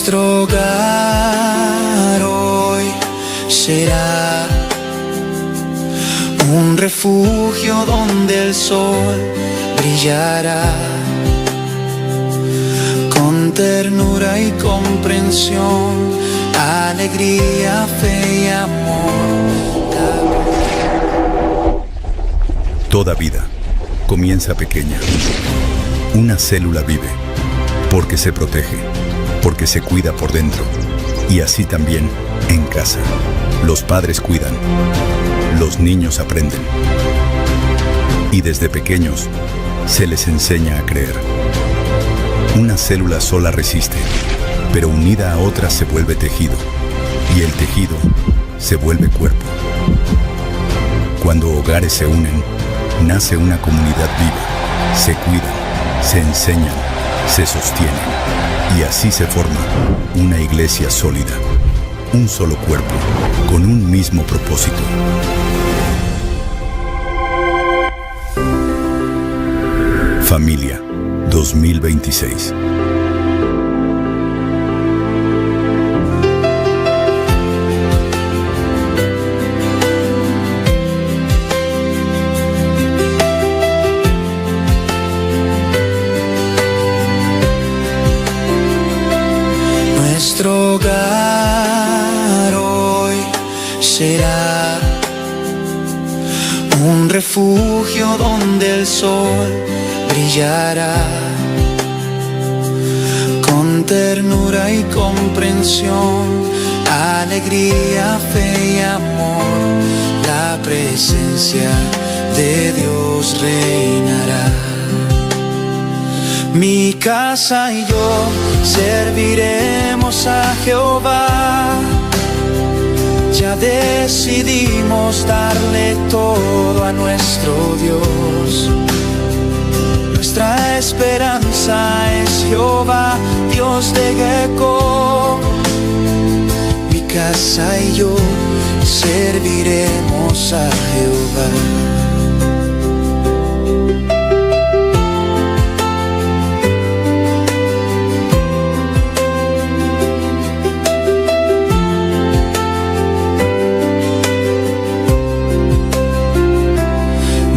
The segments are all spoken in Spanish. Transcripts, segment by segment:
Nuestro hogar hoy será un refugio donde el sol brillará con ternura y comprensión, alegría, fe y amor. Toda vida comienza pequeña. Una célula vive porque se protege, porque se cuida por dentro. Y así también en casa. Los padres cuidan, los niños aprenden. Y desde pequeños se les enseña a creer. Una célula sola resiste, pero unida a otras se vuelve tejido. Y el tejido se vuelve cuerpo. Cuando hogares se unen, nace una comunidad viva. Se cuidan, se enseñan, se sostienen. Y así se forma una iglesia sólida. Un solo cuerpo, con un mismo propósito. Familia 2026. Nuestro hogar hoy será un refugio donde el sol brillará con ternura y comprensión, alegría, fe y amor. La presencia de Dios reinará. Mi casa y yo serviremos a Jehová. Ya decidimos darle todo a nuestro Dios. Nuestra esperanza es Jehová, Dios de Jacob. Mi casa y yo serviremos a Jehová.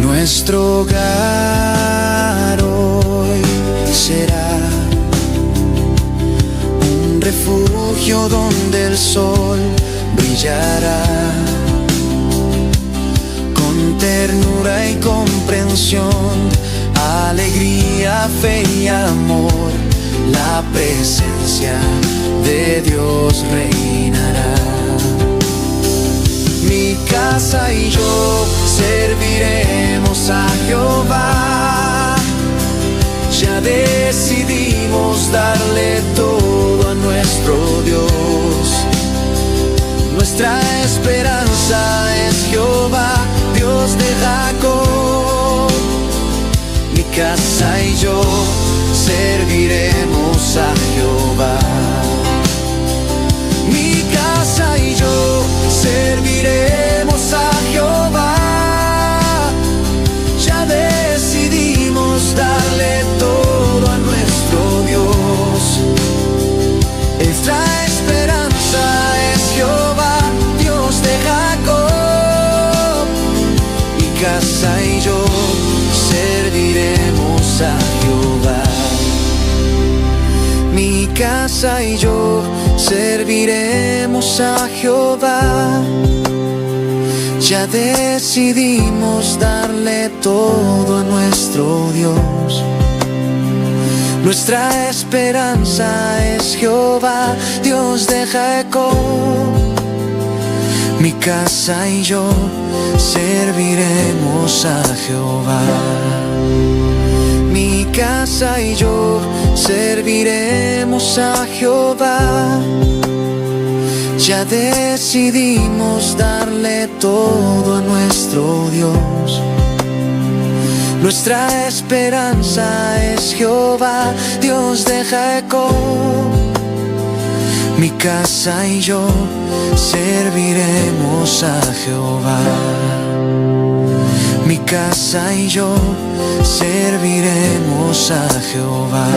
Nuestro hogar hoy será un refugio donde el sol brillará con ternura y comprensión, alegría, fe y amor. La presencia de Dios reinará. Mi casa y yo serviremos a Jehová. Ya decidimos darle todo a nuestro Dios. Nuestra esperanza es Jehová, Dios de Jacob. Mi casa y yo serviremos a Jehová. Mi casa y yo serviremos a Jehová. Ya decidimos darle todo a nuestro Dios. Nuestra esperanza es Jehová, Dios de Jacob. Mi casa y yo serviremos a Jehová. Mi casa y yo serviremos a Jehová. Ya decidimos darle todo a nuestro Dios. Nuestra esperanza es Jehová, Dios de Jacob. Mi casa y yo serviremos a Jehová. Mi casa y yo serviremos a Jehová. Ya decidimos darle todo a nuestro Dios. Nuestra esperanza es Jehová, Dios de Jacob. Mi casa y yo serviremos a Jehová. Mi casa y yo serviremos a Jehová.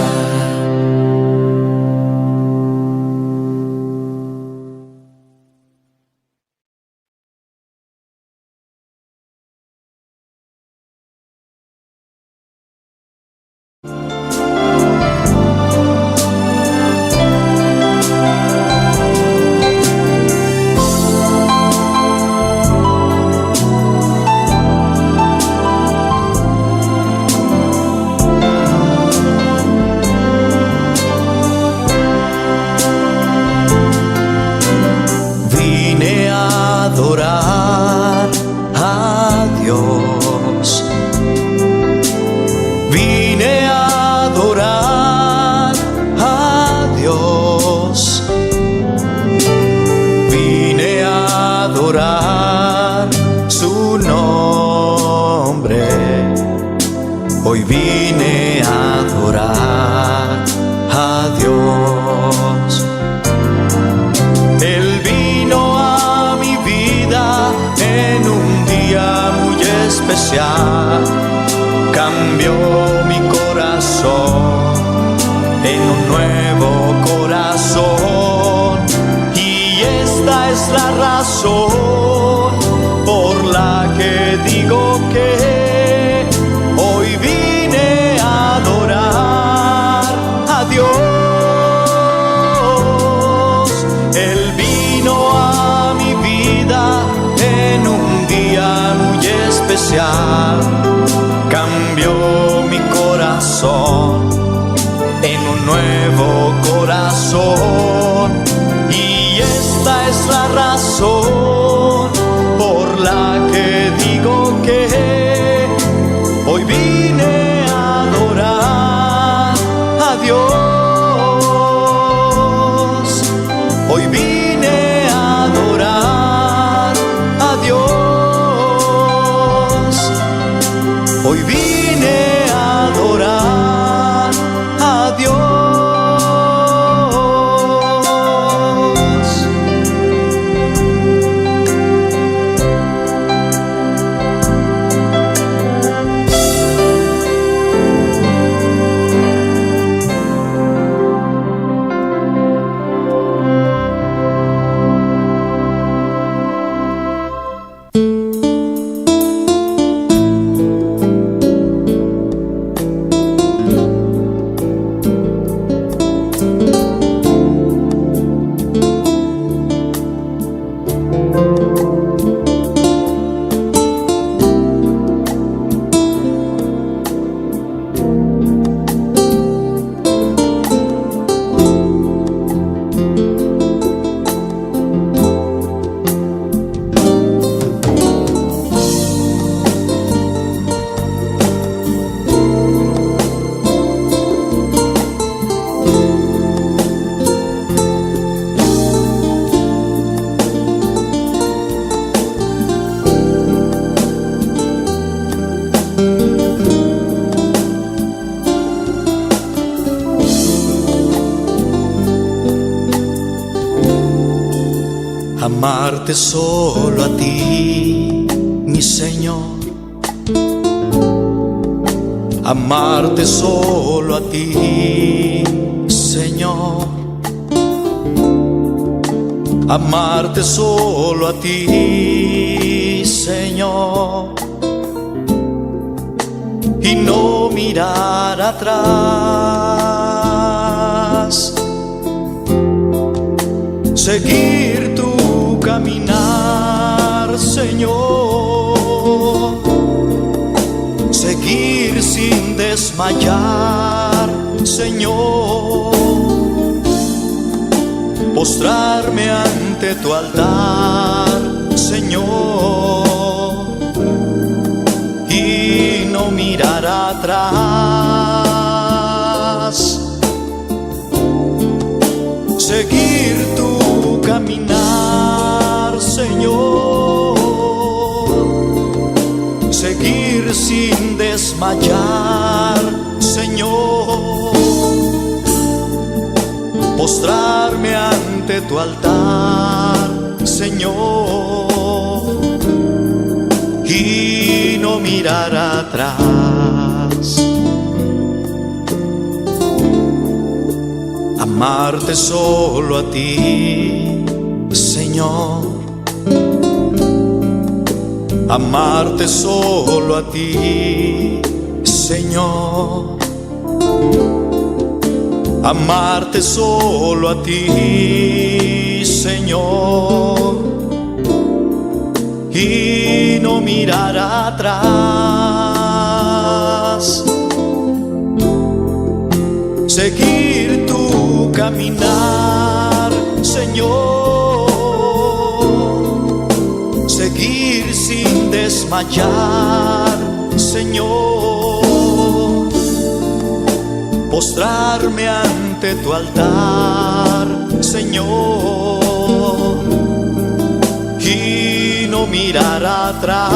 nuevo corazón. Y esta es la razón por la que digo que hoy vine a adorar a Dios. Hoy vine a adorar a Dios. Hoy vine a adorar a Dios. Amarte solo a ti, mi Señor. Amarte solo a ti, Señor. Amarte solo a ti, Señor. Y no mirar atrás. Seguir tu caminar, Señor. Seguir sin desmayar, Señor. Postrarme ante tu altar, Señor. Y no mirar atrás. Seguir tu caminar, Señor. Seguir sin desmayar, Señor. Postrarme ante tu altar, Señor. Y no mirar atrás. Amarte solo a ti, Señor. Amarte solo a ti, Señor. Amarte solo a ti, Señor. Y no mirar atrás. Seguir tu caminar, Señor. Seguir sin desmayar, Señor. Postrarme ante tu altar, Señor. Y no mirar atrás.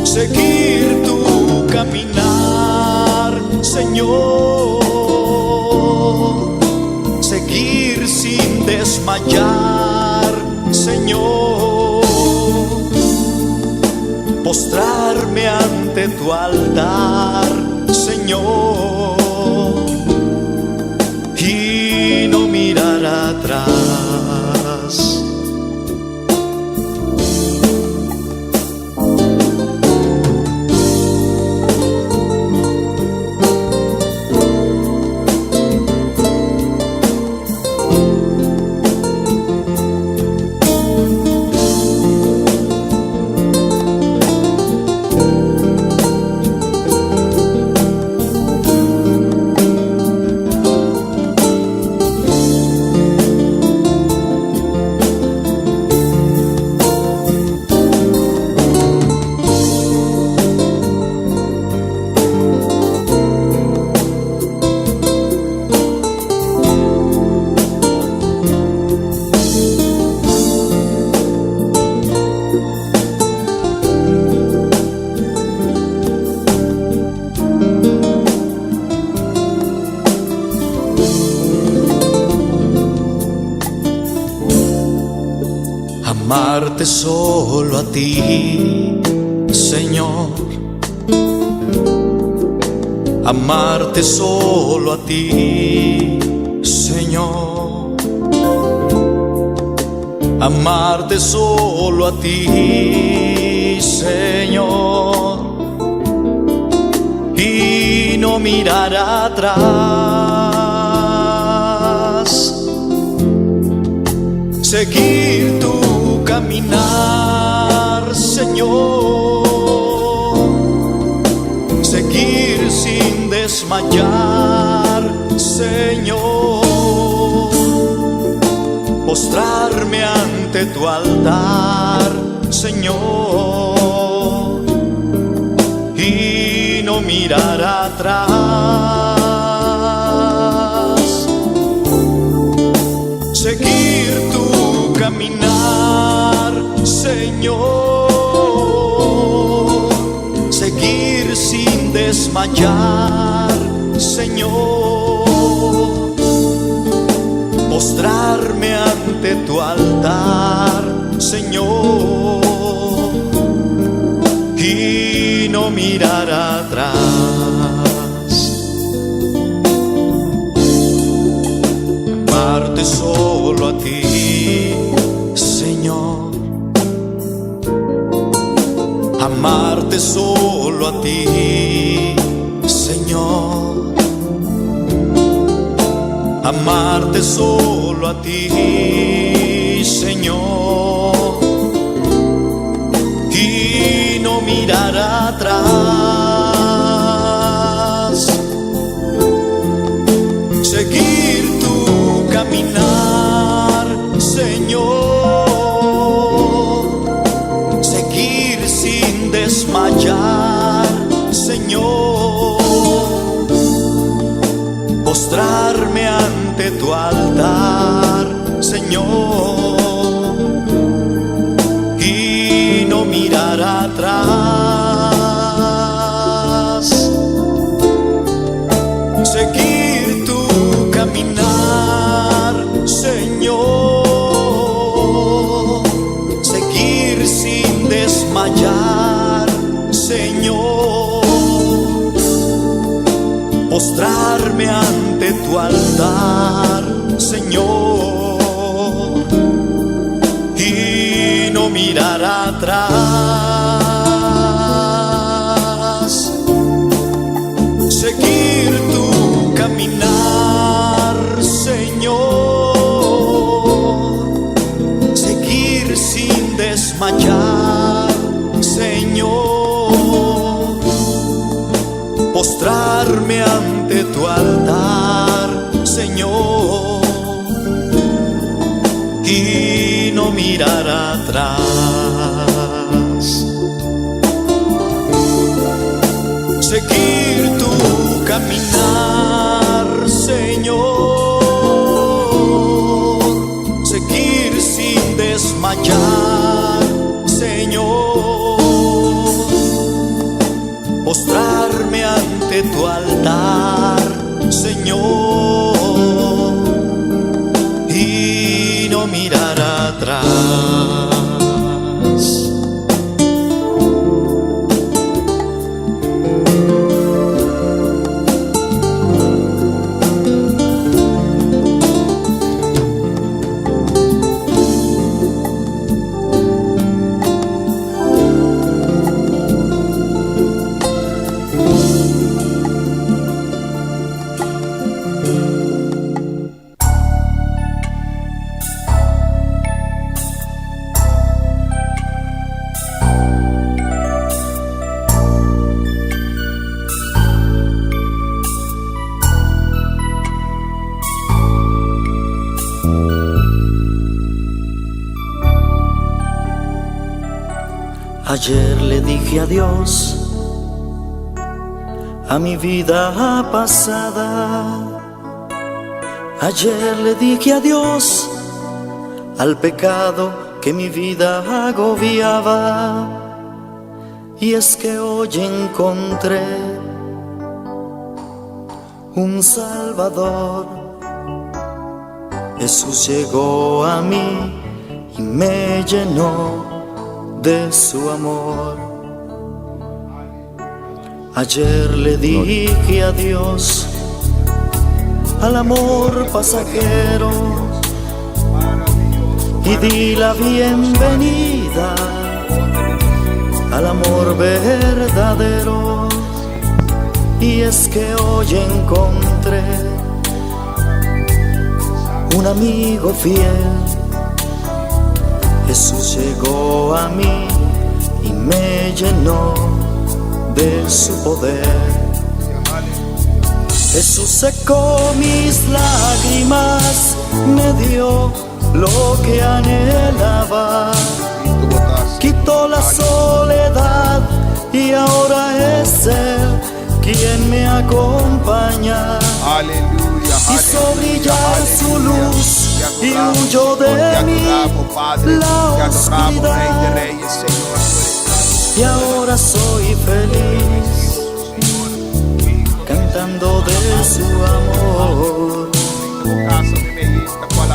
Seguir tu caminar, Señor. Seguir sin desmayar, Señor. Postrarme ante tu altar, Señor. Y no mirar atrás. amarte solo a ti, Señor. Amarte solo a ti, Señor. Amarte solo a ti, Señor. Y no mirar atrás. Seguir tu caminar, Señor. Seguir sin desmayar, Señor. Postrarme ante tu altar, Señor. Y no mirar atrás. Seguir tu caminar, Señor. Seguir sin desmayar, Señor. Postrarme ante tu altar, Señor. Y no mirar atrás. Amarte solo a ti, Señor. Amarte solo a ti, Señor. Amarte solo a ti, Señor. Y no mirar atrás. Seguir tu caminar, Señor. Seguir sin desmayar, Señor. Postrarme ante tu altar, Señor. Y no mirar atrás. Seguir tu caminar, Señor. Seguir sin desmayar, Señor. Postrarme ante tu altar, Señor. Y no mirar atrás. Seguir tu caminar, Señor. Seguir sin desmayar, Señor. Postrarme ante tu altar, Señor. Y no mirar atrás. Seguir tu caminar, Señor. Seguir sin desmayar, Señor. Postrarme ante tu altar, Señor. Y no mirar atrás. Ayer le dije adiós a mi vida pasada. Ayer le dije adiós al pecado que mi vida agobiaba. Y es que hoy encontré un Salvador. Jesús llegó a mí y me llenó de su amor. Ayer le dije adiós al amor pasajero y di la bienvenida al amor verdadero. Y es que hoy encontré un amigo fiel. Jesús llegó a mí y me llenó de su poder. Jesús secó mis lágrimas, me dio lo que anhelaba, quitó la soledad y ahora es Él quien me acompaña. Aleluya. Hizo brillar su luz y huyó de mí la oscuridad. Y ahora soy feliz cantando de su amor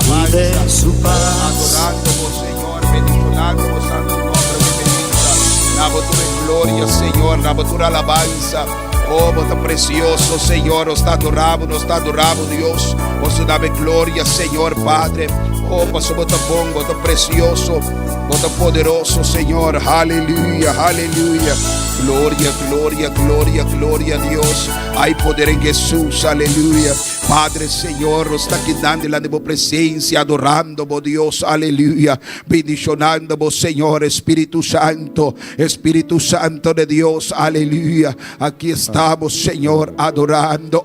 y de su paz. Adorando, Señor, bendicionando, santo nombre, bendita. Damos tu gloria, Señor, damos tu alabanza. Oh, vos tan precioso, Señor, nos está adorando, Dios. Vos dame gloria, Señor, Padre. Oh, pasó vos tan bom, vos tan precioso, vos tan poderoso, Señor. Aleluya, aleluya. Gloria, gloria, gloria, gloria a Dios. Hay poder en Jesús, aleluya. Padre, Señor, nos está quedando delante de tu presencia, adorando, oh Dios, aleluya. Bendicionando, oh Señor, Espíritu Santo de Dios, aleluya. Aquí estamos, Señor, adorando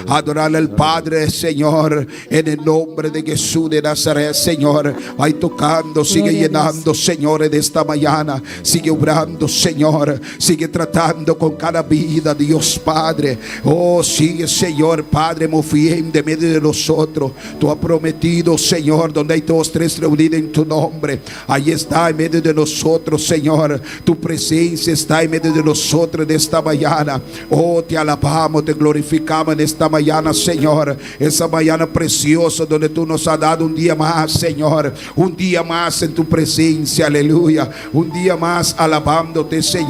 al Padre, Señor, en el nombre de Jesús de Nazaret, Señor. Ahí tocando, sigue llenando, Señor, de esta mañana. Sigue obrando, Señor. Sigue tratando con cada vida, Dios Padre. Oh, sigue, Señor, Padre, moviendo en medio de nosotros. Tú has prometido, Señor, donde hay 2 o 3 reunidos en tu nombre, ahí está en medio de nosotros, Señor. Tu presencia está en medio de nosotros de esta mañana. Oh, te alabamos, te glorificamos en esta mañana, Señor. Esa mañana preciosa donde tú nos has dado un día más, Señor. Un día más en tu presencia, aleluya. Un día más alabándote, Señor,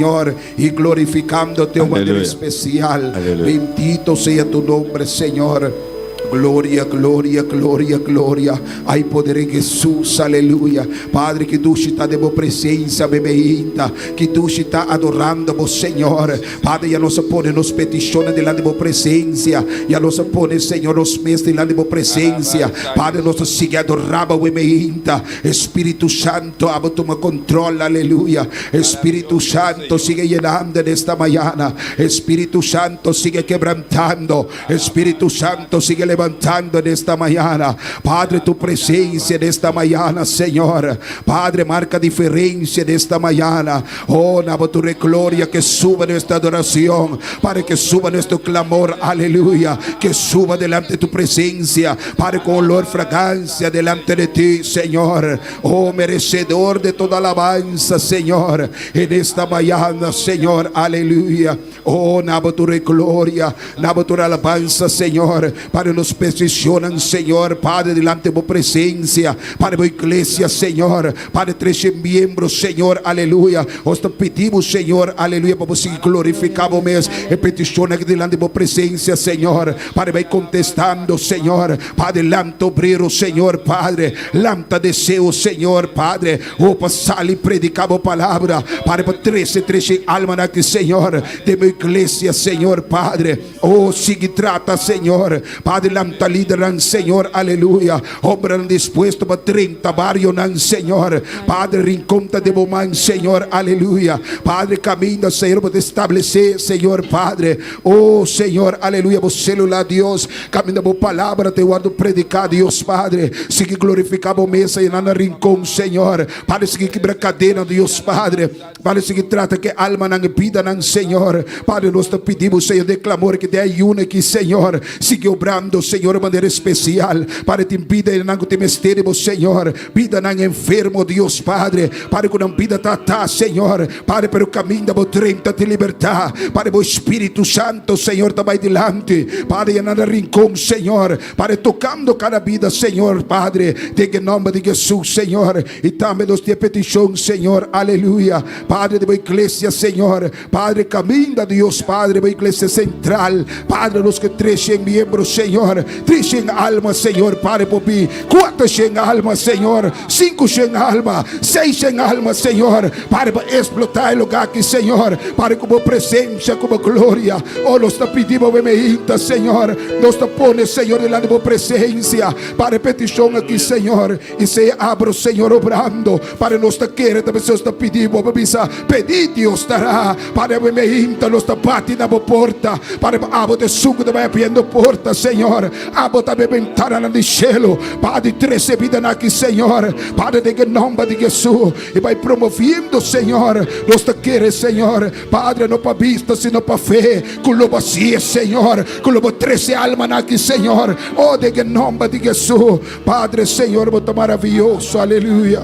y glorificándote de manera especial. Aleluya. Bendito sea tu nombre, Señor. Gloria, gloria, gloria, gloria. Hay poder en Jesús, aleluya. Padre, que tú estás de tu presencia, bebeíta. Que tú estás adorando, Señor. Padre, ya nos pone nos peticiones delante de tu presencia. Ya nos pone, Señor, los meses delante de tu presencia. Padre, nos sigue adorando, bebeíta. Espíritu Santo, toma control, aleluya. Espíritu Santo, sigue llenando en esta mañana. Espíritu Santo, sigue quebrantando. Espíritu Santo, sigue levantando en esta mañana. Padre, tu presencia en esta mañana, Señor. Padre, marca diferencia en esta mañana. Oh, Nabo, tu gloria, que suba nuestra adoración. Padre, que suba nuestro clamor, aleluya. Que suba delante de tu presencia, Padre, con olor, fragancia delante de ti, Señor. Oh, merecedor de toda alabanza, Señor, en esta mañana, Señor, aleluya. Oh, Nabo, tu gloria, Nabo, tu alabanza, Señor. Padre, nos peticionan, Señor, Padre, delante de tu presencia, Padre, tu iglesia, Señor, Padre, 13 miembros, Señor, aleluya. Os te pedimos, Señor, aleluya, para você glorificar o mês e petição aqui delante de tu presencia, Señor. Padre, vai contestando, Señor, Padre, lanta obreiro, Señor, Padre, lanta deseo, Señor, Padre, para salir e predicar a palavra, Padre, para 13 almas aqui, Señor, de minha igreja, Señor, Padre. Oh, sigue trata, Señor, Padre, lanta líder, Señor, aleluya. Obran dispuesto para 30 barrios, Señor, Padre, rincón de Bomán, Señor, aleluya. Padre, camina, Señor, para establecer, Señor, Padre. Oh, Señor, aleluya, por celular, Dios, camina por palavra, te guardo predicar, Dios, Padre. Sigue glorificar a mesa e na rincón, Señor, Padre, sigue quebrar cadeira, Deus, Padre. Padre, sigue trata que alma não vida, Senhor, Padre, nós te pedimos, Senhor, de clamor que te ayune aqui, Senhor. Sigue obrando, Senhor, de maneira especial. Pai, tem vida em nós tem mistério, Senhor. Vida não enfermo, Deus Padre. Pai, quando a vida tá, Senhor. Pai, para o caminho da treinta te libertar. Pai, o Espírito Santo, Senhor, também delante. Pai, em cada rincão, Senhor. Pai, tocando cada vida, Senhor, Padre. Em nome de Jesus, Senhor. E também nos de petição, Senhor. Aleluia. Padre, de uma igreja, Senhor. Padre, caminho de Deus, Padre, uma igreja central. Padre, los que 300 miembros, Senhor. 300 almas, Senhor. Padre, por mim. 400 almas, Senhor. 500 almas. 600 almas, Senhor. Padre, para explotar o lugar aqui, Senhor. Padre, como presença, como glória. Oh, nós te pedimos, bem-vinda, Senhor. Nós te põe, Senhor, delante da presença. Padre, petição aqui, Senhor. E se abra, Senhor, obrando. Padre, nós te queremos, também nós te pedimos, bebisa. Pedir, Deus dará. Padre, bem-vinda, nós te bate na porta. Padre, abo de suco, te vai abrindo porta, Senhor. Abo também ventana no cielo. Padre, 13 vidas aqui, Senhor. Padre, de nome de Jesus. E vai promovendo, Senhor. Nós te queremos, Senhor. Padre, não para vista, sino para fé. Com o vazio, Senhor. Com o 13 almas aqui, Senhor. Oh, de nome de Jesus. Padre, Senhor, muito maravilhoso. Aleluia.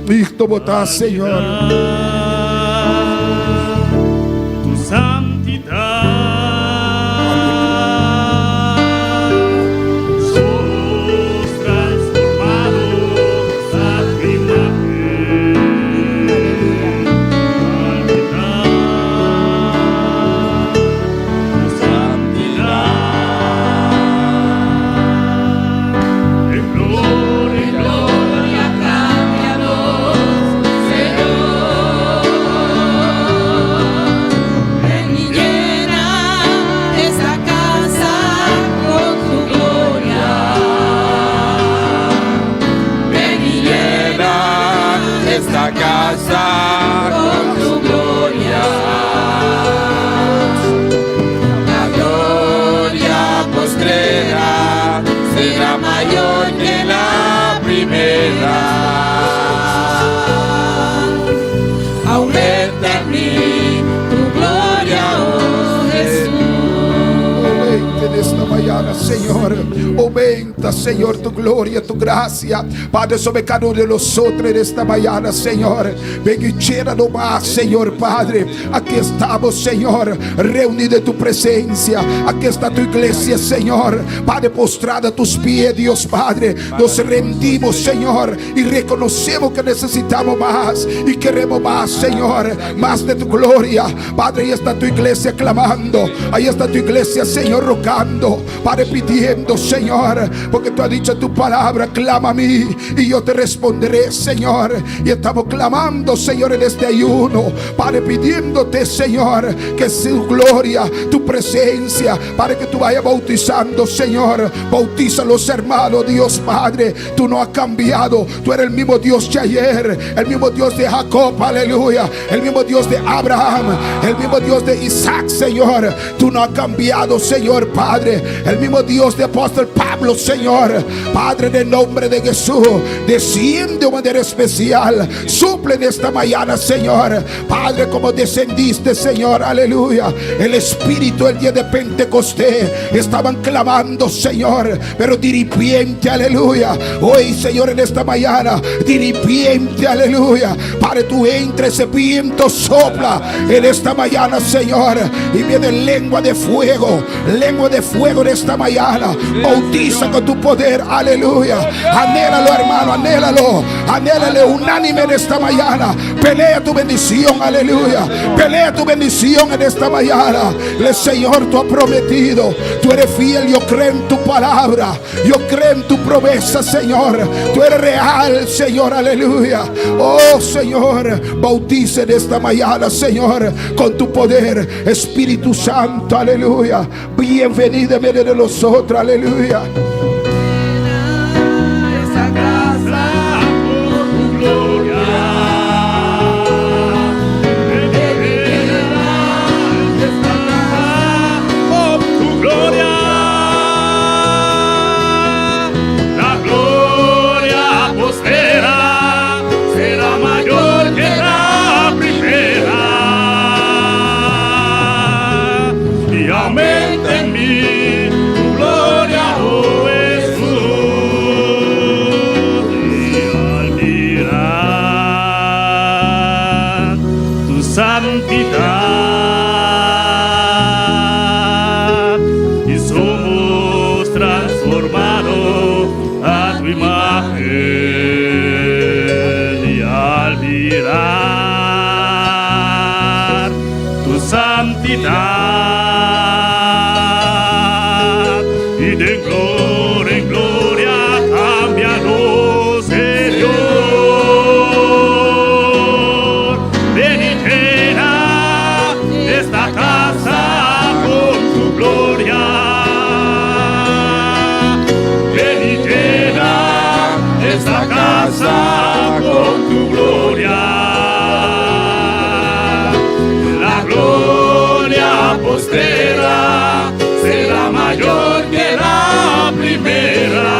Isto botar, Senhor. Tu santidad. Somos transformados a tu imagen. Tu santidad. En gloria, cámbianos, Señor. Ven y llena esta casa con tu gloria. Ven y llena esta casa con tu gloria. La gloria postrera será mayor que la primera. Aumenta en mí tu gloria, oh Jesús. Aumenta nesta manhã, Senhor. Aumenta, Senhor, tu glória, tu graça. Padre, sobre cada um de nós nesta manhã, Senhor. Ven e llena-nos mais, Senhor, Padre. Aqui estamos, Senhor, reunidos em tu presença. Aqui está tu igreja, Senhor. Padre, postrada a tus pies, Deus Padre. Nos rendimos, Senhor, e reconhecemos que necessitamos mais e queremos mais, Senhor, mais de tu glória. Padre, aí está tu igreja clamando. Aí está tu igreja, Senhor, rogando. Padre, pidiendo, Senhor, porque tu has dicho tu palabra, clama a mí y yo te responderé, Señor. Y estamos clamando, Señor, en este ayuno, Padre, pidiéndote, Señor, que su gloria, tu presencia, para que tú vayas bautizando, Señor. Bautiza a los hermanos, Dios Padre. Tú no has cambiado, tú eres el mismo Dios de ayer, el mismo Dios de Jacob, aleluya, el mismo Dios de Abraham, el mismo Dios de Isaac, Señor. Tú no has cambiado, Señor Padre, el mismo Dios de apóstol Pablo, Señor. Padre, en el nombre de Jesús, desciende de manera especial, suple en esta mañana, Señor. Padre, como descendiste, Señor, aleluya. El Espíritu el día de Pentecostés estaban clamando, Señor, pero diripiente, aleluya. Hoy, Señor, en esta mañana, diripiente, aleluya. Padre, tú entra, ese viento sopla en esta mañana, Señor, y viene lengua de fuego en esta mañana. Bautiza con tu poder, aleluya. Anhélalo, hermano, anhélalo, anhélale unánime en esta mañana. Pelea tu bendición, aleluya. Pelea tu bendición en esta mañana. El Señor, tú has prometido, tú eres fiel, yo creo en tu palabra, yo creo en tu promesa, Señor. Tú eres real, Señor, aleluya. Oh, Señor, bautiza en esta mañana, Señor, con tu poder, Espíritu Santo, aleluya. Bienvenido en medio de nosotros, aleluya. Esa casa por tu gloria. Esta casa por tu gloria. La gloria postera será mayor que la primera. Y aumenta en mí tu gloria, oh eternidad. Y de gloria en gloria cámbianos, Señor. Ven y llena esta casa con tu gloria. Ven y llena esta casa con tu gloria. La gloria postera será mayor que la primera.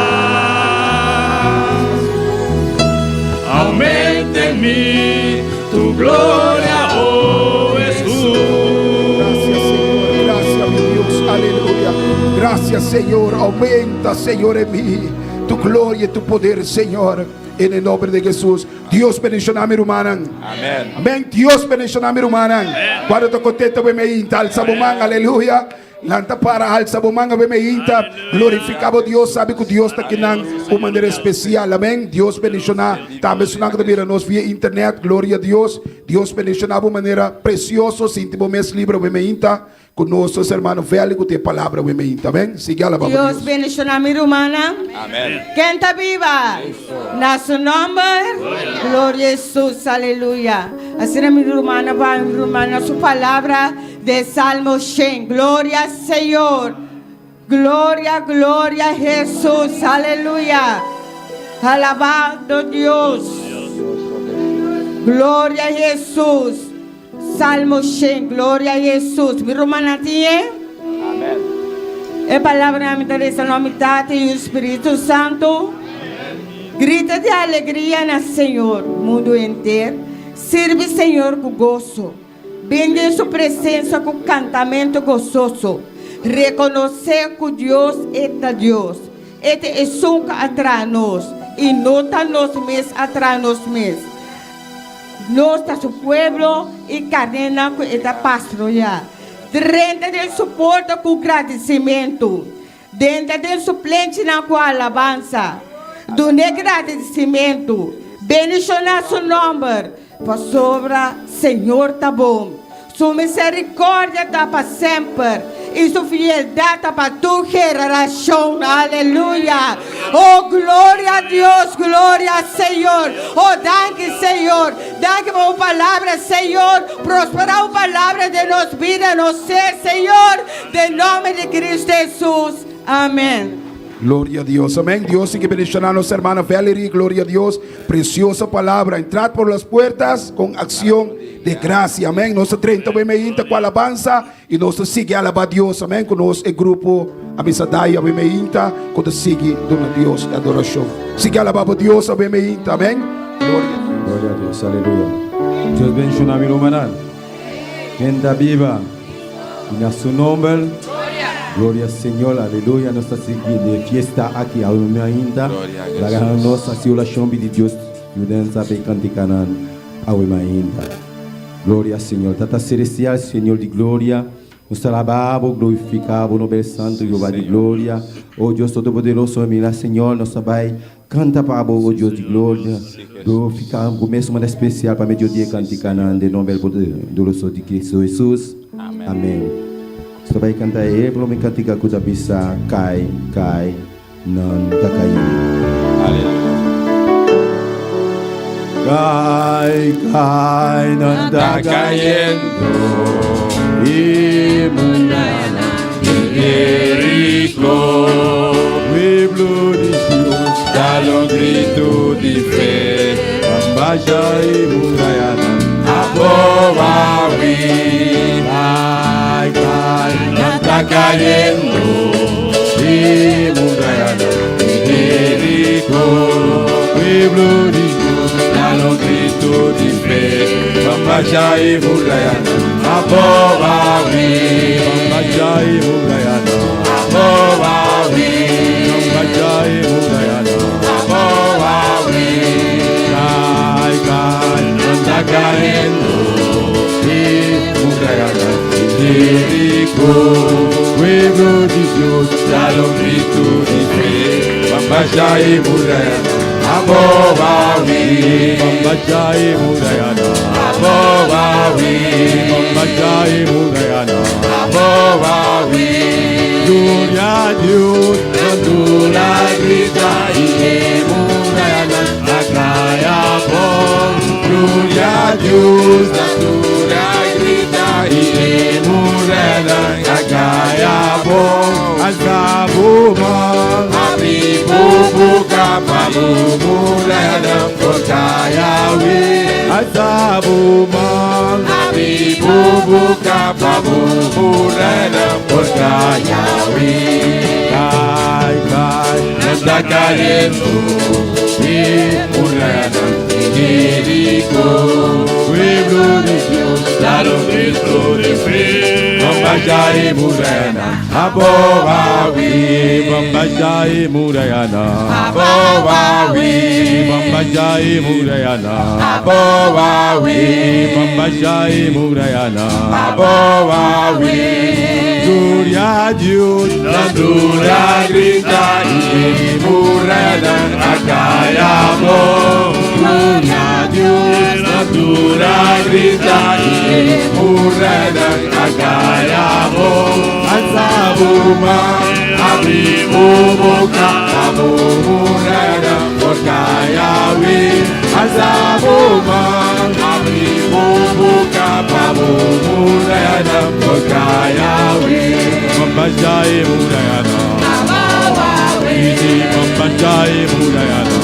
Aumenta en mí tu gloria, oh Jesús. Gracias, mi Dios, aleluya. Gracias, Señor. Aumenta, Señor, en mí tu gloria y tu poder, Señor. En el nombre de Jesús. Dios bendiga mi hermana. Amén. Amén. Dios bendiga mi hermana. Cuando te contento, ve me inta al sabumang, aleluya. Lanta para al sabumang, ve me inta. Glorificamos Dios, sabe que Dios está aquí de una manera especial. Amén. Dios bendiga. También sonang de miranos via internet. Gloria a Dios. Dios bendiga de una manera preciosa. Sintiamo mes libre, ve me inta. Con nuestros hermanos, véale con tu palabra, ve me inta. Amén. Sigue alabando Dios Dios. bendiga mi hermana. Amén. Canta viva. Na su nombre. Gloria a Jesús. Aleluya. Así mi hermana va, mi hermana, su palabra de Salmo 100. Gloria Señor. Gloria, gloria a Jesús. Aleluya. Alabado Dios. Gloria a Jesús. Salmo 100. Gloria a Jesús. Mi hermana tiene. Amén. É palavra me interessa no nome Tata e o Espírito Santo. Grita de alegria no Senhor, mundo inteiro. Sirve Senhor com gozo. Vem sua presença com cantamento gozoso. Reconhecer que Deus é Deus. Este é nunca atrás nós. E nota nós mesmos atrás nós mesmos. Nós, nosso povo, e cadena que está pastorear. Dentro do suporte com agradecimento. Dentro do suplente na com alabança. Do agradecimento. Bendicionar seu nome. Para sobra, Senhor tá bom. Sua misericórdia tá para sempre. E sua fidelidade tá para tua geração. Aleluia. Oh, glória a Deus. Glória a Senhor. Oh, danke, Senhor. Danke por a palavra, Senhor. Prosperar a palavra de nossa vida, no ser, Senhor. De nome de Cristo Jesus. Amém. Gloria a Dios, amén. Dios sigue bendicionando a nuestra hermana Valerie, gloria a Dios. Preciosa palabra. Entrad por las puertas con acción de gracia, amén. Nuestra 30 BMI con alabanza y nos sigue alabar a Dios, amén. Con nuestro grupo Amisadaya BMI, con sigue dando a Dios adoración. Sigue alabar a Dios, BMI, amén. Gloria a Dios, aleluya. Dios bendiga a mi hermana. Gente viva, en su nombre. Gloria al Señor, aleluya. Nuestra fiesta aquí, ainda. La nossa oração de Deus, mudança para cantar ainda. Glória ao Senhor. Tata celestial, Senhor de glória. Nos alabamos, glorificamos, no santo Jeová de glória. Oh Deus Todo-Poderoso, mira, Senhor, nós vai canta para o Deus de glória. Glorificamos, começa uma especial para mediodía cantar em nome poderoso de Cristo Jesus. Amém. Você vai cantar ele, pelo menos cantar coisa bisa, cai, não tá caindo. Cai, não tá caindo. E mañana Jericó, pueblo de Dios, dale un grito de fe. Bambaja y murallana, Abobawi. Cai, não tá caindo. E murallana Jericó, pueblo de Dios, dale un grito de fe. Bambaja y murallana, Abobawi. Bambaja y murallana, Abobawi. Bambaja y murallana, Abobawi. Cai, não tá caindo. E murallana Jericó, pueblo de Dios, dale un grito de fe. Bambaja y murallana, Abobawi. Bambaja y murallana, Abobawi. Bambaja y murallana, Dios, Nandura grita y Murayana, Akaya Bon. Gloria a Dios, Nandura grita y Murayana, Akaya Bon. Alzabuma, Abibubuka, Murayana, Akaya Wi. Alzabuma, Abibubuka, Murayana, Akaya Wi. Kai, kai, está cayendo, y Murayana, Jerico, pueblo de Dios, claro Cristo de fe. Bambajai Murayana, Abobawi, Bambajai Murayana, Abobawi, Bambajai Murayana, Abobawi, Bambajai Murayana, Abobawi. Gloria a Dios, la dura grita y Murayana, Akaya Bon. Gloria a Dios, la dura grita y Murayana, Akaya Bon. Alzabuma, Abibubuka, Murayana, Akaya Wi. Alzabuma, Abibubuka, Murayana, Akaya Wi. Bambajai Murayana, Bambajai Murayana,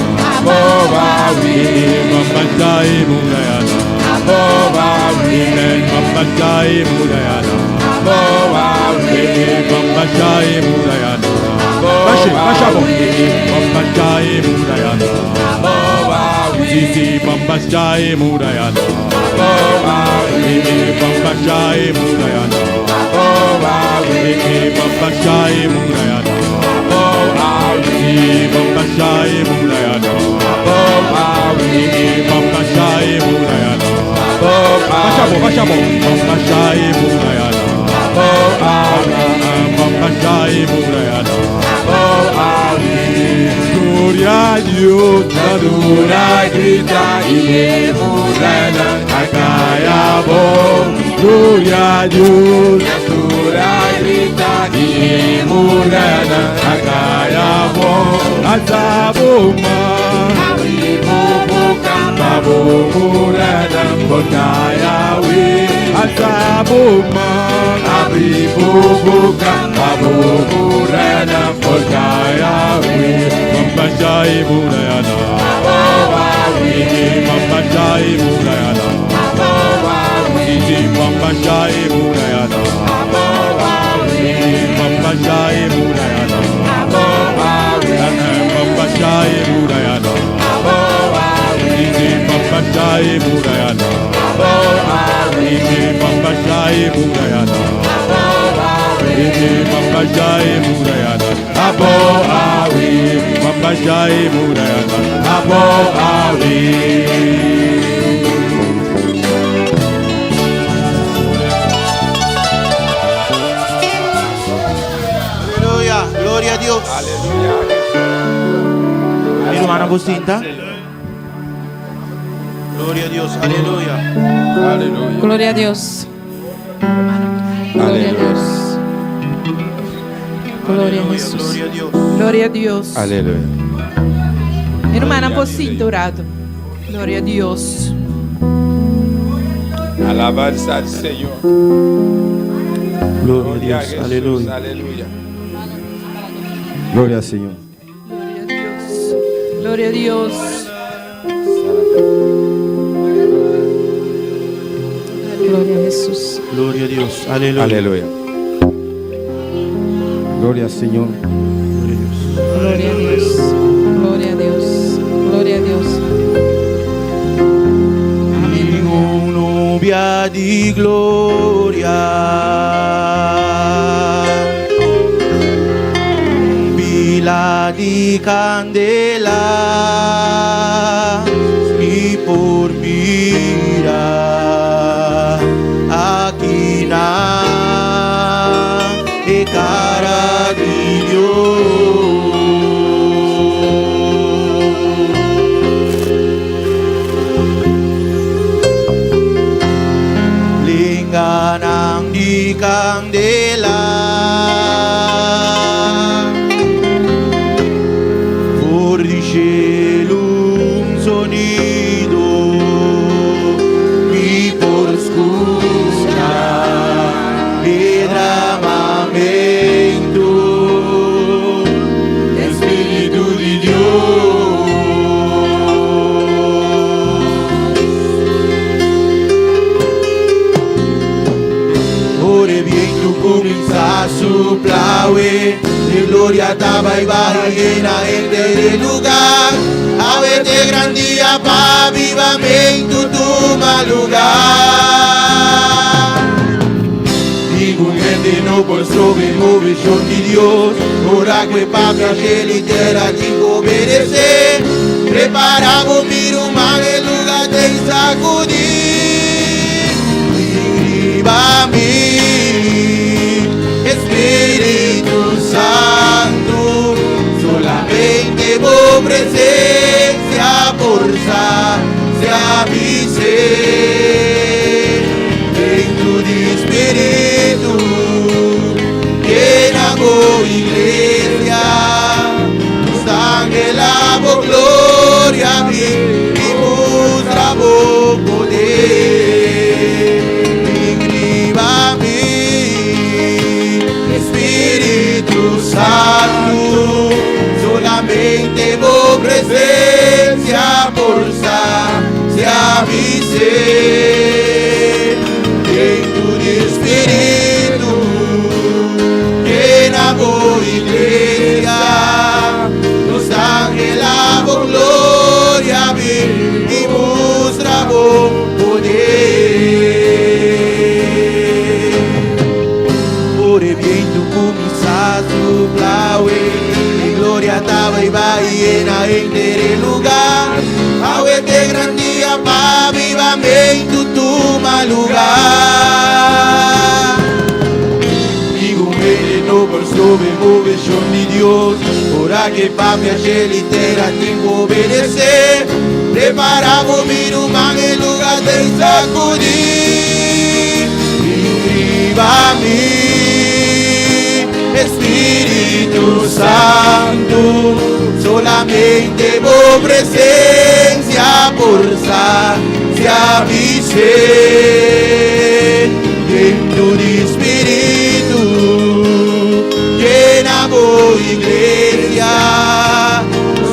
Bambajai Murayana, Bambajai Murayana, Bambajai Murayana, Bambajai Murayana, Zizi Bambajai Murayana, Bambajai Murayana, Bambajai Murayana, Bambajai Murayana, Bambajai Murayana, Bambajai Murayana, Bambajai Murayana. Gloria a Dios, la dura grita y Murayana, Akaya Bon. Gloria a Dios, la dura grita y Murayana, Akaya Bon. Alzabuma, Abibubuka, Murayana, Akaya Wi. Alzabuma, Abibubuka, Murayana, Akaya Wi. Bambajai Murayana, Bambajai Murayana, Bambajai Murayana, Bambajai Murayana, Bambajai Murayana, Bambajai Murayana, Bambajai Murayana, Bambajai Murayana, Abo Awi, Bambajai Murayana, Abo Awi. Aleluya, gloria a Dios. Mi hermana Bucinta. Gloria a Dios, aleluya. Gloria a Dios. Gloria a Dios. Gloria a Jesús. Gloria a Dios. Gloria a Dios. Aleluya. Hermana por cinturado. Gloria a Dios. Alabanza al Señor. Gloria a Dios, Jesús, aleluya. aleluya. Gloria al Señor. Gloria a Dios. Gloria a Dios. Gloria a Jesús. Gloria a Dios, aleluya. Aleluya. Gloria al Señor. Gloria a Dios. Gloria a Dios. Gloria a Dios. Nubia di gloria, vila di candela y por mira aquí na e cara di Dios. Lingganang di candela avivamento, Espírito de Deus. Ore viento comienza a soplar, de gloria estaba y llena el lugar. A verte gran día pa' avivamento, toma lugar. Gente no por sobre movición de Dios, ora que papia que litera te obedecer. Preparamos miro mal el lugar de sacudir. Viva mí, Espíritu Santo, solamente vos presencia por se avise. Dentro de Espíritu iglesia, sangre, la gloria, vivimos la poder. Escriba mí, Espíritu Santo, solamente vos presencia por se avise. Dentro de Espíritu iglesia, los ángeles lavó gloria, vivimos trabo poder. Por el viento comienza a soplar, y gloria estaba y va llena en el lugar. Ahorita gran día pa' avivamento, toma lugar. No por sobre movición de Dios, ora que papia que litera tengo obedecer. Preparamos mi rumán en lugar de sacudir. Viva mí, Espíritu Santo, solamente vos presencia por se avise. Dentro de Espíritu iglesia,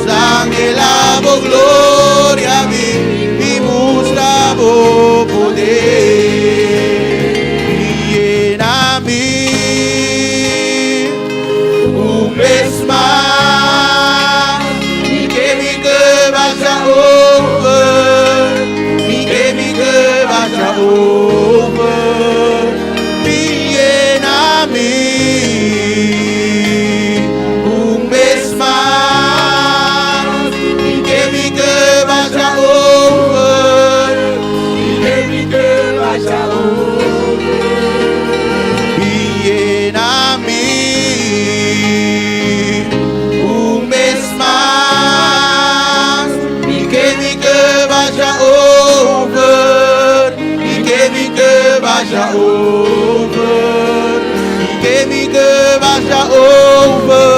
sangre, la gloria, vivimos la poder. Llena a mí un vez más, y que mi que vaya over, y que mi que vaya over. Llena a mí. Vaya over, y que mi que vaya over, y que mi que vaya over, y que mi que vaya over,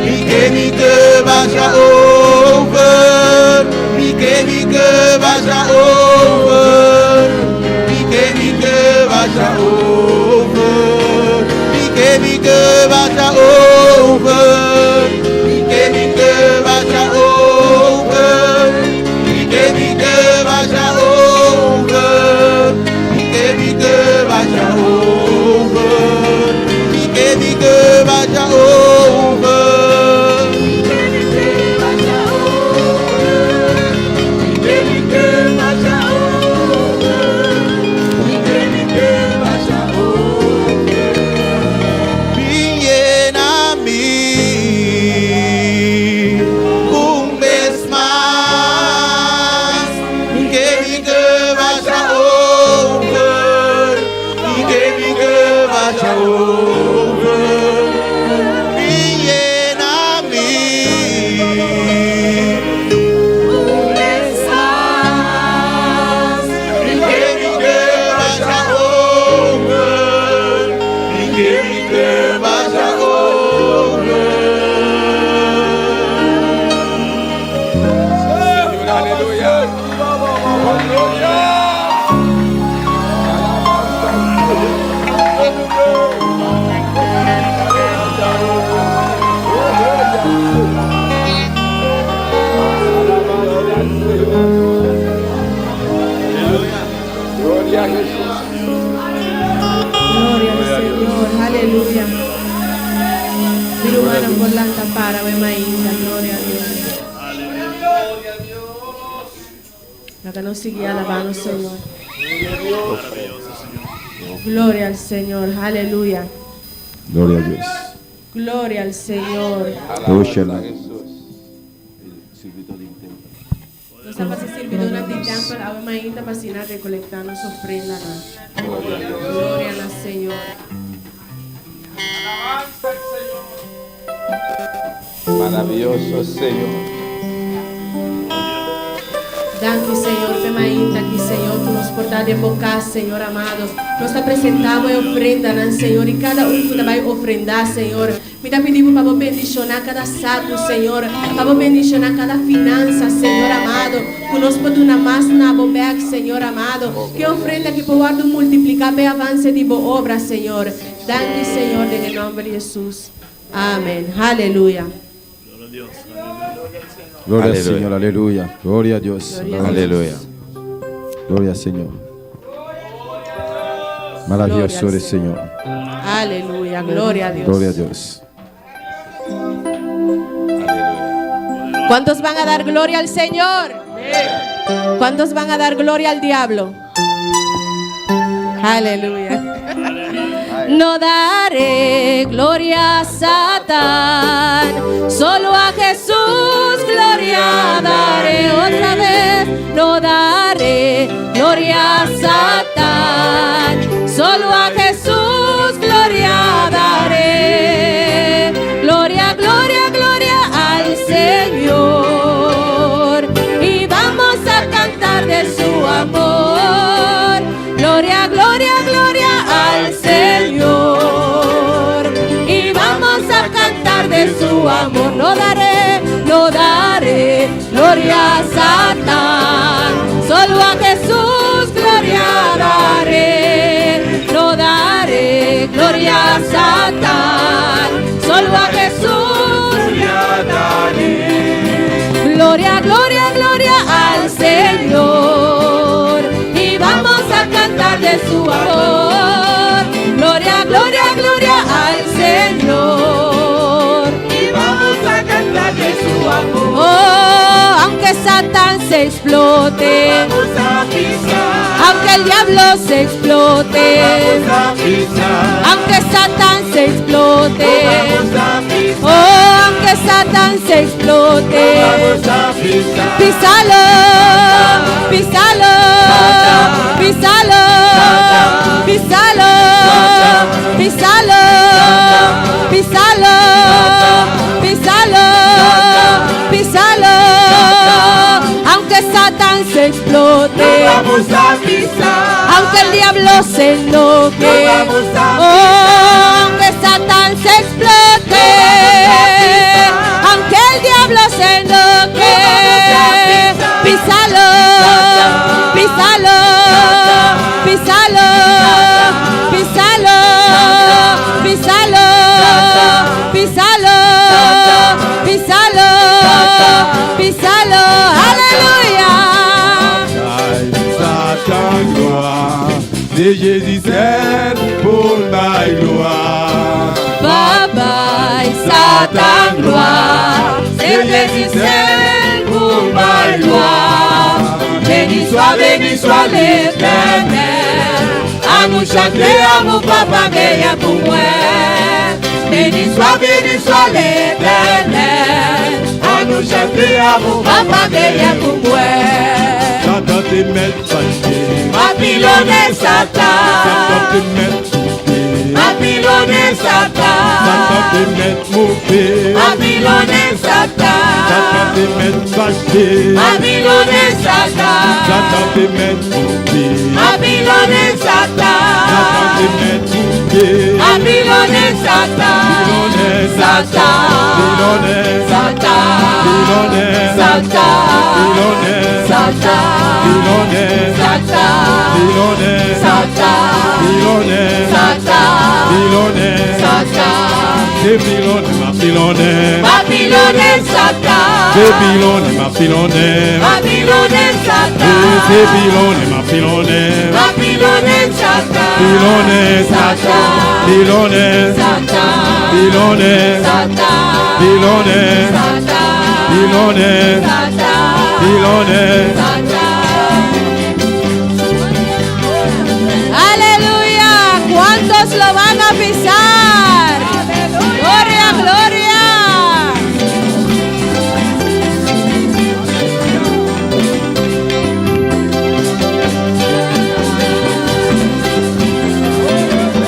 y que mi que vaya over, y que mi que vaya over, y que mi que vaya over, y que mi que vaya over. Que mi que vaya over, y que mi que vaya over, y que mi que vaya over, y que mi que vaya over, y que mi que vaya over. Viene a mí un vez más, que mi que vaya over. Y llena a mí un vez más, y que mi que vaya over, y que mi que vaya over. Señor, aleluya. Aleluya. volanta para we mainda, gloria a Dios. La que nos sigue alabando, Señor. Gloria al Señor, aleluya. Gloria a Dios. Gloria al Señor. Oxalá. Nós estamos servindo na tempo, a mãe ainda para ensinar a recolectar nossa ofrenda. Glória ao Senhor. Maravilloso Señor. Danke, Senhor, pela ainda que, Senhor, tu nos portar de boca, Senhor amado. Nós apresentamos a ofrenda, né, Senhor, e cada um que vai ofrendar, Senhor. Me dá pedido para bendicionar cada saco, Senhor, para bendicionar cada finança, Senhor amado. Que nós podemos mais na bobeca, Senhor amado. Que ofrenda que pode multiplicar bem avance de boa obra, Senhor. Danke, Senhor, em nome de Jesus. Amém. Aleluia. Gloria al Señor, aleluya. Gloria a Dios. Aleluya. Gloria al Señor. Maravilloso eres, Señor. Aleluya. Gloria a Dios. Gloria a Dios. ¿Cuántos van a dar gloria al Señor? ¿Cuántos van a dar gloria al diablo? Aleluya. No daré gloria a Satán, solo a Jesús gloria daré otra vez. No daré gloria a Satán, solo a Jesús gloria daré. Gloria, gloria, gloria al Señor, y vamos a cantar de su amor. Gloria, gloria, gloria al Señor, y vamos a cantar de su amor. No daré gloria a Satán, solo a Jesús gloria daré. No daré gloria a Satán, solo a Jesús gloria daré. Gloria, gloria, gloria al Señor, y vamos a cantar de su amor. Gloria, gloria, gloria al Señor, y vamos a cantar de su amor. Oh, aunque Satán se explote, vamos a pisar. Aunque el diablo se explote, vamos a pisar. Aunque Satán se explote, vamos a pisar. Oh, aunque Satán se explote, vamos a pisar. Písalo, písalo, písalo, písalo, písalo, písalo, písalo, písalo. Aunque Satán se explote, vamos a pisar. Aunque el diablo se enoje, vamos a pisar. Oh, aunque Satán se explote, aunque el diablo se enoje, písalo, písalo, písalo, písalo, písalo, písalo, písalo, písalo, aleluya. Satan gloire, c'est Jésus seul pour ma gloire. Bye Satan gloire, c'est Jésus seul pour ma gloire. Béni soit l'Éternel, à nous chanter à mon papa veille pour moi. Béni soit l'Éternel, à nous chanter à mon papa veille pour moi. Satan te met fâché, Babylone est Satan, Satan te met soufflé, Babylone est Satan Satan, te met mauvais, Babylone est Satan Satan, te met fâché, Babylone est Satan Satan, te met mauvais, Babylone est Satan te Satan, met soufflé, Babylone est Satan, Satan, Satan, Satan, Satan, Babylone est Satan, Babylone, Babylone, Babylone est Satan, Babylone, Babylone, Babylone est Satan, Babylone, Satan, Babylone, Satan, Pilones, Satan, pilones, Satan, pilones, Satan, pilones. Aleluya. ¿Cuántos lo van a pisar? Gloria, gloria.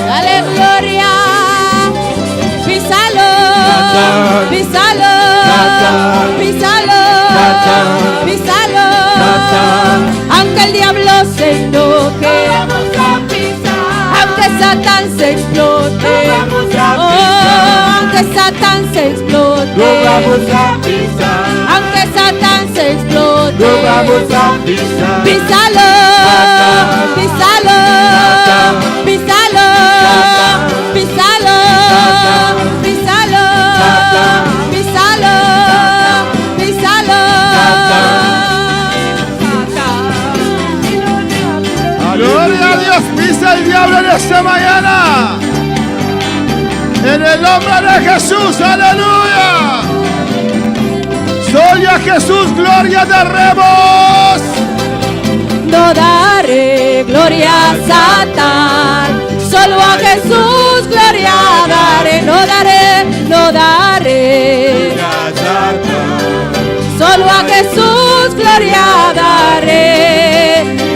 Dale gloria. Písalo. Satan, Písalo. Satan, Písalo. Satan, Písalo. Satan. Aunque el diablo se enoje, aunque Satán se explote, oh, aunque Satán se explote, Lo vamos a pisar, aunque Satán se explote, lo vamos a pisar. písalo, Satán, písalo, Satán, písalo, Satán, písalo, Satán, písalo, Satán, písalo, písalo. Gloria a Dios, pisa el diablo en esta mañana. En el nombre de Jesús, aleluya. Soy a Jesús, gloria daremos. No daré gloria a Satán, solo a Jesús gloria daré. No daré, no daré, solo a Jesús gloria daré.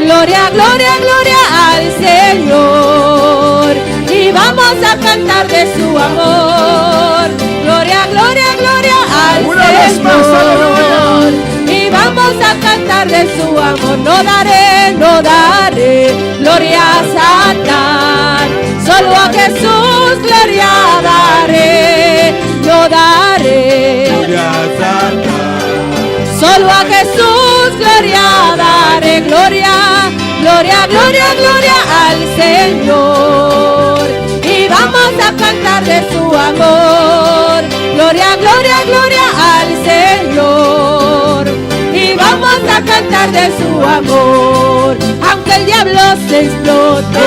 Gloria, gloria, gloria al Señor, y vamos a cantar de su amor. Gloria, gloria, gloria al Una vez más, Señor, y vamos a cantar de su amor. No daré, no daré gloria a Satán, solo a Jesús gloria daré. No daré, solo a Jesús gloria daré. Gloria, gloria, gloria, gloria al Señor, y vamos a cantar de su amor. Gloria, gloria, gloria al Señor, y vamos a cantar de su amor. Aunque el diablo se explote,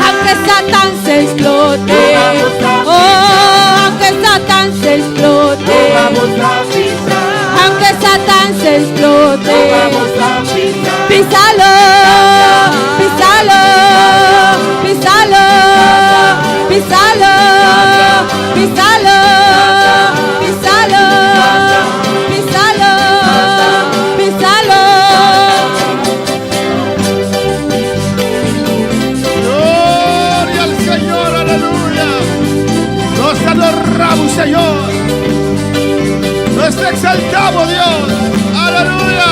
aunque Satán se explote, oh, aunque Satán se explote, aunque Satán se explote, písalo, písalo, písalo, písalo, písalo, písalo, písalo, písalo. Gloria al Señor, aleluya. Nos adoramos, Señor. Nos exaltamos, Dios. Aleluya.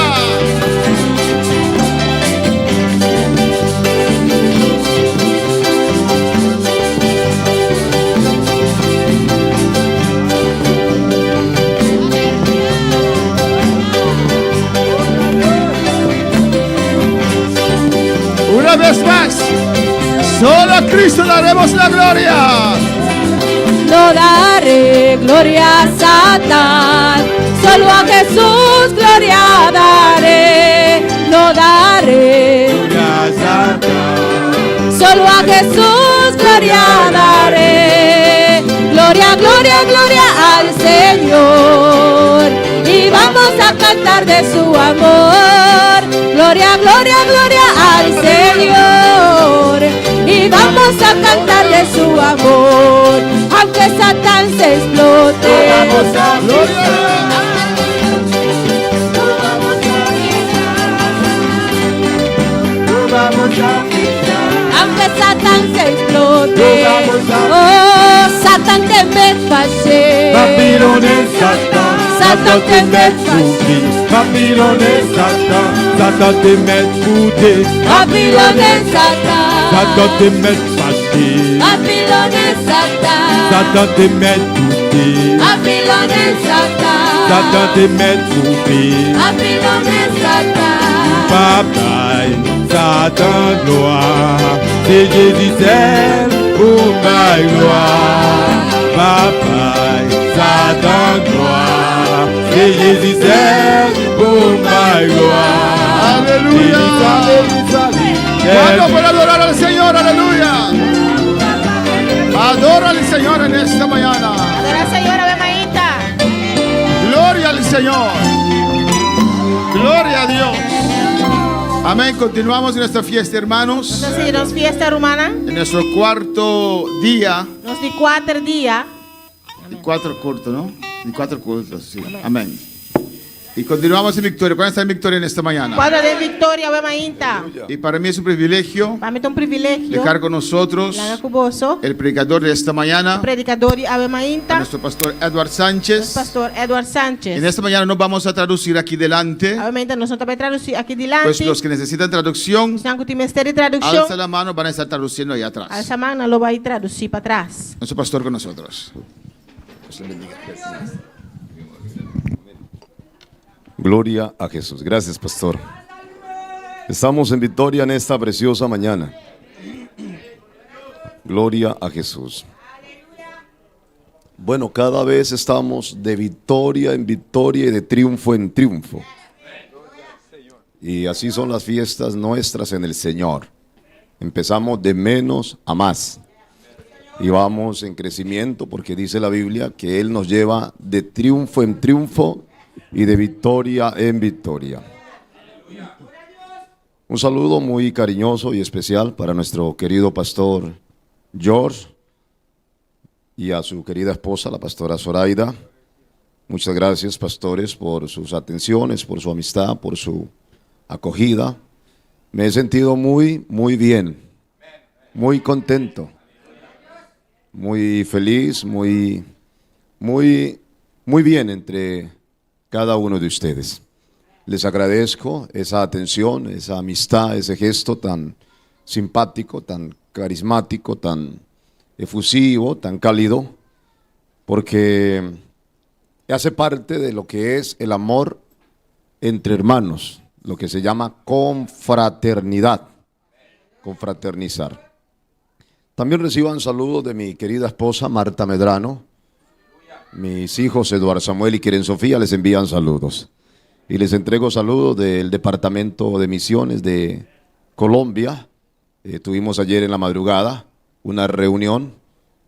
Una vez más, solo a Cristo daremos la gloria. No daré gloria a Satán, solo a Jesús gloria daré. No daré, solo a Jesús gloria daré. Gloria, gloria, gloria al Señor, y vamos a cantar de su amor. Gloria, gloria, gloria al Señor, y vamos a cantar de su amor. Aunque Satán se explote, aunque Satán se explote, oh, Satán te me fâché, Satán te me fâché, Babylone Satan, Satan te met fouté, Babylone Satan, Satan te met fâché, Babylone Satan, Satan te met fouté, Babylone Satan, Satan te met fouté, Babylone Satan. Bye-bye, Satan gloire, c'est Jésus seul pour ma gloire. Bye-bye, Satan gloire, c'est Jésus seul pour ma gloire. Aleluya. ¿Cuándo puedo adorar al Señor? Aleluya. Adora al Señor en esta mañana. Adora al Señor, Ave Maíta. Gloria al Señor. Gloria a Dios. Amén. Continuamos en nuestra fiesta, hermanos. Nós seguimos fiesta romana. En nuestro cuarto día. Nós de 4 dias. De 4 cultos, ¿no? De 4 cultos, sí. Amén. Y continuamos en victoria. ¿Cuál está en victoria en esta mañana? Quadra de Vitória, Ave Maíta. Y para mí es un privilegio Para mim é privilégio. dejar con nosotros Lá com bolso. el predicador de esta mañana, Predicador de Ave a Maíta. nuestro pastor Edward Sánchez. Pastor Edward Sánchez. En esta mañana nos vamos a traducir aquí delante. Ave Maíta, nós também traduzir aqui delante. Pues los que necesitan traducción, Os que tem mistério de tradução. alza la mano, van a estar traduciendo ahí atrás. Essa semana lo vai traduzir para trás. Nuestro pastor con nosotros. Gloria a Jesús. Gracias, pastor. Estamos en victoria en esta preciosa mañana. Gloria a Jesús. Bueno, cada vez estamos de victoria en victoria y de triunfo en triunfo. Y así son las fiestas nuestras en el Señor. Empezamos de menos a más. Y vamos en crecimiento porque dice la Biblia que Él nos lleva de triunfo en triunfo y de victoria en victoria. Un saludo muy cariñoso y especial para nuestro querido pastor George y a su querida esposa, la pastora Zoraida. Muchas gracias, pastores, por sus atenciones, por su amistad, por su acogida. Me he sentido muy bien, muy contento, muy feliz, muy bien entre cada uno de ustedes. Les agradezco esa atención, esa amistad, ese gesto tan simpático, tan carismático, tan efusivo, tan cálido, porque hace parte de lo que es el amor entre hermanos, lo que se llama confraternidad, confraternizar. También reciban saludos de mi querida esposa Marta Medrano. Mis hijos Eduardo Samuel y Keren Sofía les envían saludos. Y les entrego saludos del Departamento de Misiones de Colombia. Tuvimos ayer en la madrugada una reunión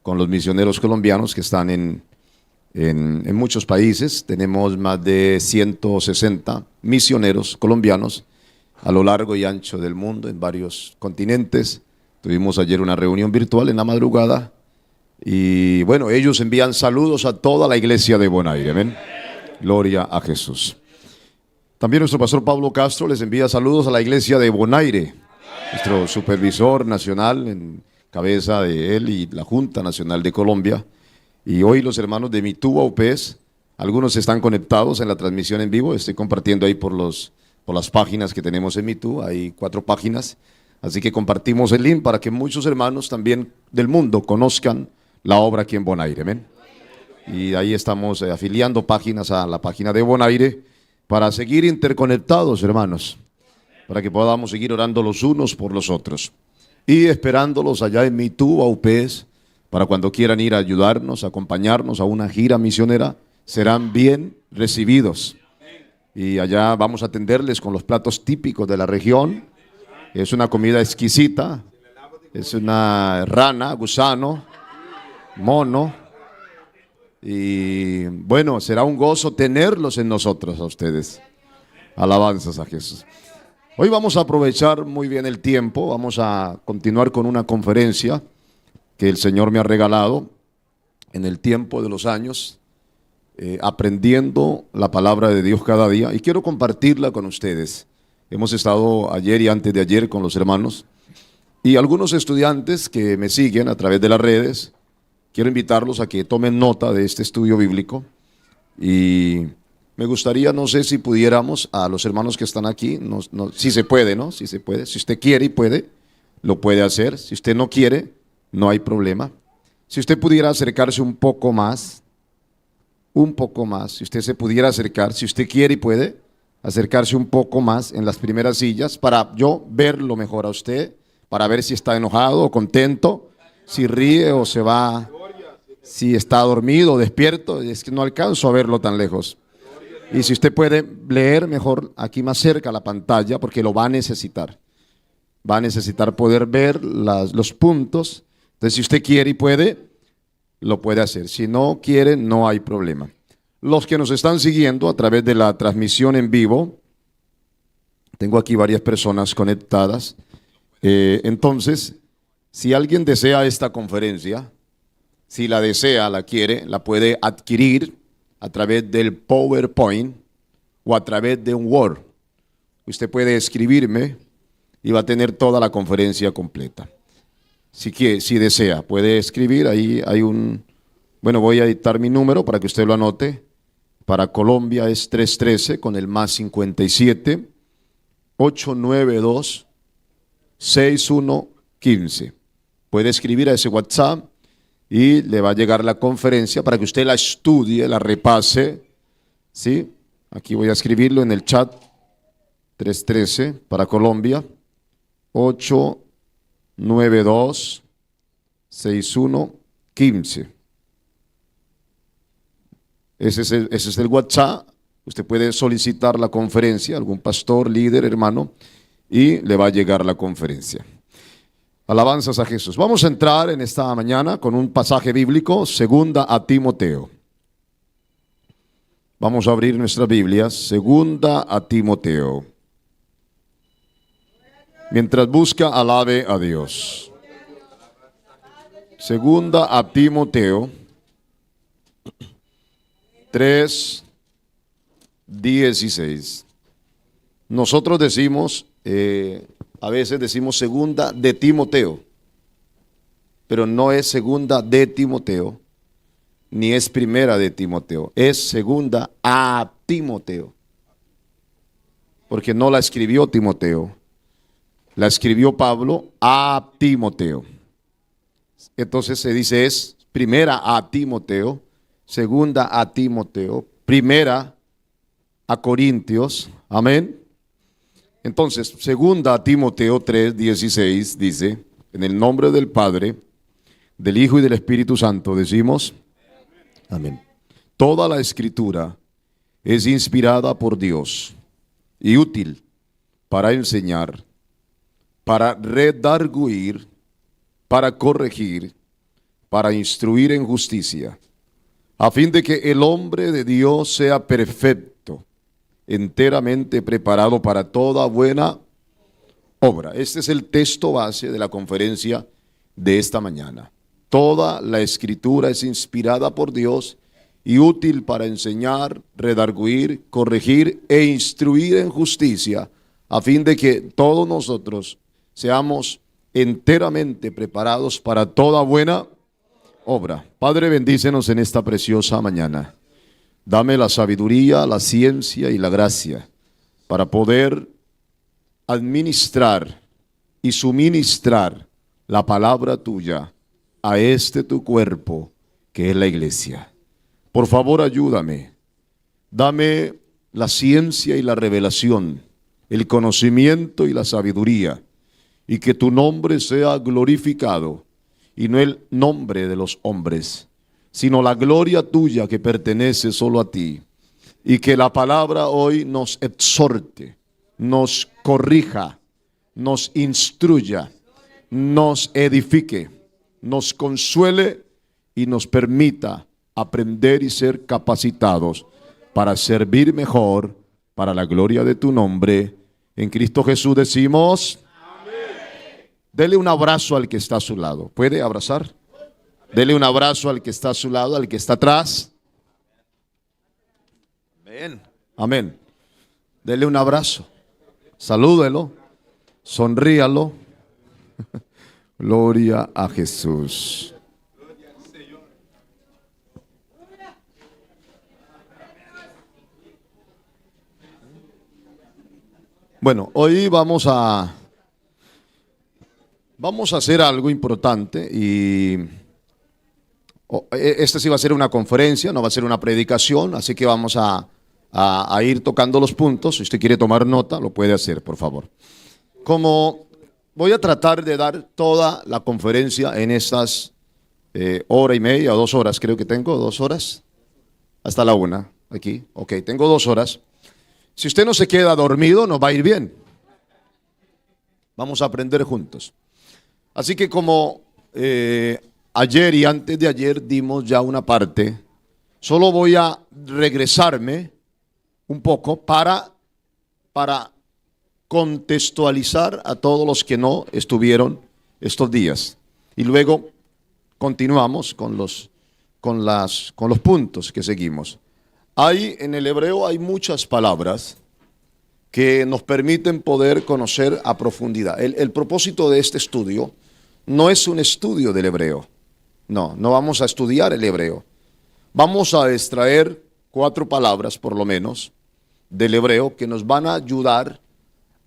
con los misioneros colombianos que están en muchos países. Tenemos más de 160 misioneros colombianos a lo largo y ancho del mundo, en varios continentes. Tuvimos ayer una reunión virtual en la madrugada. Y bueno, ellos envían saludos a toda la iglesia de Bonaire. Amén. Gloria a Jesús. También nuestro pastor Pablo Castro les envía saludos a la iglesia de Bonaire, nuestro supervisor nacional en cabeza de él y la Junta Nacional de Colombia. Y hoy los hermanos de Mitúa UPS, algunos están conectados en la transmisión en vivo. Estoy compartiendo ahí por las páginas que tenemos en Mitúa. Hay 4 páginas. Así que compartimos el link para que muchos hermanos también del mundo conozcan la obra aquí en Bonaire. Amén. Y ahí estamos afiliando páginas a la página de Bonaire para seguir interconectados, hermanos, para que podamos seguir orando los unos por los otros y esperándolos allá en Mitúa UPS para cuando quieran ir a ayudarnos, acompañarnos a una gira misionera, serán bien recibidos. Y allá vamos a atenderles con los platos típicos de la región. Es una comida exquisita, es una rana, gusano, mono, y bueno, será un gozo tenerlos en nosotros a ustedes. Alabanzas a Jesús. Hoy vamos a aprovechar muy bien el tiempo, vamos a continuar con una conferencia que el Señor me ha regalado en el tiempo de los años, aprendiendo la palabra de Dios cada día, y quiero compartirla con ustedes. Hemos estado ayer y antes de ayer con los hermanos, y algunos estudiantes que me siguen a través de las redes. Quiero invitarlos a que tomen nota de este estudio bíblico y me gustaría, no sé si pudiéramos, a los hermanos que están aquí, si se puede, ¿no? Si se puede, si usted quiere y puede, lo puede hacer. Si usted no quiere, no hay problema. Si usted pudiera acercarse un poco más, si usted se pudiera acercar, si usted quiere y puede, acercarse un poco más en las primeras sillas para yo verlo mejor a usted, para ver si está enojado o contento, si ríe o se va, si está dormido o despierto. Es que no alcanzo a verlo tan lejos. Y si usted puede leer mejor aquí más cerca a la pantalla, porque lo va a necesitar. Va a necesitar poder ver los puntos. Entonces, si usted quiere y puede, lo puede hacer. Si no quiere, no hay problema. Los que nos están siguiendo a través de la transmisión en vivo, tengo aquí varias personas conectadas. Entonces, si alguien desea esta conferencia, si la desea, la quiere, la puede adquirir a través del PowerPoint o a través de un Word. Usted puede escribirme y va a tener toda la conferencia completa. Si desea, puede escribir, ahí hay bueno, voy a dictar mi número para que usted lo anote. Para Colombia es 313 con el más 57 892 6115. Puede escribir a ese WhatsApp y le va a llegar la conferencia para que usted la estudie, la repase. ¿Sí? Aquí voy a escribirlo en el chat. 313 para Colombia 892 6115. Ese es el WhatsApp. Usted puede solicitar la conferencia, algún pastor, líder, hermano, y le va a llegar la conferencia. Alabanzas a Jesús. Vamos a entrar en esta mañana con un pasaje bíblico, segunda a Timoteo. Vamos a abrir nuestra Biblia, segunda a Timoteo. Mientras busca, alabe a Dios. Segunda a Timoteo 3:16. Nosotros decimos, a veces decimos segunda de Timoteo, pero no es segunda de Timoteo, ni es primera de Timoteo, es segunda a Timoteo, porque no la escribió Timoteo, la escribió Pablo a Timoteo. Entonces se dice es primera a Timoteo, segunda a Timoteo, primera a Corintios, amén. Entonces, segunda a Timoteo 3:16 dice, en el nombre del Padre, del Hijo y del Espíritu Santo, decimos, amén. Toda la Escritura es inspirada por Dios y útil para enseñar, para redarguir, para corregir, para instruir en justicia, a fin de que el hombre de Dios sea perfecto, enteramente preparado para toda buena obra. Este es el texto base de la conferencia de esta mañana. Toda la Escritura es inspirada por Dios y útil para enseñar, redarguir, corregir e instruir en justicia, a fin de que todos nosotros seamos enteramente preparados para toda buena obra. Padre, bendícenos en esta preciosa mañana. Dame la sabiduría, la ciencia y la gracia para poder administrar y suministrar la palabra tuya a este tu cuerpo que es la iglesia. Por favor, ayúdame. Dame la ciencia y la revelación, el conocimiento y la sabiduría, y que tu nombre sea glorificado, y no el nombre de los hombres, sino la gloria tuya que pertenece solo a ti. Y que la palabra hoy nos exhorte, nos corrija, nos instruya, nos edifique, nos consuele y nos permita aprender y ser capacitados para servir mejor para la gloria de tu nombre. En Cristo Jesús decimos, amén. Dele un abrazo al que está a su lado. ¿Puede abrazar? Dele un abrazo al que está a su lado, al que está atrás. Amén. Amén. Dele un abrazo. Salúdelo. Sonríalo. Gloria a Jesús. Bueno, hoy vamos a hacer algo importante y esta sí va a ser una conferencia, no va a ser una predicación, así que vamos a ir tocando los puntos. Si usted quiere tomar nota, lo puede hacer, por favor. Como voy a tratar de dar toda la conferencia en estas hora y media o 2 horas, creo que tengo 2 horas, hasta la 1, aquí, ok, tengo 2 horas. Si usted no se queda dormido, nos va a ir bien. Vamos a aprender juntos. Así que como Ayer y antes de ayer dimos ya una parte. Solo voy a regresarme un poco para contextualizar a todos los que no estuvieron estos días. Y luego continuamos con los puntos que seguimos. En el hebreo hay muchas palabras que nos permiten poder conocer a profundidad. El propósito de este estudio no es un estudio del hebreo. No vamos a estudiar el hebreo. Vamos a extraer 4 palabras, por lo menos, del hebreo que nos van a ayudar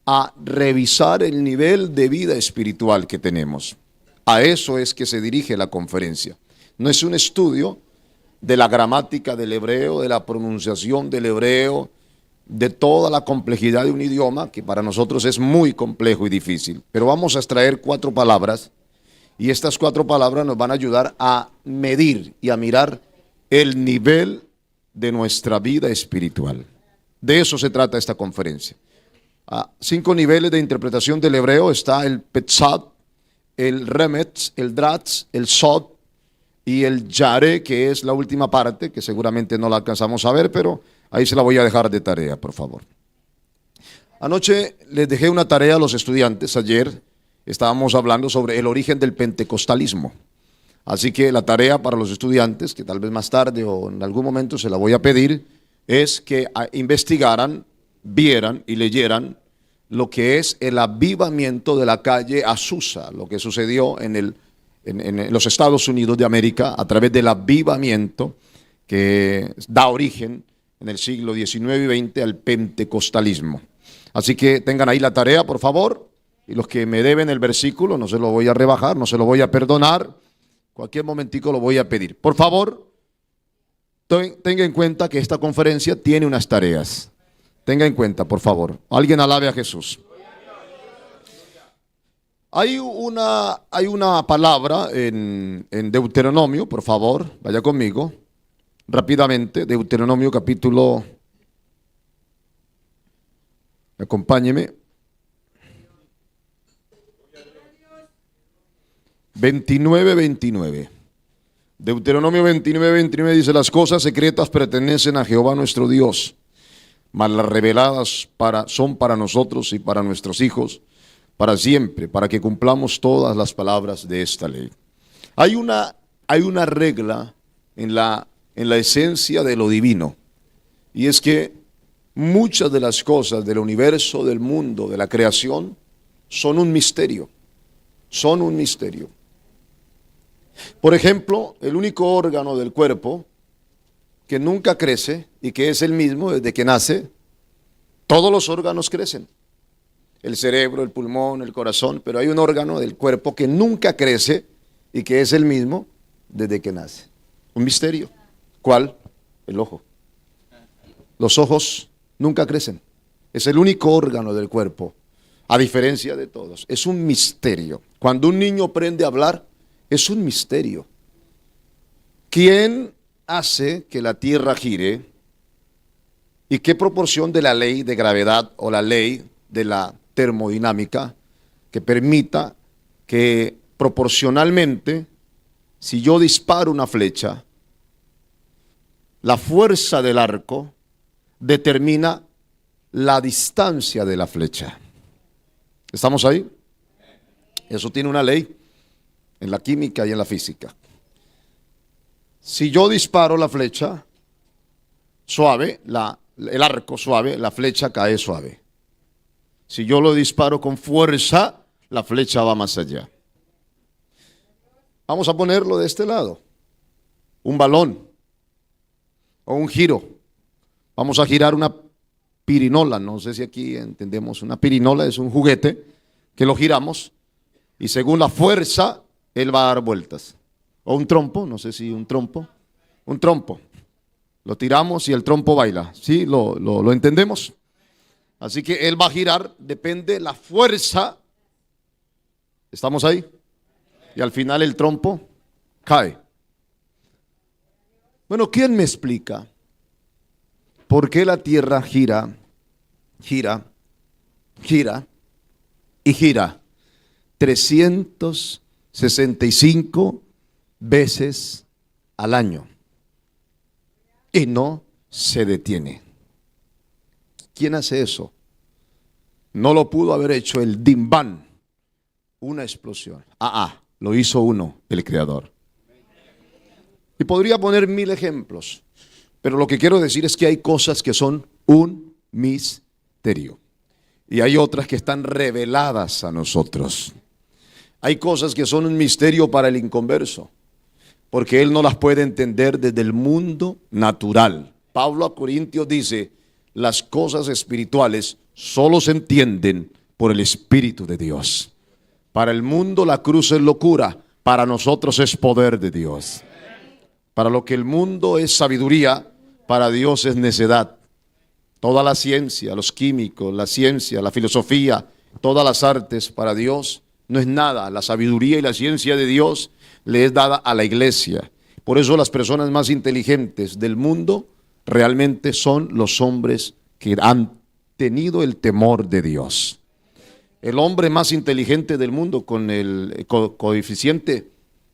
a revisar el nivel de vida espiritual que tenemos. A eso es que se dirige la conferencia. No es un estudio de la gramática del hebreo, de la pronunciación del hebreo, de toda la complejidad de un idioma que para nosotros es muy complejo y difícil. Pero vamos a extraer 4 palabras y estas 4 palabras nos van a ayudar a medir y a mirar el nivel de nuestra vida espiritual. De eso se trata esta conferencia. 5 niveles de interpretación del hebreo. Está el Petzat, el Remetz, el Dratz, el Sod y el Yare, que es la última parte, que seguramente no la alcanzamos a ver, pero ahí se la voy a dejar de tarea, por favor. Anoche les dejé una tarea a los estudiantes. Ayer estábamos hablando sobre el origen del pentecostalismo. Así que la tarea para los estudiantes, que tal vez más tarde o en algún momento se la voy a pedir, es que investigaran, vieran y leyeran lo que es el avivamiento de la calle Azusa, lo que sucedió en los Estados Unidos de América a través del avivamiento que da origen en el siglo XIX y XX al pentecostalismo. Así que tengan ahí la tarea, por favor, y los que me deben el versículo, no se lo voy a rebajar, no se lo voy a perdonar, cualquier momentico lo voy a pedir. Por favor, tenga en cuenta que esta conferencia tiene unas tareas. Tenga en cuenta, por favor. Alguien alabe a Jesús. Hay una palabra en Deuteronomio, por favor, vaya conmigo, rápidamente. Deuteronomio capítulo, acompáñeme. 29. Deuteronomio 29 dice: las cosas secretas pertenecen a Jehová nuestro Dios, mas las reveladas son para nosotros y para nuestros hijos, para siempre, para que cumplamos todas las palabras de esta ley. Hay una regla en la esencia de lo divino, y es que muchas de las cosas del universo, del mundo, de la creación, son un misterio. Son un misterio. Por ejemplo, el único órgano del cuerpo que nunca crece y que es el mismo desde que nace, todos los órganos crecen. El cerebro, el pulmón, el corazón, pero hay un órgano del cuerpo que nunca crece y que es el mismo desde que nace. Un misterio. ¿Cuál? El ojo. Los ojos nunca crecen. Es el único órgano del cuerpo, a diferencia de todos. Es un misterio. Cuando un niño aprende a hablar, es un misterio. ¿Quién hace que la tierra gire? ¿Y qué proporción de la ley de gravedad o la ley de la termodinámica que permita que proporcionalmente, si yo disparo una flecha, la fuerza del arco determina la distancia de la flecha? ¿Estamos ahí? Eso tiene una ley en la química y en la física. Si yo disparo la flecha suave, el arco suave, la flecha cae suave. Si yo lo disparo con fuerza, la flecha va más allá. Vamos a ponerlo de este lado. Un balón o un giro. Vamos a girar una pirinola. No sé si aquí entendemos. Una pirinola es un juguete que lo giramos y según la fuerza él va a dar vueltas. O un trompo, no sé si un trompo. Un trompo. Lo tiramos y el trompo baila. ¿Sí? ¿Lo entendemos? Así que él va a girar, depende la fuerza. ¿Estamos ahí? Y al final el trompo cae. Bueno, ¿quién me explica por qué la tierra gira y gira 365 veces al año y no se detiene. ¿Quién hace eso? No lo pudo haber hecho el Dimbán, una explosión. Lo hizo uno, el Creador. Y podría poner 1000 ejemplos, pero lo que quiero decir es que hay cosas que son un misterio y hay otras que están reveladas a nosotros. Hay cosas que son un misterio para el inconverso, porque él no las puede entender desde el mundo natural. Pablo a Corintios dice, las cosas espirituales solo se entienden por el Espíritu de Dios. Para el mundo la cruz es locura, para nosotros es poder de Dios. Para lo que el mundo es sabiduría, para Dios es necedad. Toda la ciencia, los químicos, la ciencia, la filosofía, todas las artes para Dios no es nada. La sabiduría y la ciencia de Dios le es dada a la iglesia. Por eso las personas más inteligentes del mundo realmente son los hombres que han tenido el temor de Dios. El hombre más inteligente del mundo con el coeficiente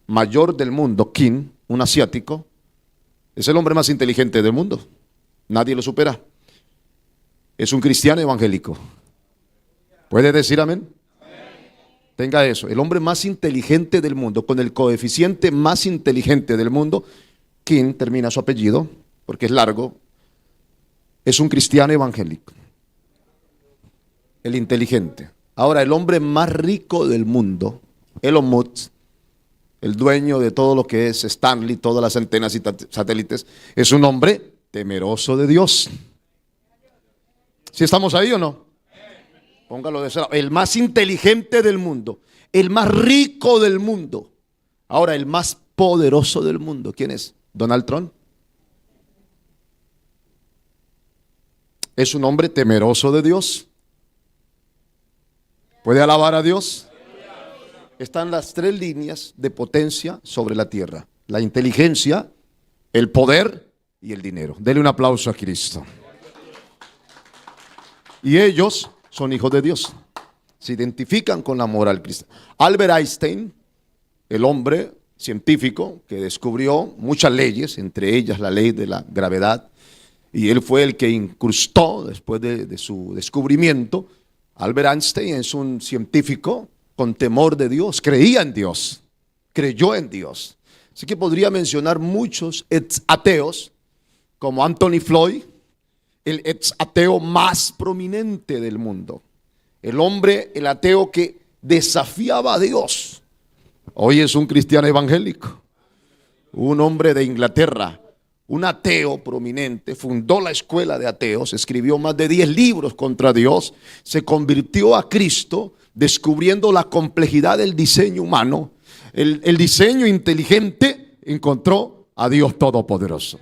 mayor del mundo, King, un asiático, es el hombre más inteligente del mundo. Nadie lo supera. Es un cristiano evangélico. ¿Puede decir amén? Tenga eso. El hombre más inteligente del mundo, con el coeficiente más inteligente del mundo, King, termina su apellido, porque es largo, es un cristiano evangélico. El inteligente. Ahora, el hombre más rico del mundo, Elon Musk, el dueño de todo lo que es Stanley, todas las antenas y satélites, es un hombre temeroso de Dios. ¿Sí estamos ahí o no? Póngalo de ese lado. El más inteligente del mundo, el más rico del mundo. Ahora, el más poderoso del mundo, ¿quién es? Donald Trump. Es un hombre temeroso de Dios. ¿Puede alabar a Dios? Están las 3 líneas de potencia sobre la tierra: la inteligencia, el poder y el dinero. Dele un aplauso a Cristo. Y ellos son hijos de Dios. Se identifican con la moral cristiana. Albert Einstein, el hombre científico que descubrió muchas leyes, entre ellas la ley de la gravedad, y él fue el que incrustó después de su descubrimiento. Albert Einstein es un científico con temor de Dios, creía en Dios, creyó en Dios. Así que podría mencionar muchos ateos, como Anthony Floyd, el ex ateo más prominente del mundo. El hombre, el ateo que desafiaba a Dios. Hoy es un cristiano evangélico. Un hombre de Inglaterra, un ateo prominente, fundó la escuela de ateos, escribió más de 10 libros contra Dios, se convirtió a Cristo, descubriendo la complejidad del diseño humano. El diseño inteligente encontró a Dios Todopoderoso.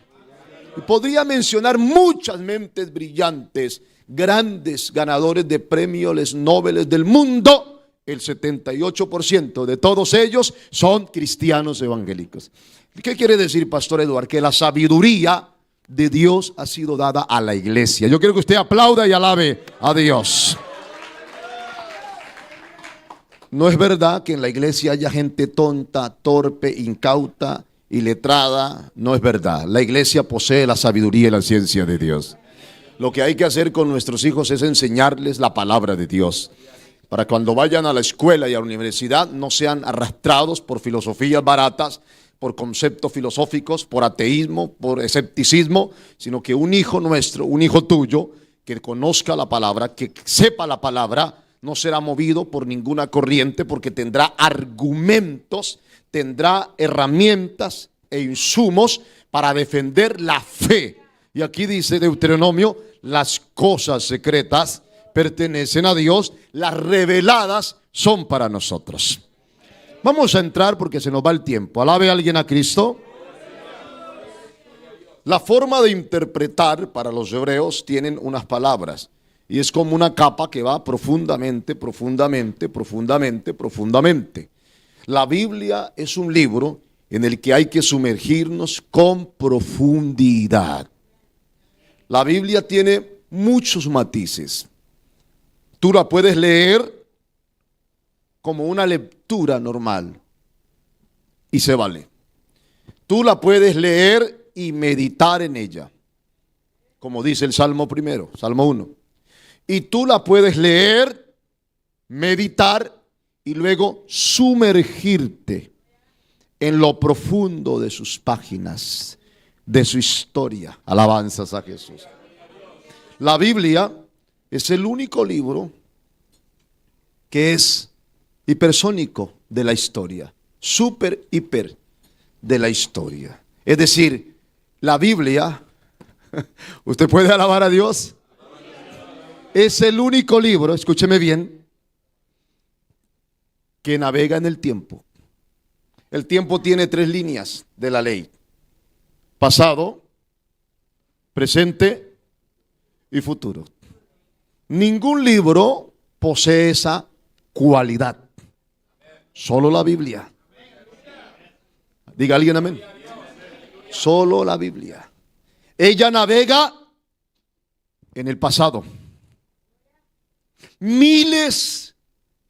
Y podría mencionar muchas mentes brillantes, grandes ganadores de premios Nobel del mundo. El 78% de todos ellos son cristianos evangélicos. ¿Qué quiere decir, Pastor Eduardo? Que la sabiduría de Dios ha sido dada a la iglesia. Yo quiero que usted aplauda y alabe a Dios. No es verdad que en la iglesia haya gente tonta, torpe, incauta, iletrada. No es verdad. La iglesia posee la sabiduría y la ciencia de Dios. Lo que hay que hacer con nuestros hijos es enseñarles la palabra de Dios, para cuando vayan a la escuela y a la universidad no sean arrastrados por filosofías baratas, por conceptos filosóficos, por ateísmo, por escepticismo, sino que un hijo nuestro, un hijo tuyo, que conozca la palabra, que sepa la palabra, no será movido por ninguna corriente, porque tendrá argumentos, tendrá herramientas e insumos para defender la fe. Y aquí dice Deuteronomio, las cosas secretas pertenecen a Dios, las reveladas son para nosotros. Vamos a entrar porque se nos va el tiempo. Alabe a alguien a Cristo. La forma de interpretar para los hebreos tienen unas palabras, y es como una capa que va profundamente, profundamente, profundamente, profundamente. La Biblia es un libro en el que hay que sumergirnos con profundidad. La Biblia tiene muchos matices. Tú la puedes leer como una lectura normal y se vale. Tú la puedes leer y meditar en ella, como dice el Salmo primero, Salmo 1. Y tú la puedes leer, meditar y luego sumergirte en lo profundo de sus páginas, de su historia. Alabanzas a Jesús. La Biblia es el único libro que es hipersónico de la historia, hiper de la historia. Es decir, la Biblia, usted puede alabar a Dios, es el único libro, escúcheme bien, que navega en el tiempo. El tiempo tiene 3 líneas de la ley: pasado, presente y futuro. Ningún libro posee esa cualidad, solo la Biblia. Diga alguien amén. Solo la Biblia. Ella navega en el pasado. Miles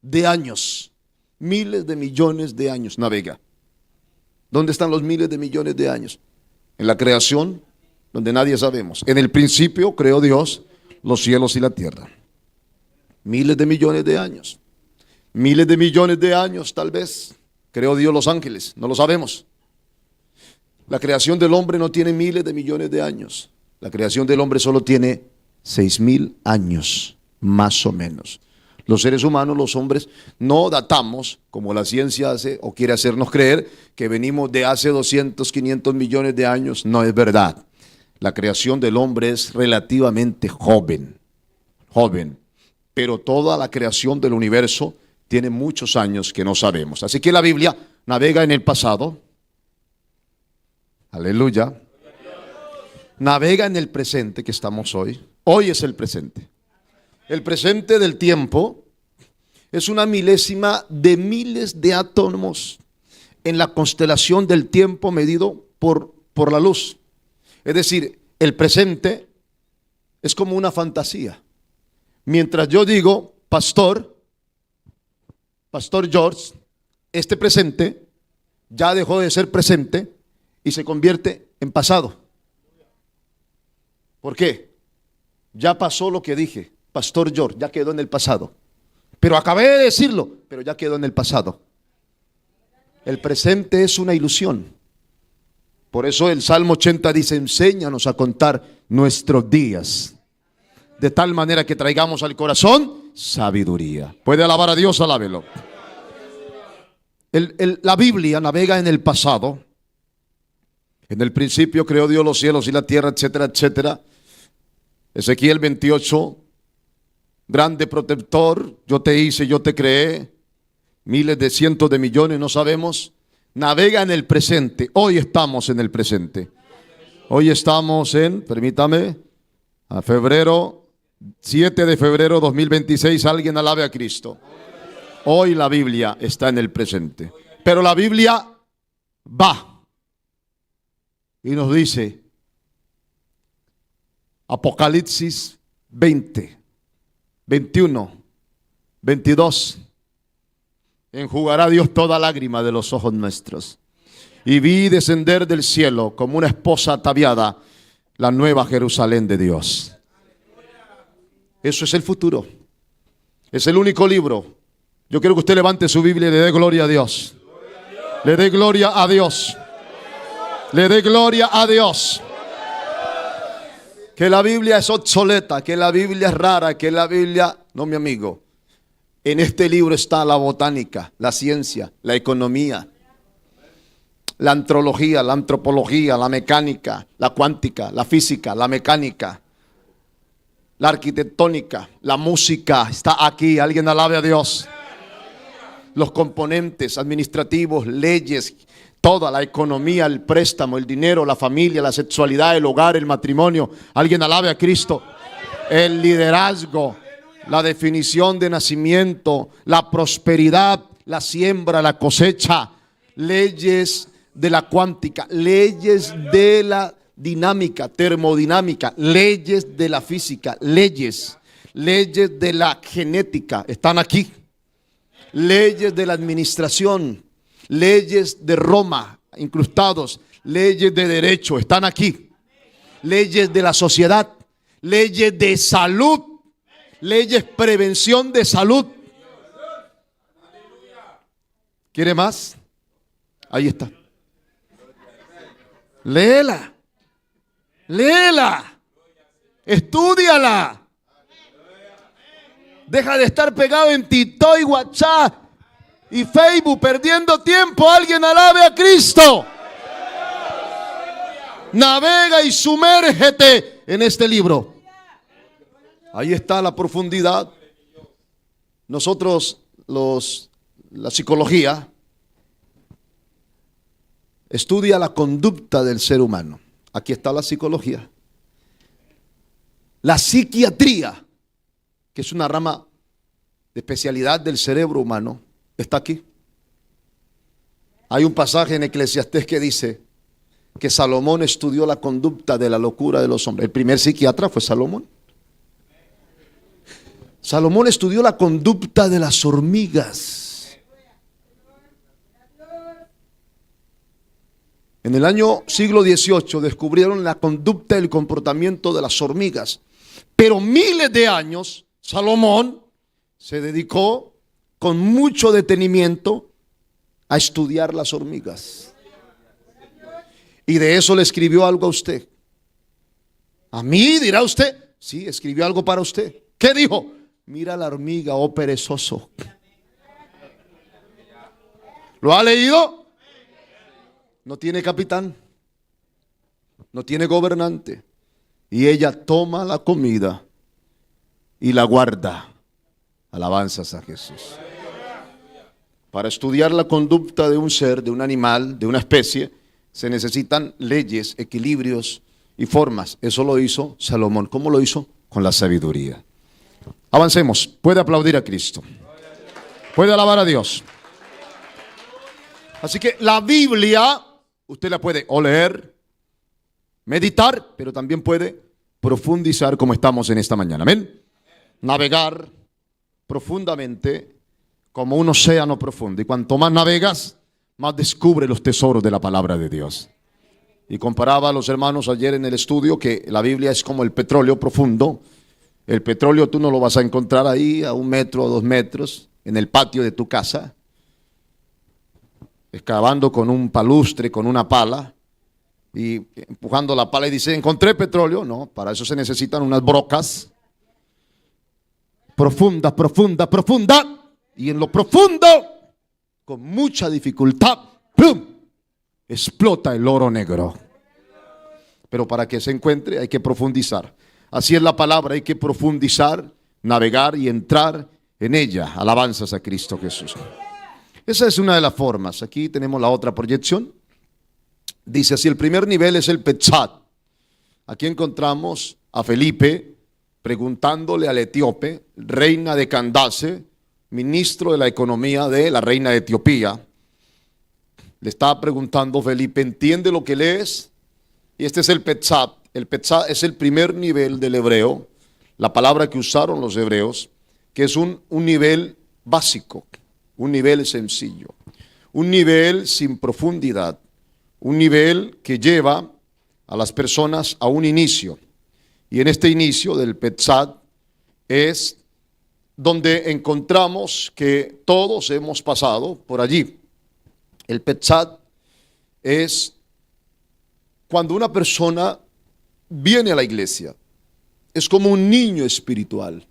de años, miles de millones de años navega. ¿Dónde están los miles de millones de años? En la creación, donde nadie sabemos. En el principio creó Dios los cielos y la tierra. Miles de millones de años. Miles de millones de años tal vez creó Dios los ángeles, no lo sabemos. La creación del hombre no tiene miles de millones de años. La creación del hombre solo tiene 6,000 años, más o menos. Los seres humanos, los hombres, no datamos, como la ciencia hace o quiere hacernos creer, que venimos de hace 200, 500 millones de años. No es verdad. La creación del hombre es relativamente joven, pero toda la creación del universo tiene muchos años que no sabemos. Así que la Biblia navega en el pasado. Aleluya. Navega en el presente que estamos hoy. Hoy es el presente. El presente del tiempo es una milésima de miles de átomos en la constelación del tiempo medido por la luz. Es decir, el presente es como una fantasía. Mientras yo digo, Pastor George, este presente ya dejó de ser presente y se convierte en pasado. ¿Por qué? Ya pasó lo que dije. Pastor George, ya quedó en el pasado. Pero acabé de decirlo, pero ya quedó en el pasado. El presente es una ilusión. Por eso el Salmo 80 dice: enséñanos a contar nuestros días, de tal manera que traigamos al corazón sabiduría. ¿Puede alabar a Dios? Alábelo. La Biblia navega en el pasado. En el principio creó Dios los cielos y la tierra, etcétera, etcétera. Ezequiel 28, grande protector, yo te hice, yo te creé. Miles de cientos de millones, no sabemos. Navega en el presente. Hoy estamos en el presente. Hoy estamos en, permítame, a febrero, 7 de febrero 2026. Alguien alabe a Cristo. Hoy la Biblia está en el presente. Pero la Biblia va y nos dice, Apocalipsis 20, 21, 22. Enjugará Dios toda lágrima de los ojos nuestros. Y vi descender del cielo como una esposa ataviada la nueva Jerusalén de Dios. Eso es el futuro. Es el único libro. Yo quiero que usted levante su Biblia y le dé gloria a Dios. Le dé gloria a Dios. Le dé gloria a Dios. Que la Biblia es obsoleta, que la Biblia es rara, que la Biblia... No, mi amigo. En este libro está la botánica, la ciencia, la economía, la antrología, la antropología, la mecánica, la cuántica, la física, la mecánica, la arquitectónica, la música. Está aquí. Alguien alabe a Dios. Los componentes administrativos, leyes, toda la economía, el préstamo, el dinero, la familia, la sexualidad, el hogar, el matrimonio. Alguien alabe a Cristo. El liderazgo, la definición de nacimiento, la prosperidad, la siembra, la cosecha, leyes de la cuántica, leyes de la dinámica, termodinámica, leyes de la física, leyes de la genética, están aquí. Leyes de la administración, leyes de Roma, incrustados. Leyes de derecho están aquí. Leyes de la sociedad. Leyes de salud. Leyes prevención de salud. ¿Quiere más? Ahí está. Léela. Léela. Estúdiala. Deja de estar pegado en TikTok y WhatsApp y Facebook perdiendo tiempo. Alguien alabe a Cristo. Navega y sumérgete en este libro. Ahí está la profundidad. Nosotros, la psicología, estudia la conducta del ser humano. Aquí está la psicología. La psiquiatría, que es una rama de especialidad del cerebro humano, está aquí. Hay un pasaje en Eclesiastés que dice que Salomón estudió la conducta de la locura de los hombres. El primer psiquiatra fue Salomón. Salomón estudió la conducta de las hormigas. En el año siglo XVIII descubrieron la conducta y el comportamiento de las hormigas. Pero miles de años, Salomón se dedicó con mucho detenimiento a estudiar las hormigas. Y de eso le escribió algo a usted. A mí, dirá usted. Sí, escribió algo para usted. ¿Qué dijo? Mira la hormiga, oh perezoso. ¿Lo ha leído? No tiene capitán, no tiene gobernante, y ella toma la comida y la guarda. Alabanzas a Jesús. Para estudiar la conducta de un ser, de un animal, de una especie, se necesitan leyes, equilibrios y formas. Eso lo hizo Salomón. ¿Cómo lo hizo? Con la sabiduría. Avancemos. Puede aplaudir a Cristo. Puede alabar a Dios. Así que la Biblia, usted la puede o leer, meditar, pero también puede profundizar como estamos en esta mañana. Amén. Navegar profundamente como un océano profundo. Y cuanto más navegas, más descubre los tesoros de la palabra de Dios. Y comparaba a los hermanos ayer en el estudio que la Biblia es como el petróleo profundo. El petróleo tú no lo vas a encontrar ahí a 1 metro o 2 metros en el patio de tu casa, excavando con un palustre, con una pala y empujando la pala y dice, encontré petróleo. No, para eso se necesitan unas brocas profunda, profunda, profunda. Y en lo profundo, con mucha dificultad, ¡plum!, explota el oro negro. Pero para que se encuentre hay que profundizar. Así es la palabra, hay que profundizar, navegar y entrar en ella. Alabanzas a Cristo Jesús. Esa es una de las formas. Aquí tenemos la otra proyección. Dice así, el primer nivel es el Petzat. Aquí encontramos a Felipe preguntándole al etíope, reina de Candace, ministro de la economía de la reina de Etiopía. Le estaba preguntando Felipe, ¿entiende lo que lees? Y este es el Petzat. El Petzat es el primer nivel del hebreo, la palabra que usaron los hebreos, que es un nivel básico, un nivel sencillo, un nivel sin profundidad, un nivel que lleva a las personas a un inicio. Y en este inicio del Petzat es donde encontramos que todos hemos pasado por allí. El Petzat es cuando una persona viene a la iglesia. Es como un niño espiritual.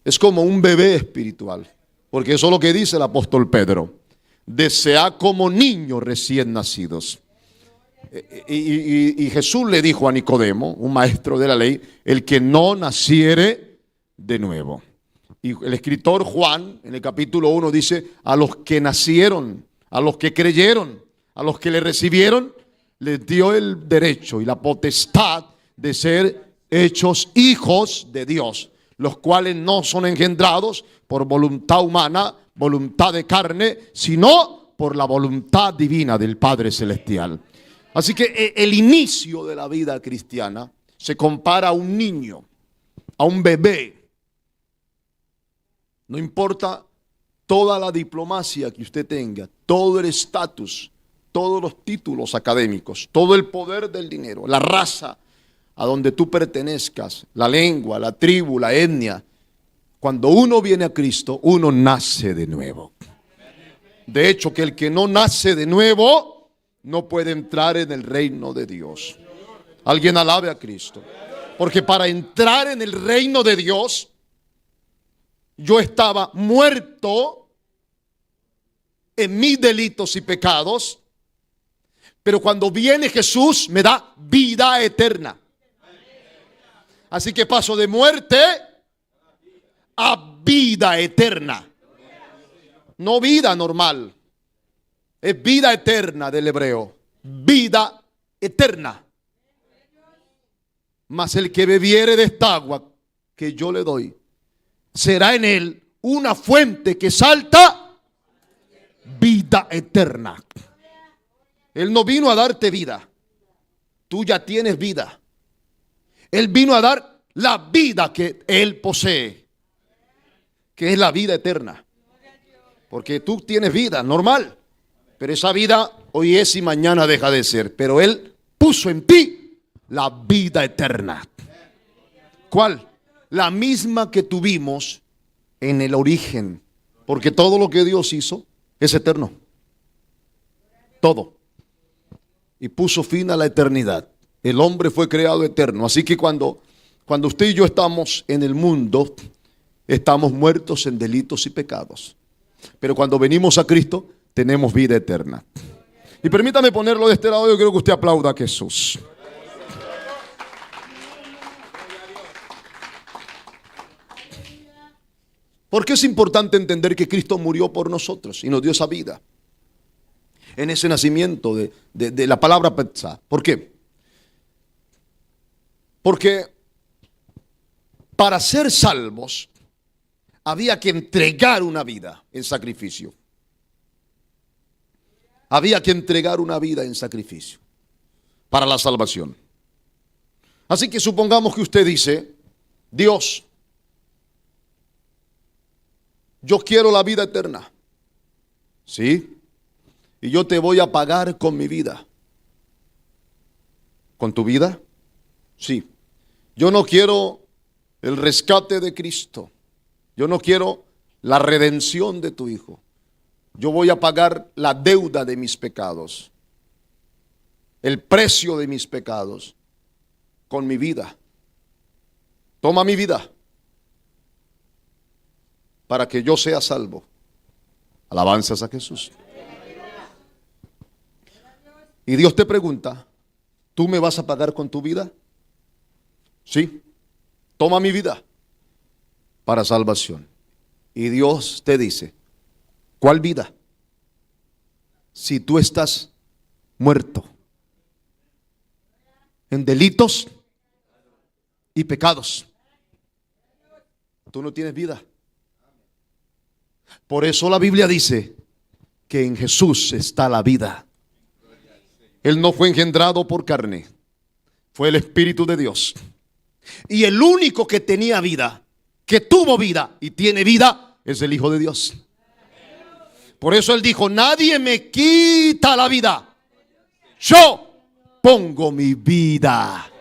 Es como un bebé espiritual. Porque eso es lo que dice el apóstol Pedro. Desea como niños recién nacidos. Y Jesús le dijo a Nicodemo, un maestro de la ley, el que no naciere de nuevo. Y el escritor Juan, en el capítulo 1, dice, a los que nacieron, a los que creyeron, a los que le recibieron, les dio el derecho y la potestad de ser hechos hijos de Dios, los cuales no son engendrados por voluntad humana, voluntad de carne, sino por la voluntad divina del Padre Celestial. Así que el inicio de la vida cristiana se compara a un niño, a un bebé. No importa toda la diplomacia que usted tenga, todo el estatus, todos los títulos académicos, todo el poder del dinero, la raza a donde tú pertenezcas, la lengua, la tribu, la etnia. Cuando uno viene a Cristo, uno nace de nuevo. De hecho, que el que no nace de nuevo no puede entrar en el reino de Dios. Alguien alabe a Cristo. Porque para entrar en el reino de Dios, yo estaba muerto en mis delitos y pecados, pero cuando viene Jesús me da vida eterna. Así que paso de muerte a vida eterna. No vida normal, es vida eterna del hebreo, vida eterna. Mas el que bebiere de esta agua que yo le doy, será en él una fuente que salta vida eterna. Él no vino a darte vida, tú ya tienes vida. Él vino a dar la vida que él posee, que es la vida eterna. Porque tú tienes vida normal, pero esa vida hoy es y mañana deja de ser. Pero Él puso en ti la vida eterna. ¿Cuál? La misma que tuvimos en el origen. Porque todo lo que Dios hizo es eterno. Todo. Y puso fin a la eternidad. El hombre fue creado eterno. Así que cuando usted y yo estamos en el mundo, estamos muertos en delitos y pecados. Pero cuando venimos a Cristo, tenemos vida eterna. Y permítame ponerlo de este lado, yo quiero que usted aplauda a Jesús. Porque es importante entender que Cristo murió por nosotros y nos dio esa vida. En ese nacimiento de la palabra Petzá. ¿Por qué? Porque para ser salvos había que entregar una vida en sacrificio. Había que entregar una vida en sacrificio para la salvación. Así que supongamos que usted dice: Dios, yo quiero la vida eterna. ¿Sí? Y yo te voy a pagar con mi vida. ¿Con tu vida? Sí. Yo no quiero el rescate de Cristo. Yo no quiero la redención de tu Hijo. Yo voy a pagar la deuda de mis pecados, el precio de mis pecados, con mi vida. Toma mi vida para que yo sea salvo. Alabanzas a Jesús. Y Dios te pregunta: ¿tú me vas a pagar con tu vida? Sí. Toma mi vida para salvación. Y Dios te dice: ¿cuál vida? Si tú estás muerto en delitos y pecados, tú no tienes vida. Por eso la Biblia dice que en Jesús está la vida. Él no fue engendrado por carne, fue el Espíritu de Dios. Y el único que tenía vida, que tuvo vida y tiene vida, es el Hijo de Dios. Por eso Él dijo: nadie me quita la vida, yo pongo mi vida.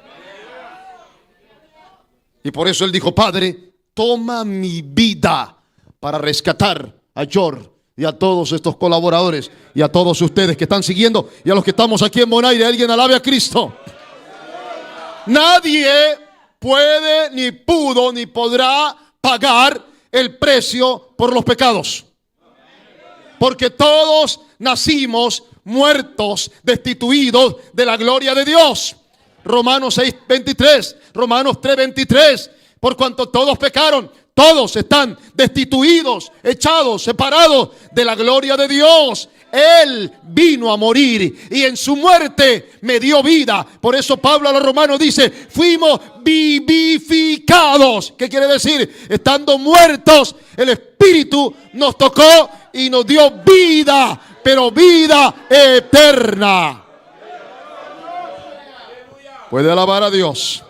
Y por eso Él dijo: Padre, toma mi vida para rescatar a Yor y a todos estos colaboradores y a todos ustedes que están siguiendo y a los que estamos aquí en Bonaire. Alguien alabe a Cristo. Nadie puede, ni pudo, ni podrá pagar el precio por los pecados. Porque todos nacimos muertos, destituidos de la gloria de Dios. Romanos 6:23, Romanos 3:23. Por cuanto todos pecaron, todos están destituidos, echados, separados de la gloria de Dios. Él vino a morir y en su muerte me dio vida. Por eso Pablo a los romanos dice: fuimos vivificados. ¿Qué quiere decir? Estando muertos, el Espíritu nos tocó y nos dio vida, pero vida eterna. Puede alabar a Dios.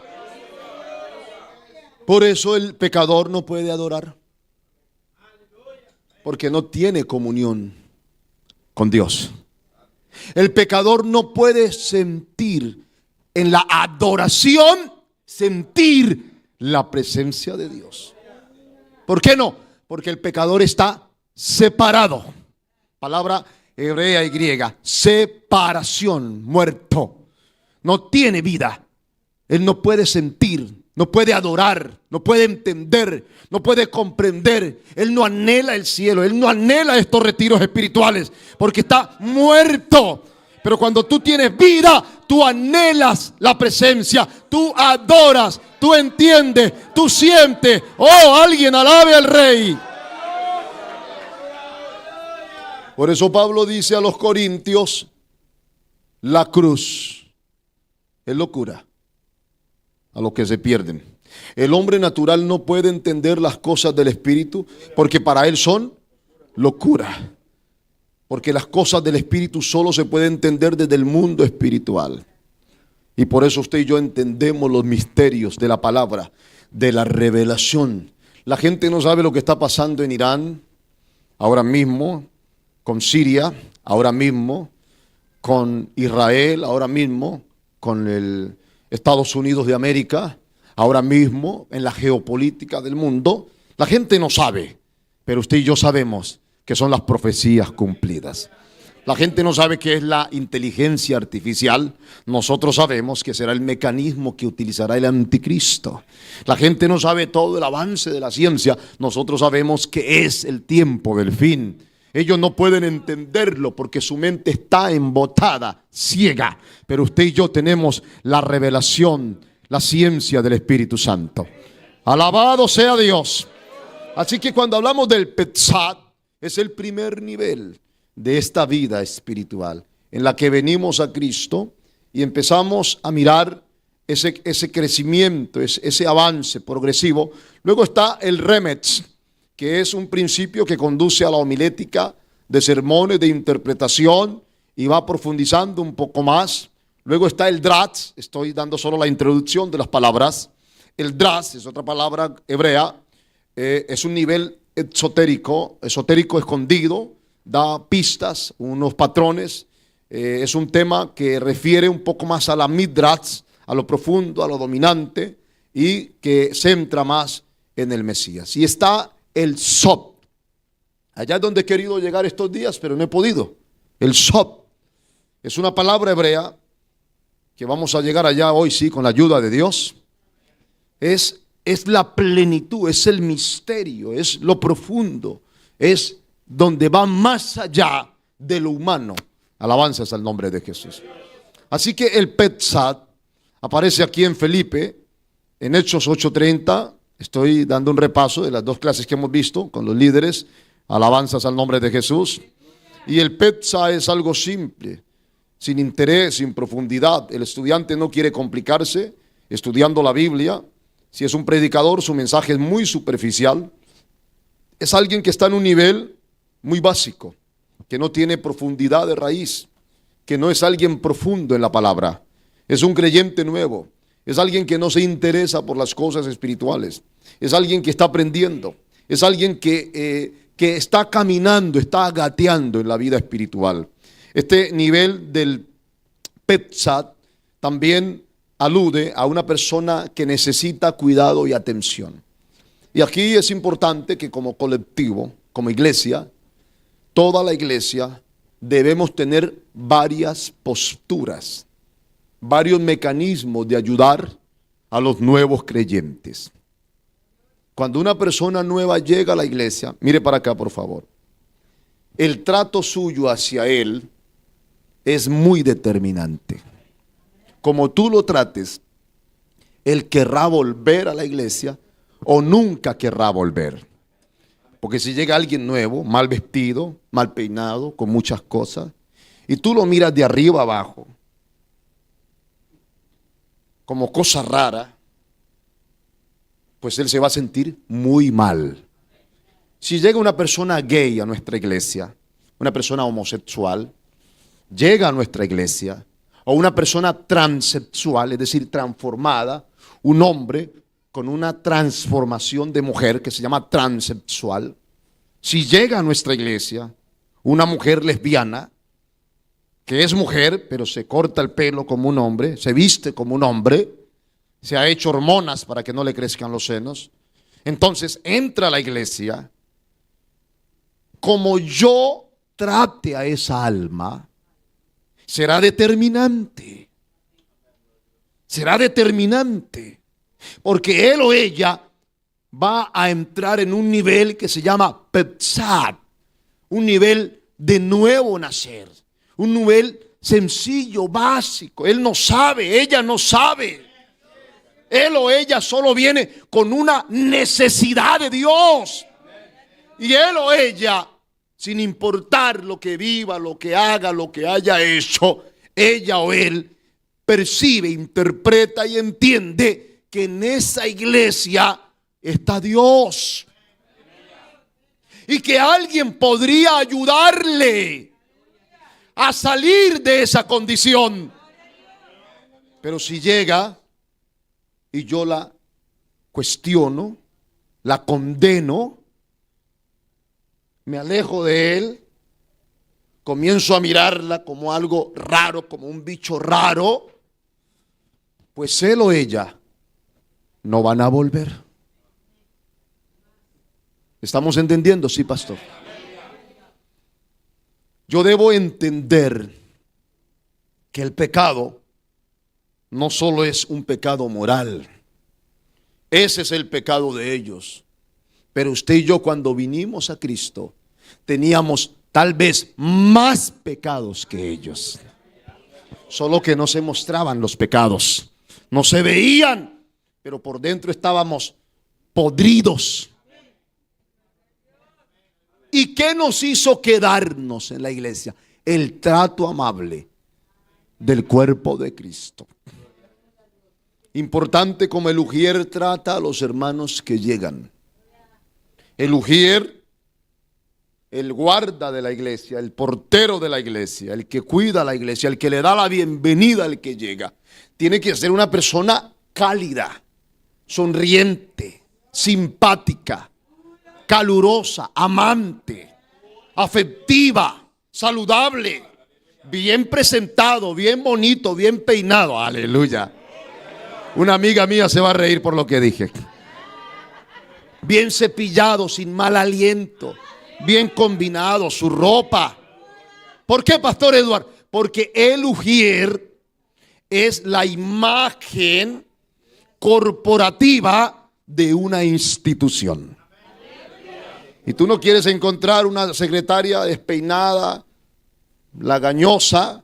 Por eso el pecador no puede adorar, porque no tiene comunión con Dios. El pecador no puede sentir en la adoración, sentir la presencia de Dios. ¿Por qué no? Porque el pecador está separado. Palabra hebrea y griega, separación, muerto. No tiene vida. Él no puede sentir, no puede adorar, no puede entender, no puede comprender. Él no anhela el cielo, él no anhela estos retiros espirituales porque está muerto. Pero cuando tú tienes vida, tú anhelas la presencia, tú adoras, tú entiendes, tú sientes. Oh, alguien alabe al Rey. Por eso Pablo dice a los corintios, la cruz es locura a los que se pierden. El hombre natural no puede entender las cosas del Espíritu porque para él son locura. Porque las cosas del Espíritu solo se pueden entender desde el mundo espiritual. Y por eso usted y yo entendemos los misterios de la palabra, de la revelación. La gente no sabe lo que está pasando en Irán ahora mismo, con Siria ahora mismo, con Israel ahora mismo, con el Estados Unidos de América ahora mismo, en la geopolítica del mundo. La gente no sabe, pero usted y yo sabemos que son las profecías cumplidas. La gente no sabe qué es la inteligencia artificial. Nosotros sabemos que será el mecanismo que utilizará el anticristo. La gente no sabe todo el avance de la ciencia. Nosotros sabemos que es el tiempo del fin. Ellos no pueden entenderlo porque su mente está embotada, ciega. Pero usted y yo tenemos la revelación, la ciencia del Espíritu Santo. Alabado sea Dios. Así que cuando hablamos del Petzat, es el primer nivel de esta vida espiritual en la que venimos a Cristo y empezamos a mirar ese crecimiento, ese avance progresivo. Luego está el Remetz, que es un principio que conduce a la homilética de sermones, de interpretación, y va profundizando un poco más. Luego está el Dratz, estoy dando solo la introducción de las palabras. El Dratz es otra palabra hebrea, es un nivel esotérico escondido, da pistas, unos patrones. Es un tema que refiere un poco más a la Midrash, a lo profundo, a lo dominante, y que centra más en el Mesías. Y está el Sod. Allá es donde he querido llegar estos días, pero no he podido. El Sod es una palabra hebrea que vamos a llegar allá hoy, sí, con la ayuda de Dios. Es la plenitud, es el misterio, es lo profundo, es donde va más allá de lo humano. Alabanzas al nombre de Jesús. Así que el Petzat aparece aquí en Felipe, en Hechos 8:30. Estoy dando un repaso de las dos clases que hemos visto con los líderes. Alabanzas al nombre de Jesús. Y el Petzat es algo simple, sin interés, sin profundidad. El estudiante no quiere complicarse estudiando la Biblia. Si es un predicador, su mensaje es muy superficial. Es alguien que está en un nivel muy básico, que no tiene profundidad de raíz, que no es alguien profundo en la palabra. Es un creyente nuevo, es alguien que no se interesa por las cosas espirituales, es alguien que está aprendiendo, es alguien que está caminando, está gateando en la vida espiritual. Este nivel del Petzat también alude a una persona que necesita cuidado y atención. Y aquí es importante que como colectivo, como iglesia, toda la iglesia debemos tener varias posturas, varios mecanismos de ayudar a los nuevos creyentes. Cuando una persona nueva llega a la iglesia, mire para acá por favor, el trato suyo hacia él es muy determinante. Como tú lo trates, él querrá volver a la iglesia o nunca querrá volver. Porque si llega alguien nuevo, mal vestido, mal peinado, con muchas cosas, y tú lo miras de arriba abajo, como cosa rara, pues él se va a sentir muy mal. Si llega una persona gay a nuestra iglesia, una persona homosexual, llega a nuestra iglesia, o una persona transexual, es decir, transformada, un hombre con una transformación de mujer que se llama transexual. Si llega a nuestra iglesia una mujer lesbiana que es mujer, pero se corta el pelo como un hombre, se viste como un hombre, se ha hecho hormonas para que no le crezcan los senos. Entonces entra a la iglesia. Como yo trate a esa alma, será determinante. Será determinante. Porque él o ella va a entrar en un nivel que se llama Petzat, un nivel de nuevo nacer, un nivel sencillo, básico. Él no sabe, ella no sabe. Él o ella solo viene con una necesidad de Dios. Y él o ella, sin importar lo que viva, lo que haga, lo que haya hecho, ella o él percibe, interpreta y entiende que en esa iglesia está Dios. Y que alguien podría ayudarle a salir de esa condición. Pero si llega y yo la cuestiono, la condeno, me alejo de él, comienzo a mirarla como algo raro, como un bicho raro, pues él o ella no van a volver. ¿Estamos entendiendo? Sí, pastor. Yo debo entender que el pecado no solo es un pecado moral. Ese es el pecado de ellos. Pero usted y yo, cuando vinimos a Cristo, teníamos tal vez más pecados que ellos. Solo que no se mostraban los pecados. No se veían, pero por dentro estábamos podridos. ¿Y qué nos hizo quedarnos en la iglesia? El trato amable del cuerpo de Cristo. Importante como el ujier trata a los hermanos que llegan. El ujier, el guarda de la iglesia, el portero de la iglesia, el que cuida la iglesia, el que le da la bienvenida al que llega, tiene que ser una persona cálida, sonriente, simpática, calurosa, amante, afectiva, saludable, bien presentado, bien bonito, bien peinado. Aleluya. Una amiga mía se va a reír por lo que dije. Bien cepillado, sin mal aliento, bien combinado, su ropa. ¿Por qué, Pastor Eduardo? Porque el ujier es la imagen corporativa de una institución. Y tú no quieres encontrar una secretaria despeinada, lagañosa,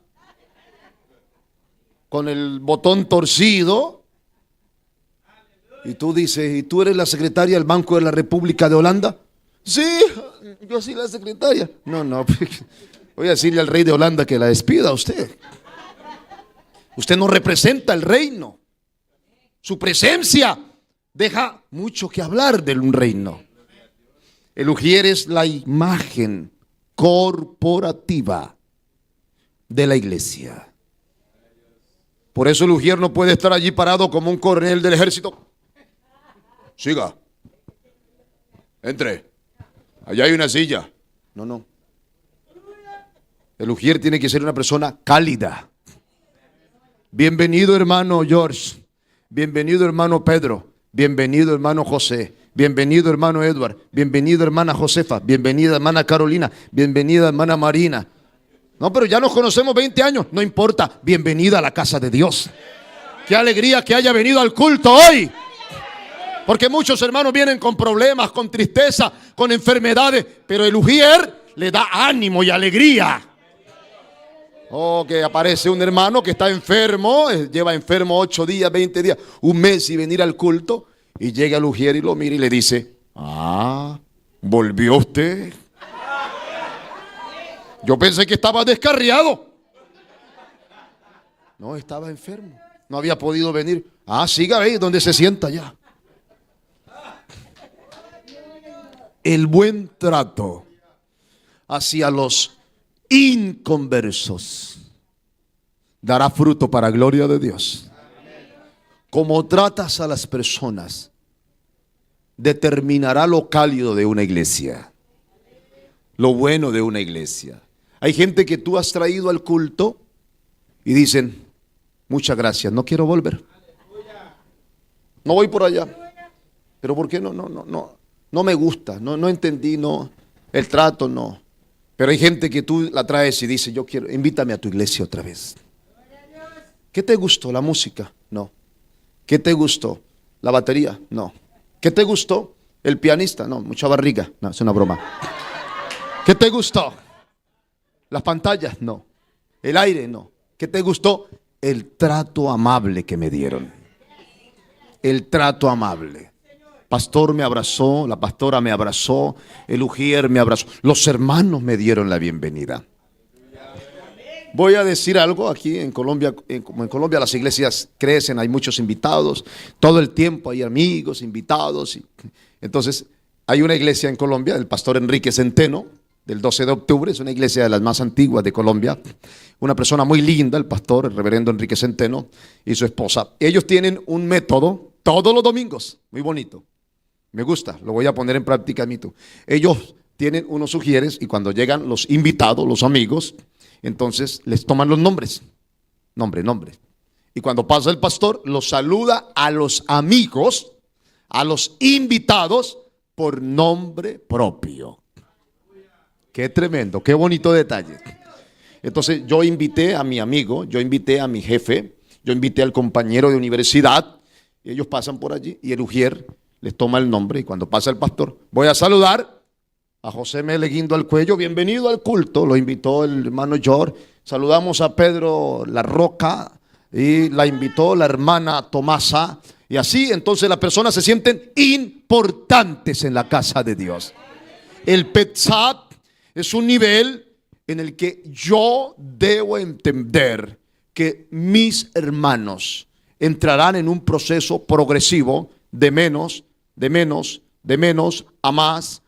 con el botón torcido. Y tú dices, ¿y tú eres la secretaria del Banco de la República de Holanda? Sí, yo soy la secretaria. No, voy a decirle al rey de Holanda que la despida a usted. Usted no representa el reino. Su presencia deja mucho que hablar de un reino. El ujier es la imagen corporativa de la iglesia. Por eso el ujier no puede estar allí parado como un coronel del ejército. Siga. Entre. Allá hay una silla. No. El ujier tiene que ser una persona cálida. Bienvenido, hermano George. Bienvenido, hermano Pedro. Bienvenido, hermano José. Bienvenido, hermano Edward. Bienvenido, hermana Josefa. Bienvenida, hermana Carolina. Bienvenida, hermana Marina. No, pero ya nos conocemos 20 años. No importa. Bienvenida a la casa de Dios. Qué alegría que haya venido al culto hoy. Porque muchos hermanos vienen con problemas, con tristeza, con enfermedades. Pero el ujier le da ánimo y alegría. Oh, que aparece un hermano que está enfermo, lleva enfermo 8 días, 20 días, un mes y venir al culto. Y llega el ujier y lo mira y le dice, ¿volvió usted? Yo pensé que estaba descarriado. No, estaba enfermo. No había podido venir. Siga ahí donde se sienta ya. El buen trato hacia los inconversos dará fruto para gloria de Dios. Como tratas a las personas determinará lo cálido de una iglesia, lo bueno de una iglesia. Hay gente que tú has traído al culto y dicen, muchas gracias, no quiero volver. No voy por allá. Pero ¿por qué no me gusta? No entendí, no, el trato no. Pero hay gente que tú la traes y dice, yo quiero, invítame a tu iglesia otra vez. ¿Qué te gustó? ¿La música? No. ¿Qué te gustó? ¿La batería? No. ¿Qué te gustó? ¿El pianista? No, mucha barriga. No, es una broma. ¿Qué te gustó? ¿Las pantallas? No. ¿El aire? No. ¿Qué te gustó? El trato amable que me dieron. El trato amable. Pastor me abrazó, la pastora me abrazó, el ujier me abrazó. Los hermanos me dieron la bienvenida. Voy a decir algo aquí en Colombia, como en Colombia las iglesias crecen, hay muchos invitados, todo el tiempo hay amigos, invitados. Entonces hay una iglesia en Colombia, el pastor Enrique Centeno, del 12 de octubre, es una iglesia de las más antiguas de Colombia. Una persona muy linda, el pastor, el reverendo Enrique Centeno y su esposa. Ellos tienen un método todos los domingos, muy bonito. Me gusta, lo voy a poner en práctica a mí tú. Ellos tienen unos sugieres y cuando llegan los invitados, los amigos, entonces les toman los nombres. Nombre. Y cuando pasa el pastor, los saluda a los amigos, a los invitados, por nombre propio. Qué tremendo, qué bonito detalle. Entonces yo invité a mi amigo, yo invité a mi jefe, yo invité al compañero de universidad. Y ellos pasan por allí y el ujier les toma el nombre y cuando pasa el pastor, voy a saludar a José Meleguindo al Cuello, bienvenido al culto, lo invitó el hermano George. Saludamos a Pedro La Roca y la invitó la hermana Tomasa. Y así entonces las personas se sienten importantes en la casa de Dios. El Petzat es un nivel en el que yo debo entender que mis hermanos entrarán en un proceso progresivo de menos a más,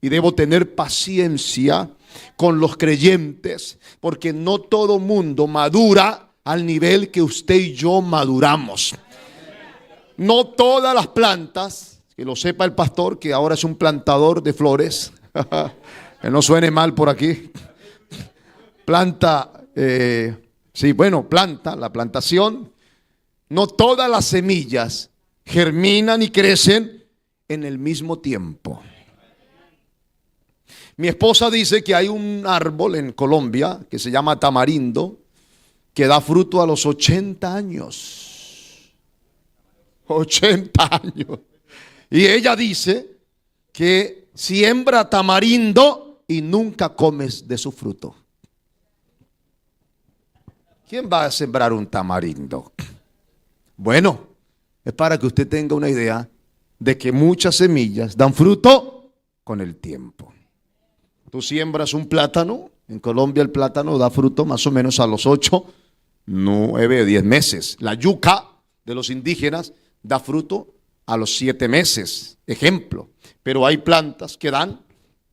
y debo tener paciencia con los creyentes, porque no todo mundo madura al nivel que usted y yo maduramos. No todas las plantas, que lo sepa el pastor, que ahora es un plantador de flores, que no suene mal por aquí, planta, la plantación, no todas las semillas germinan y crecen en el mismo tiempo. Mi esposa dice que hay un árbol en Colombia que se llama tamarindo que da fruto a los 80 años. 80 años. Y ella dice que siembra tamarindo y nunca comes de su fruto. ¿Quién va a sembrar un tamarindo? Bueno, es para que usted tenga una idea de que muchas semillas dan fruto con el tiempo. Tú siembras un plátano, en Colombia el plátano da fruto más o menos a los 8, 9, 10 meses. La yuca de los indígenas da fruto a los 7 meses, ejemplo. Pero hay plantas que dan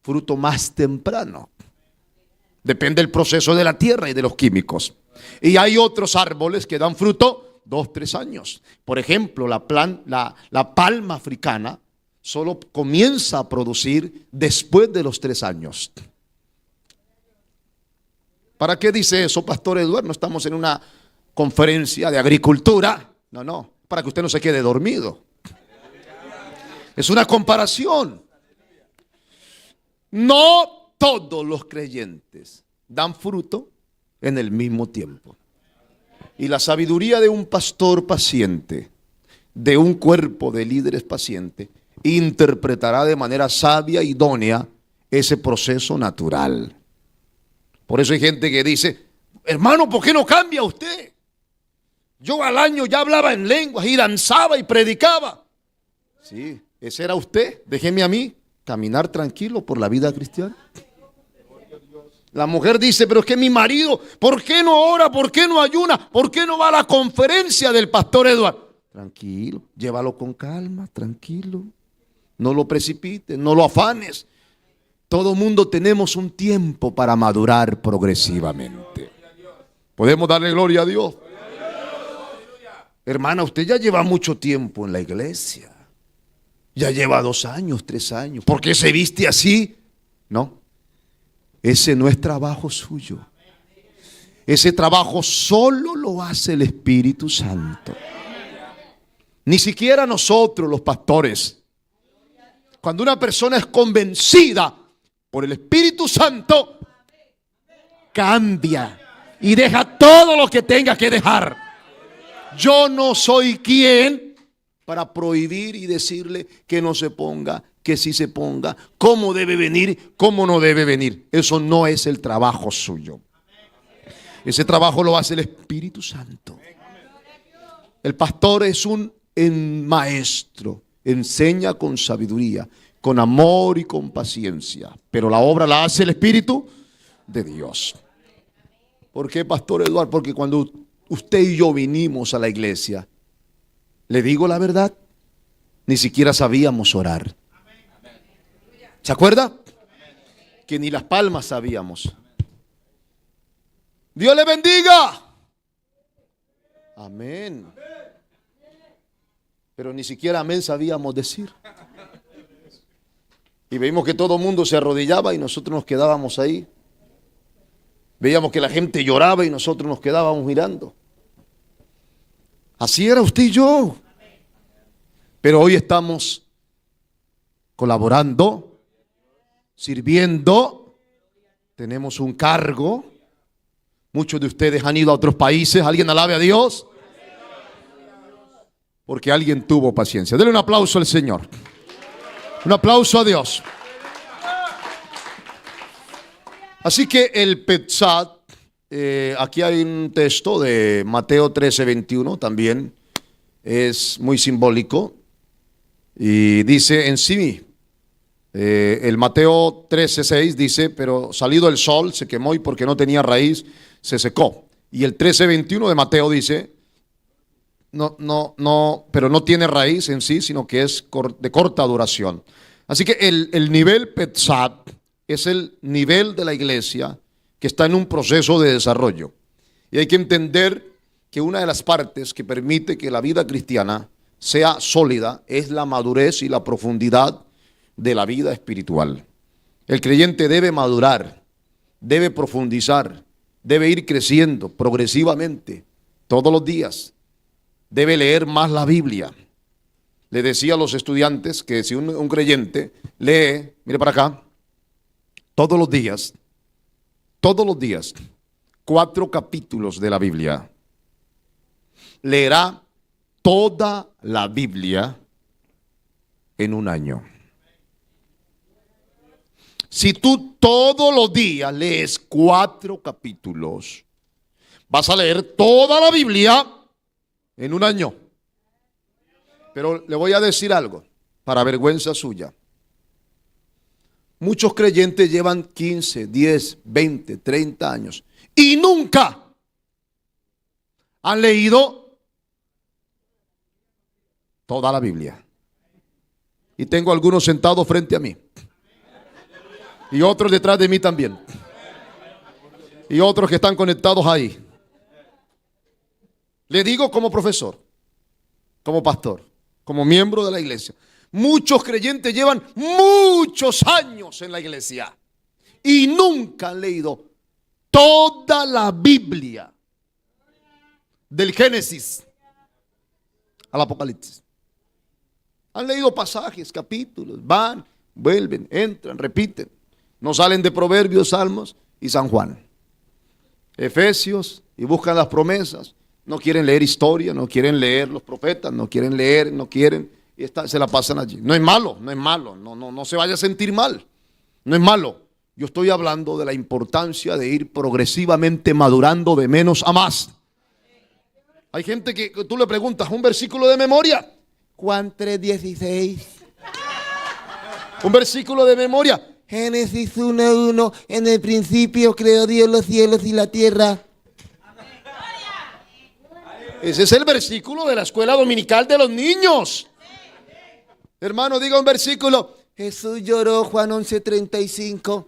fruto más temprano. Depende del proceso de la tierra y de los químicos. Y hay otros árboles que dan fruto 2, 3 años. Por ejemplo, la palma africana solo comienza a producir después de los 3 años. ¿Para qué dice eso, Pastor Eduardo? No estamos en una conferencia de agricultura. No, para que usted no se quede dormido. Es una comparación. No todos los creyentes dan fruto en el mismo tiempo. Y la sabiduría de un pastor paciente, de un cuerpo de líderes pacientes, interpretará de manera sabia, idónea, ese proceso natural. Por eso hay gente que dice, hermano, ¿por qué no cambia usted? Yo al año ya hablaba en lenguas y danzaba y predicaba. Sí, ese era usted. Déjeme a mí caminar tranquilo por la vida cristiana. La mujer dice, pero es que mi marido, ¿por qué no ora? ¿Por qué no ayuna? ¿Por qué no va a la conferencia del pastor Eduardo? Tranquilo, llévalo con calma, tranquilo. No lo precipites, no lo afanes. Todo mundo tenemos un tiempo para madurar progresivamente. ¿Podemos darle gloria a Dios? Hermana, usted ya lleva mucho tiempo en la iglesia. Ya lleva 2 años, 3 años. ¿Por qué se viste así? No. ese no es trabajo suyo. Ese trabajo solo lo hace el Espíritu Santo. Ni siquiera nosotros los pastores. Cuando una persona es convencida por el Espíritu Santo, cambia y deja todo lo que tenga que dejar. Yo no soy quien para prohibir y decirle que no se ponga, que sí se ponga, cómo debe venir, cómo no debe venir. Eso no es el trabajo suyo. Ese trabajo lo hace el Espíritu Santo. El pastor es un maestro, enseña con sabiduría, con amor y con paciencia, pero la obra la hace el Espíritu de Dios. ¿Por qué, Pastor Eduardo? Porque cuando usted y yo vinimos a la iglesia, le digo la verdad, ni siquiera sabíamos orar. ¿Se acuerda? Que ni las palmas sabíamos. Dios le bendiga. Amén. Pero ni siquiera amén sabíamos decir. Y vimos que todo el mundo se arrodillaba y nosotros nos quedábamos ahí. Veíamos que la gente lloraba y nosotros nos quedábamos mirando. Así era usted y yo. Pero hoy estamos colaborando, sirviendo, tenemos un cargo. Muchos de ustedes han ido a otros países. ¿Alguien alabe a Dios? Porque alguien tuvo paciencia. Denle un aplauso al Señor. Un aplauso a Dios. Así que el Petzat, aquí hay un texto de Mateo 13:21 también, es muy simbólico y dice en sí, el Mateo 13:6 dice, pero salido el sol se quemó y porque no tenía raíz se secó. Y el 13:21 de Mateo dice, pero no tiene raíz en sí, sino que es de corta duración. Así que el nivel Petzat es el nivel de la iglesia que está en un proceso de desarrollo. Y hay que entender que una de las partes que permite que la vida cristiana sea sólida es la madurez y la profundidad de la vida espiritual. El creyente debe madurar, debe profundizar, debe ir creciendo progresivamente todos los días. Debe leer más la Biblia. Le decía a los estudiantes que si un creyente lee, mire para acá, todos los días, 4 capítulos de la Biblia, leerá toda la Biblia en un año. Si tú todos los días lees 4 capítulos, vas a leer toda la Biblia en un año. Pero le voy a decir algo, para vergüenza suya. Muchos creyentes llevan 15, 10, 20, 30 años y nunca han leído toda la Biblia. Y tengo algunos sentados frente a mí. Y otros detrás de mí también. Y otros que están conectados ahí. Le digo como profesor, como pastor, como miembro de la iglesia. Muchos creyentes llevan muchos años en la iglesia y nunca han leído toda la Biblia. Del Génesis al Apocalipsis. Han leído pasajes, capítulos, van, vuelven, entran, repiten. No salen de Proverbios, Salmos y San Juan. Efesios y buscan las promesas. No quieren leer historia, no quieren leer los profetas, no quieren leer, no quieren, y se la pasan allí. No es malo, no se vaya a sentir mal. No es malo. Yo estoy hablando de la importancia de ir progresivamente madurando de menos a más. Hay gente que tú le preguntas un versículo de memoria. Juan 3:16. Un versículo de memoria. Génesis 1:1. En el principio creó Dios los cielos y la tierra. Ese es el versículo de la escuela dominical de los niños. Hermano, diga un versículo. Jesús lloró, Juan 11:35.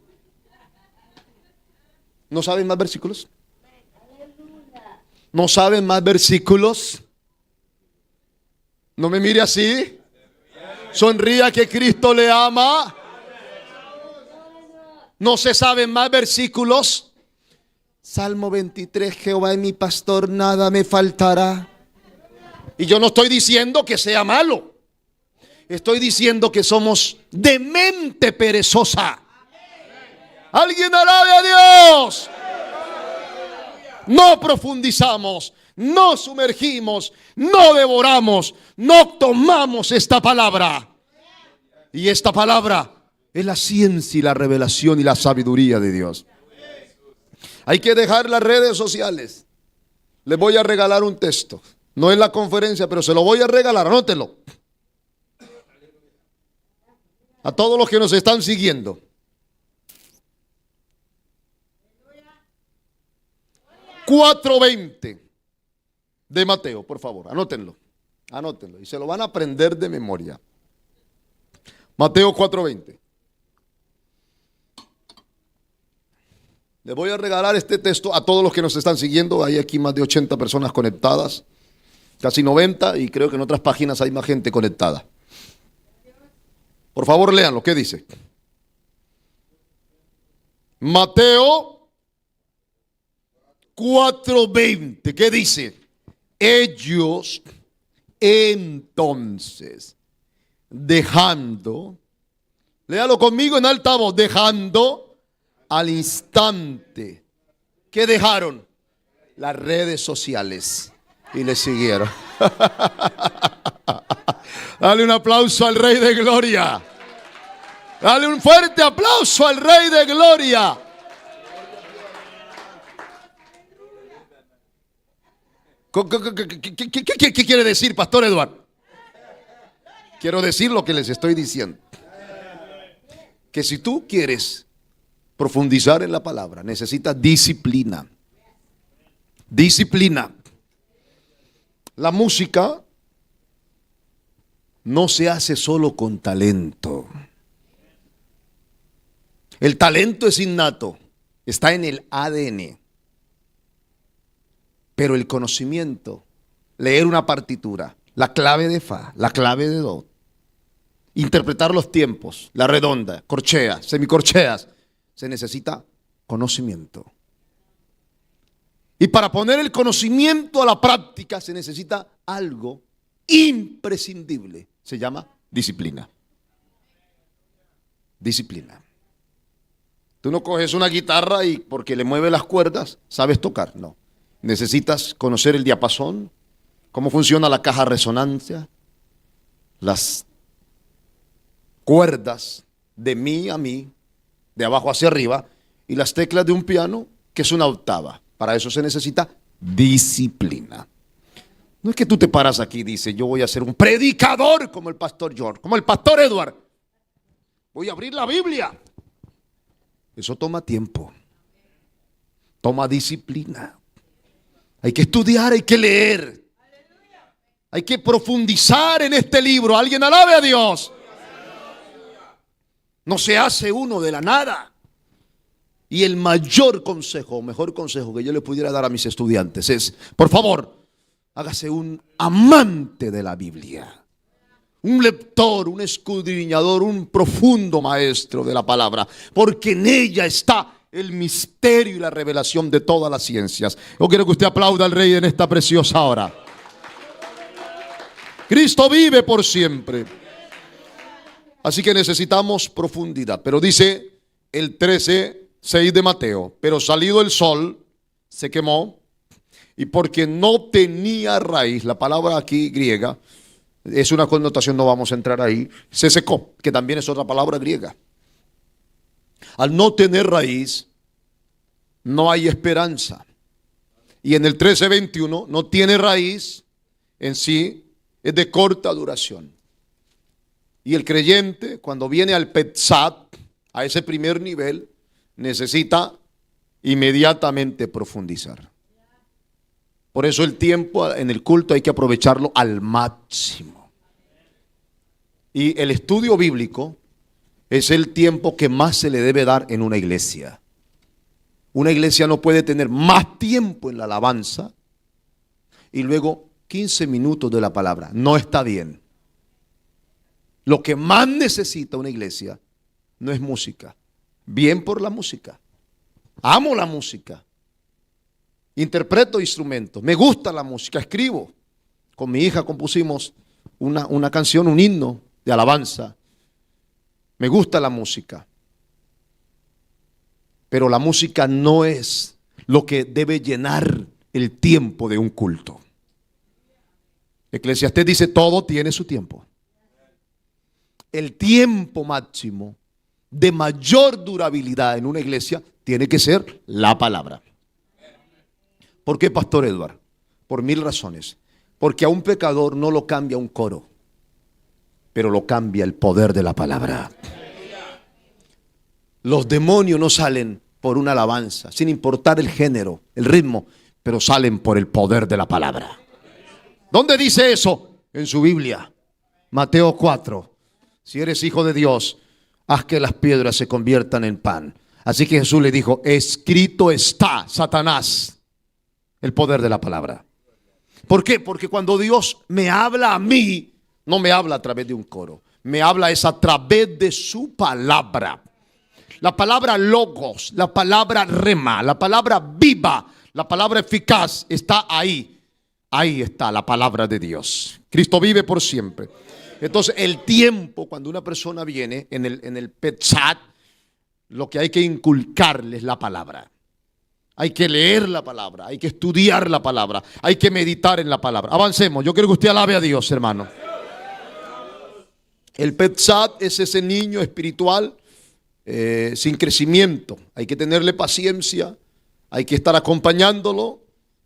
¿No saben más versículos? ¿No saben más versículos? No me mire así. Sonría que Cristo le ama. ¿No se saben más versículos? Salmo 23, Jehová es mi pastor, nada me faltará. Y yo no estoy diciendo que sea malo. Estoy diciendo que somos de mente perezosa. Alguien alabe a Dios. No profundizamos, no sumergimos, no devoramos, no tomamos esta palabra. Y esta palabra es la ciencia y la revelación y la sabiduría de Dios. Hay que dejar las redes sociales. Les voy a regalar un texto. No es la conferencia, pero se lo voy a regalar. Anótelo. A todos los que nos están siguiendo. 4:20 de Mateo, por favor, anótenlo. Anótenlo y se lo van a aprender de memoria. Mateo 4:20. Les voy a regalar este texto a todos los que nos están siguiendo. Hay aquí más de 80 personas conectadas, casi 90, y creo que en otras páginas hay más gente conectada. Por favor, léanlo. ¿Qué dice? Mateo 4:20. ¿Qué dice? Ellos entonces, dejando, léalo conmigo en alta voz, dejando al instante, ¿qué dejaron? Las redes sociales y le siguieron. Dale un aplauso al Rey de Gloria. Dale un fuerte aplauso al Rey de Gloria. ¿Qué quiere decir, Pastor Eduardo? Quiero decir lo que les estoy diciendo. Que si tú quieres profundizar en la palabra, necesitas disciplina. Disciplina. La música no se hace solo con talento. El talento es innato, está en el ADN. Pero el conocimiento, leer una partitura, la clave de fa, la clave de do, interpretar los tiempos, la redonda, corcheas, semicorcheas, se necesita conocimiento. Y para poner el conocimiento a la práctica se necesita algo imprescindible. Se llama disciplina. Disciplina. Tú no coges una guitarra y porque le mueve las cuerdas sabes tocar, no. Necesitas conocer el diapasón, cómo funciona la caja de resonancia, las cuerdas de mi a mi, de abajo hacia arriba, y las teclas de un piano, que es una octava. Para eso se necesita disciplina. No es que tú te paras aquí y dices, yo voy a ser un predicador como el pastor George, como el pastor Edward. Voy a abrir la Biblia. Eso toma tiempo. Toma disciplina. Hay que estudiar, hay que leer. Hay que profundizar en este libro. Alguien alabe a Dios. No se hace uno de la nada. Y el mayor consejo, mejor consejo que yo le pudiera dar a mis estudiantes es, por favor, hágase un amante de la Biblia. Un lector, un escudriñador, un profundo maestro de la palabra. Porque en ella está el misterio y la revelación de todas las ciencias. Yo quiero que usted aplauda al Rey en esta preciosa hora. Cristo vive por siempre. Así que necesitamos profundidad. Pero dice el 13:6 de Mateo, pero salido el sol, se quemó, y porque no tenía raíz, la palabra aquí griega, es una connotación, no vamos a entrar ahí, se secó, que también es otra palabra griega. Al no tener raíz, no hay esperanza. Y en el 13:21, no tiene raíz en sí, es de corta duración. Y el creyente, cuando viene al Petzat, a ese primer nivel, necesita inmediatamente profundizar. Por eso el tiempo en el culto hay que aprovecharlo al máximo. Y el estudio bíblico es el tiempo que más se le debe dar en una iglesia. Una iglesia no puede tener más tiempo en la alabanza y luego 15 minutos de la palabra. No está bien. Lo que más necesita una iglesia no es música, bien por la música. Amo la música. Interpreto instrumentos. Me gusta la música. Escribo. Con mi hija compusimos una canción, un himno de alabanza. Me gusta la música. Pero la música no es lo que debe llenar el tiempo de un culto. Eclesiastés dice, todo tiene su tiempo. El tiempo máximo de mayor durabilidad en una iglesia tiene que ser la palabra. ¿Por qué, Pastor Edward? Por 1000 razones. Porque a un pecador no lo cambia un coro, pero lo cambia el poder de la palabra. Los demonios no salen por una alabanza, sin importar el género, el ritmo, pero salen por el poder de la palabra. ¿Dónde dice eso? En su Biblia. Mateo 4. Si eres hijo de Dios, haz que las piedras se conviertan en pan. Así que Jesús le dijo, escrito está, Satanás, el poder de la palabra. ¿Por qué? Porque cuando Dios me habla a mí, no me habla a través de un coro. Me habla es a través de su palabra. La palabra logos, la palabra rema, la palabra viva, la palabra eficaz está ahí. Ahí está la palabra de Dios. Cristo vive por siempre. Entonces el tiempo, cuando una persona viene en el Petzat, lo que hay que inculcarle es la palabra. Hay que leer la palabra, hay que estudiar la palabra, hay que meditar en la palabra. Avancemos, yo quiero que usted alabe a Dios, hermano. El Petzat es ese niño espiritual sin crecimiento. Hay que tenerle paciencia, hay que estar acompañándolo,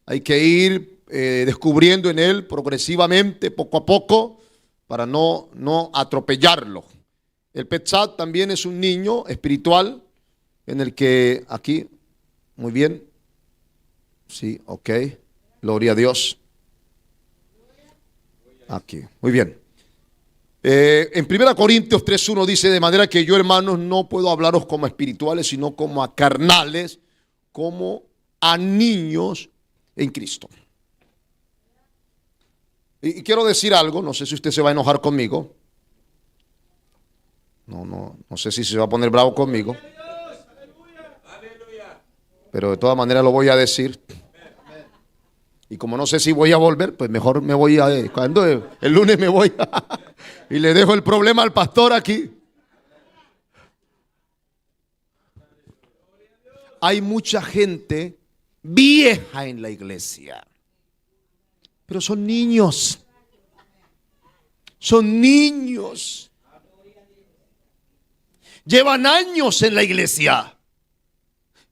hay que ir descubriendo en él progresivamente, poco a poco, para no atropellarlo. El Petzat también es un niño espiritual en el que aquí... Muy bien. Sí, ok. Gloria a Dios. Aquí. Muy bien. En 1 Corintios 3:1 dice, de manera que yo, hermanos, no puedo hablaros como a espirituales, sino como a carnales, como a niños en Cristo. Y quiero decir algo, no sé si usted se va a enojar conmigo. No sé si se va a poner bravo conmigo. Pero de todas maneras lo voy a decir. Y como no sé si voy a volver, pues mejor me voy a... Cuando el lunes me voy y le dejo el problema al pastor aquí. Hay mucha gente vieja en la iglesia. Pero son niños. Son niños. Llevan años en la iglesia.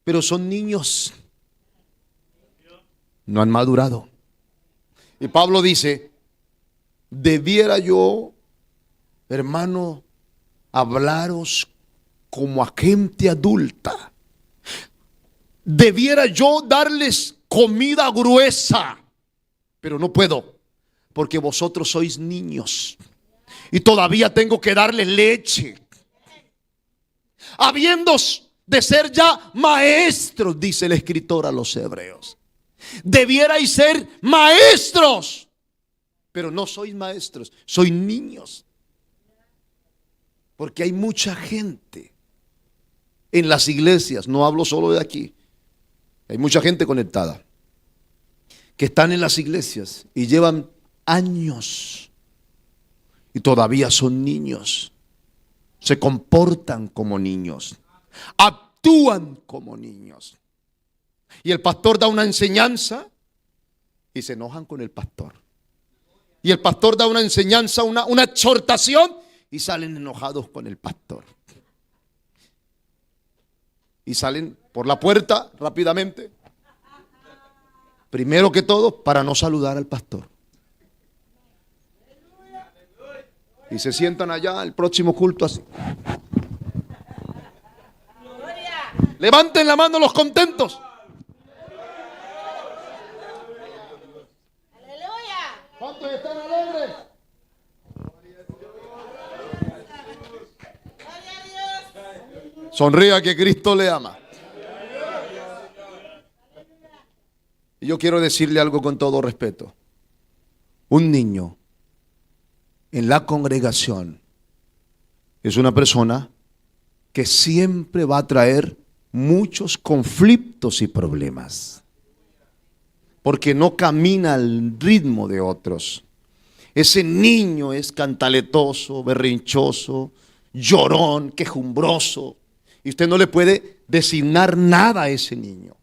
Pero son niños. No han madurado. Y Pablo dice, debiera yo, hermano, hablaros como a gente adulta. Debiera yo darles comida gruesa, pero no puedo, porque vosotros sois niños. Y todavía tengo que darles leche. Habiendo de ser ya maestros, dice el escritor a los hebreos. Debierais ser maestros, pero no sois maestros, sois niños. Porque hay mucha gente en las iglesias, no hablo solo de aquí, hay mucha gente conectada, que están en las iglesias y llevan años y todavía son niños. Se comportan como niños. Actúan como niños. Y el pastor da una enseñanza y se enojan con el pastor. Y el pastor da una enseñanza, una exhortación y salen enojados con el pastor. Y salen por la puerta rápidamente. Primero que todo, para no saludar al pastor. Y se sientan allá el próximo culto así. Levanten la mano los contentos. ¿Cuántos están alegres? Sonría que Cristo le ama. Y yo quiero decirle algo con todo respeto. Un niño en la congregación es una persona que siempre va a traer muchos conflictos y problemas, porque no camina al ritmo de otros. Ese niño es cantaletoso, berrinchoso, llorón, quejumbroso, y usted no le puede designar nada a ese niño,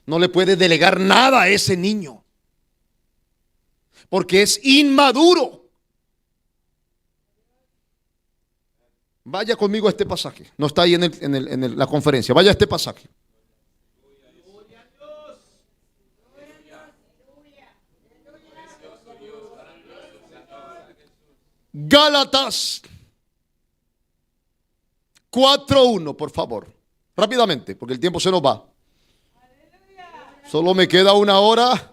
no le puede delegar nada a ese niño, porque es inmaduro. Vaya conmigo a este pasaje. No está ahí en la conferencia. Vaya a este pasaje. Gálatas 4:1, por favor. Rápidamente, porque el tiempo se nos va. Solo me queda 1 hora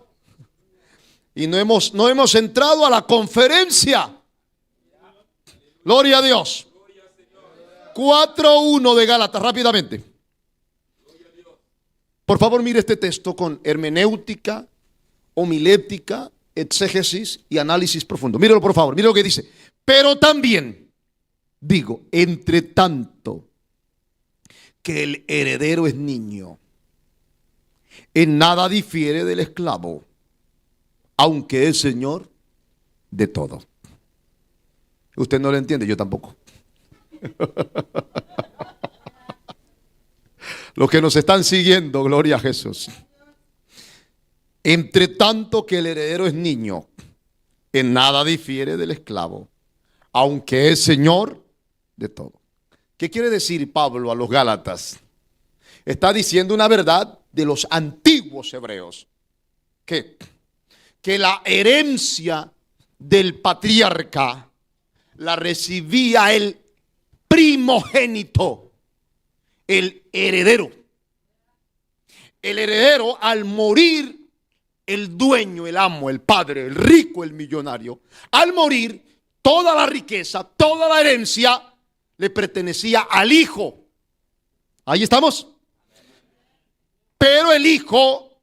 y no hemos entrado a la conferencia. Gloria a Dios. 4:1 de Gálatas, rápidamente. Por favor, mire este texto con hermenéutica, homilética, exégesis y análisis profundo. Mírelo, por favor, mire lo que dice. Pero también, digo, entre tanto que el heredero es niño, en nada difiere del esclavo, aunque es señor de todo. Usted no lo entiende, yo tampoco. Los que nos están siguiendo, gloria a Jesús. Entre tanto que el heredero es niño, en nada difiere del esclavo, aunque es señor de todo. ¿Qué quiere decir Pablo a los Gálatas? Está diciendo una verdad de los antiguos hebreos, que la herencia del patriarca la recibía el primogénito, el heredero. El heredero, al morir el dueño, el amo, el padre, el rico, el millonario, al morir, toda la riqueza, toda la herencia le pertenecía al hijo. Ahí estamos. Pero el hijo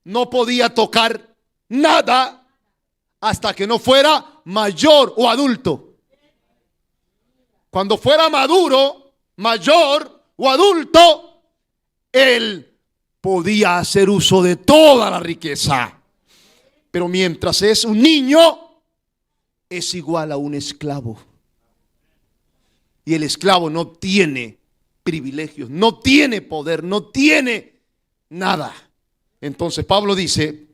no podía tocar nada hasta que no fuera mayor o adulto. Cuando fuera maduro, mayor o adulto, él podía hacer uso de toda la riqueza. Pero mientras es un niño, es igual a un esclavo. Y el esclavo no tiene privilegios, no tiene poder, no tiene nada. Entonces Pablo dice,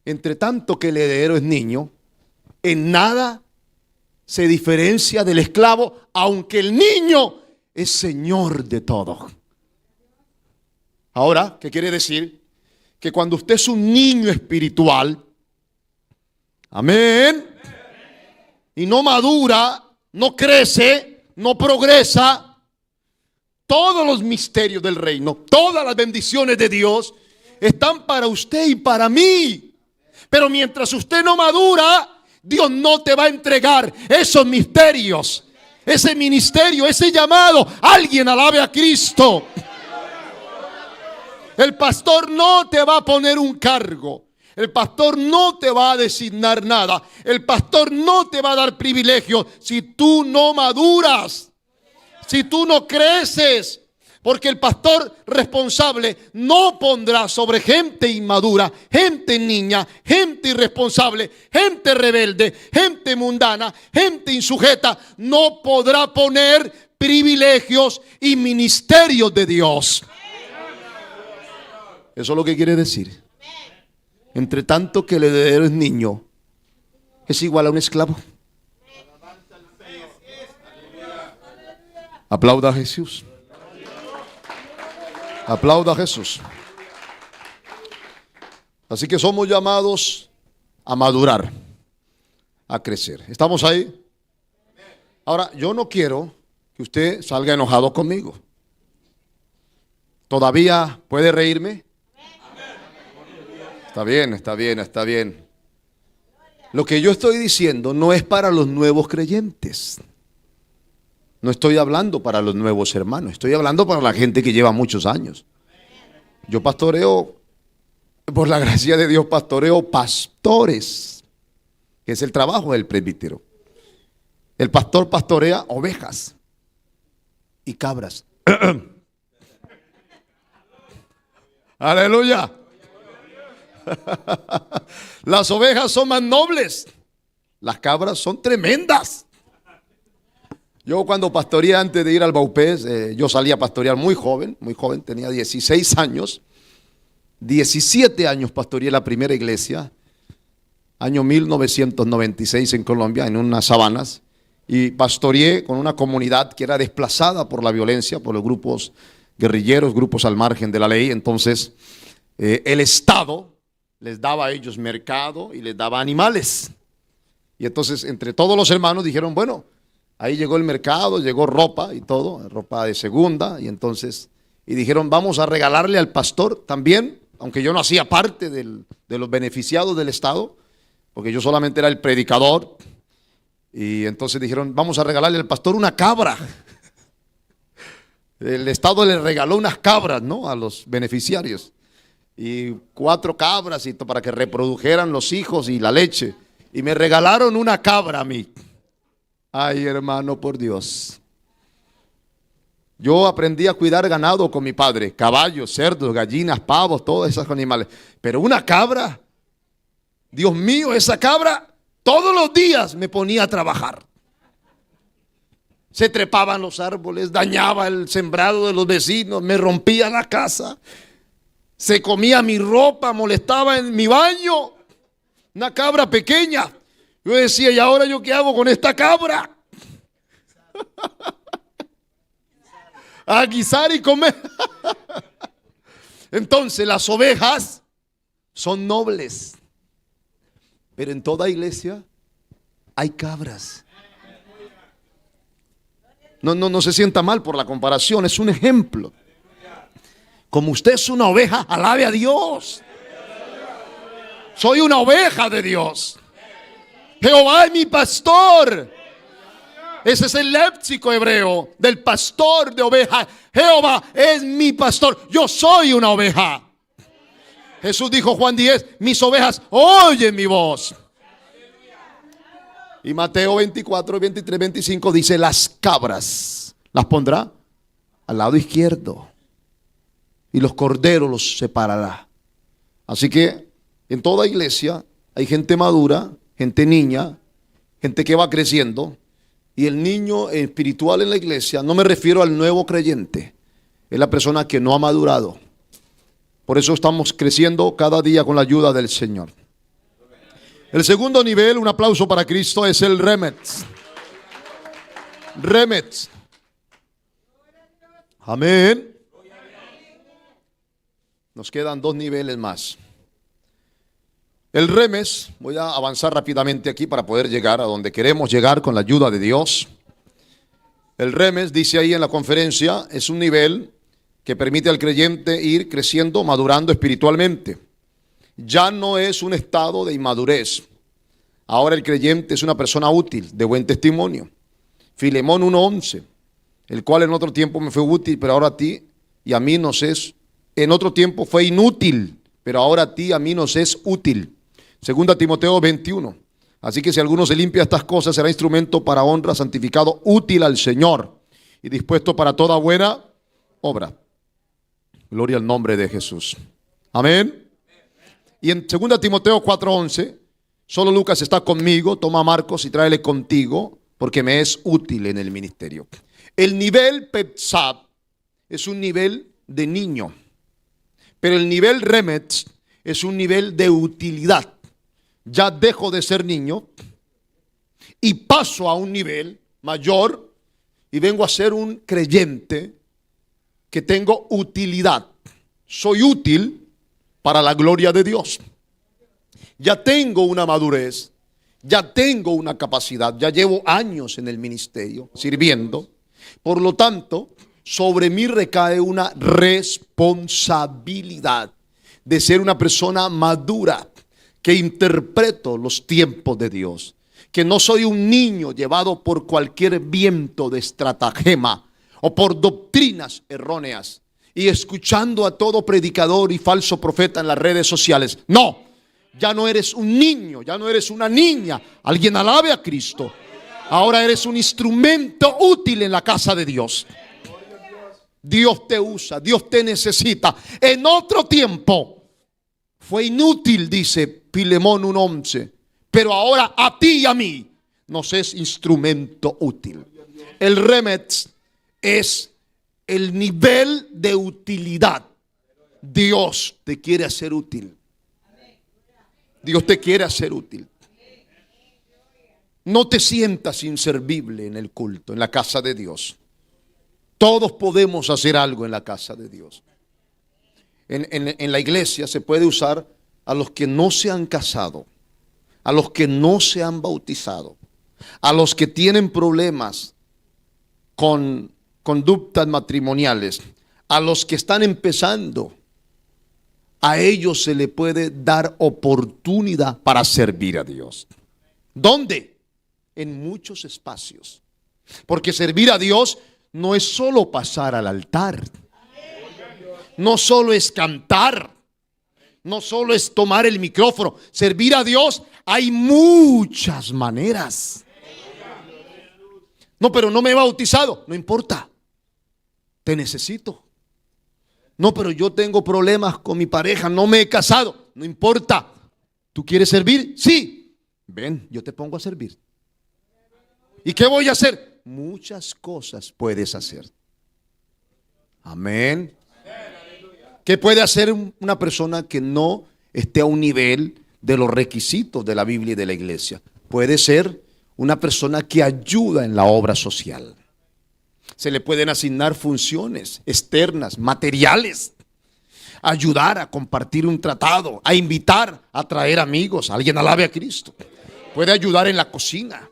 entre tanto que el heredero es niño, en nada se diferencia del esclavo, aunque el niño es señor de todo. Ahora, ¿qué quiere decir? Que cuando usted es un niño espiritual, amén, y no madura, no crece, no progresa, todos los misterios del reino, todas las bendiciones de Dios están para usted y para mí. Pero mientras usted no madura, Dios no te va a entregar esos misterios, ese ministerio, ese llamado. Alguien alabe a Cristo. El pastor no te va a poner un cargo. El pastor no te va a designar nada. El pastor no te va a dar privilegios si tú no maduras, si tú no creces. Porque el pastor responsable no pondrá sobre gente inmadura, gente niña, gente irresponsable, gente rebelde, gente mundana, gente insujeta. No podrá poner privilegios y ministerios de Dios. Eso es lo que quiere decir. Entre tanto que el heredero es niño, es igual a un esclavo. Aplauda a Jesús. Aplauda a Jesús. Así que somos llamados a madurar, a crecer. ¿Estamos ahí? Ahora, yo no quiero que usted salga enojado conmigo. ¿Todavía puede reírme? Está bien, está bien, está bien. Lo que yo estoy diciendo no es para los nuevos creyentes. No estoy hablando para los nuevos hermanos, estoy hablando para la gente que lleva muchos años. Yo pastoreo, por la gracia de Dios, pastoreo pastores, que es el trabajo del presbítero. El pastor pastorea ovejas. y cabras. Aleluya. Las ovejas son más nobles. Las cabras son tremendas. Yo cuando pastoreé antes de ir al Baupés, yo salí a pastorear muy joven, tenía 16 años. 17 años pastoreé la primera iglesia, año 1996 en Colombia, en unas sabanas. Y pastoreé con una comunidad que era desplazada por la violencia, por los grupos guerrilleros, grupos al margen de la ley. Entonces, el Estado les daba a ellos mercado y les daba animales. Y entonces, entre todos los hermanos dijeron, bueno, ahí llegó el mercado, llegó ropa y todo, ropa de segunda. Y entonces, y dijeron, vamos a regalarle al pastor también, aunque yo no hacía parte de los beneficiados del Estado, porque yo solamente era el predicador. Y entonces dijeron, vamos a regalarle al pastor una cabra. El Estado le regaló unas cabras, ¿no?, a los beneficiarios. Y 4 cabras y para que reprodujeran los hijos y la leche. Y me regalaron una cabra a mí. Ay, hermano, por Dios. Yo aprendí a cuidar ganado con mi padre. Caballos, cerdos, gallinas, pavos, todos esos animales. Pero una cabra, Dios mío, esa cabra todos los días me ponía a trabajar. Se trepaban los árboles, dañaba el sembrado de los vecinos, me rompía la casa, se comía mi ropa, molestaba en mi baño. Una cabra pequeña. Yo decía, ¿y ahora yo qué hago con esta cabra? A guisar y comer. Entonces las ovejas son nobles. Pero en toda iglesia hay cabras. No se sienta mal por la comparación, es un ejemplo. Como usted es una oveja, alabe a Dios. Soy una oveja de Dios. Jehová es mi pastor. Ese es el léxico hebreo del pastor de ovejas. Jehová es mi pastor. Yo soy una oveja. Jesús dijo, Juan 10, mis ovejas oyen mi voz. Y Mateo 24, 23, 25 dice, las cabras las pondrá al lado izquierdo y los corderos los separará. Así que en toda iglesia hay gente madura, gente niña, gente que va creciendo. Y el niño espiritual en la iglesia, no me refiero al nuevo creyente, es la persona que no ha madurado. Por eso estamos creciendo cada día con la ayuda del Señor. El segundo nivel, un aplauso para Cristo, es el Remetz. Remetz. Amén. Nos quedan 2 niveles más. El Remes, voy a avanzar rápidamente aquí para poder llegar a donde queremos llegar con la ayuda de Dios. El Remes, dice ahí en la conferencia, es un nivel que permite al creyente ir creciendo, madurando espiritualmente. Ya no es un estado de inmadurez. Ahora el creyente es una persona útil, de buen testimonio. Filemón 1:11, el cual en otro tiempo me fue útil, pero ahora a ti y a mí nos es. En otro tiempo fue inútil, pero ahora a ti y a mí nos es útil. Segunda Timoteo 21. Así que si alguno se limpia estas cosas, será instrumento para honra, santificado, útil al Señor y dispuesto para toda buena obra. Gloria al nombre de Jesús. Amén. Y en 2 Timoteo 4:11, solo Lucas está conmigo, toma a Marcos y tráele contigo, porque me es útil en el ministerio. El nivel Pepsab es un nivel de niño, pero el nivel Remetz es un nivel de utilidad. Ya dejo de ser niño y paso a un nivel mayor y vengo a ser un creyente que tengo utilidad. Soy útil para la gloria de Dios. Ya tengo una madurez, ya tengo una capacidad, ya llevo años en el ministerio sirviendo. Por lo tanto, sobre mí recae una responsabilidad de ser una persona madura, que interpreto los tiempos de Dios, que no soy un niño llevado por cualquier viento de estratagema o por doctrinas erróneas y escuchando a todo predicador y falso profeta en las redes sociales. No, ya no eres un niño, ya no eres una niña. Alguien alabe a Cristo. Ahora eres un instrumento útil en la casa de Dios. Dios te usa, Dios te necesita. En otro tiempo fue inútil, dice Filemón 1:11, pero ahora a ti y a mí nos es instrumento útil. El remex es el nivel de utilidad. Dios te quiere hacer útil. Dios te quiere hacer útil. No te sientas inservible en el culto, en la casa de Dios. Todos podemos hacer algo en la casa de Dios. En la iglesia se puede usar a los que no se han casado, a los que no se han bautizado, a los que tienen problemas con conductas matrimoniales, a los que están empezando. A ellos se le puede dar oportunidad para servir a Dios. ¿Dónde? En muchos espacios. Porque servir a Dios no es solo pasar al altar, no solo es cantar, no solo es tomar el micrófono. Servir a Dios hay muchas maneras. No, pero no me he bautizado. No importa, te necesito. No, pero yo tengo problemas con mi pareja, no me he casado. No importa, ¿tú quieres servir? Sí, ven, yo te pongo a servir. ¿Y qué voy a hacer? Muchas cosas puedes hacer. Amén. ¿Qué puede hacer una persona que no esté a un nivel de los requisitos de la Biblia y de la iglesia? Puede ser una persona que ayuda en la obra social. Se le pueden asignar funciones externas, materiales. Ayudar a compartir un tratado, a invitar, a traer amigos. Alguien alabe a Cristo. Puede ayudar en la cocina.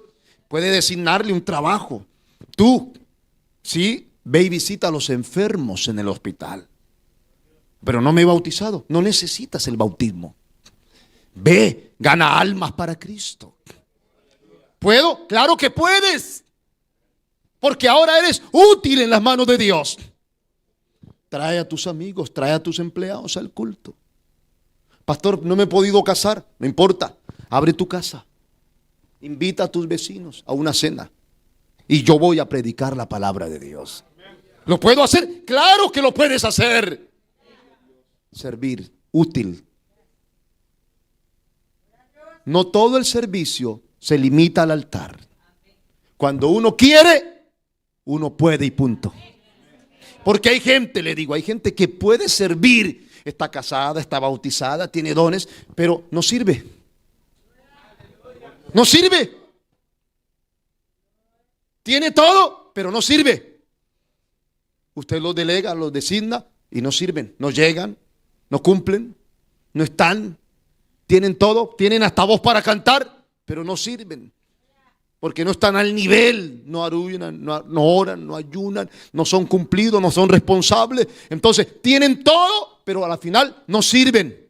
Puede designarle un trabajo. Tú, sí, ve y visita a los enfermos en el hospital. Pero no me he bautizado. No necesitas el bautismo. Ve, gana almas para Cristo. ¿Puedo? Claro que puedes. Porque ahora eres útil en las manos de Dios. Trae a tus amigos, trae a tus empleados al culto. Pastor, no me he podido casar. No importa, abre tu casa. Invita a tus vecinos a una cena. Y yo voy a predicar la palabra de Dios. ¿Lo puedo hacer? Claro que lo puedes hacer. Servir, útil. No todo el servicio se limita al altar. Cuando uno quiere, uno puede y punto. Porque hay gente, le digo, hay gente que puede servir. Está casada, está bautizada, tiene dones, pero no sirve. No sirve. Tiene todo, pero no sirve. Usted los delega, los designa y no sirven. No llegan, no cumplen, no están. Tienen todo, tienen hasta voz para cantar, pero no sirven. Porque no están al nivel, no arullan, no oran, no ayunan, no son cumplidos, no son responsables. Entonces tienen todo, pero a la final no sirven.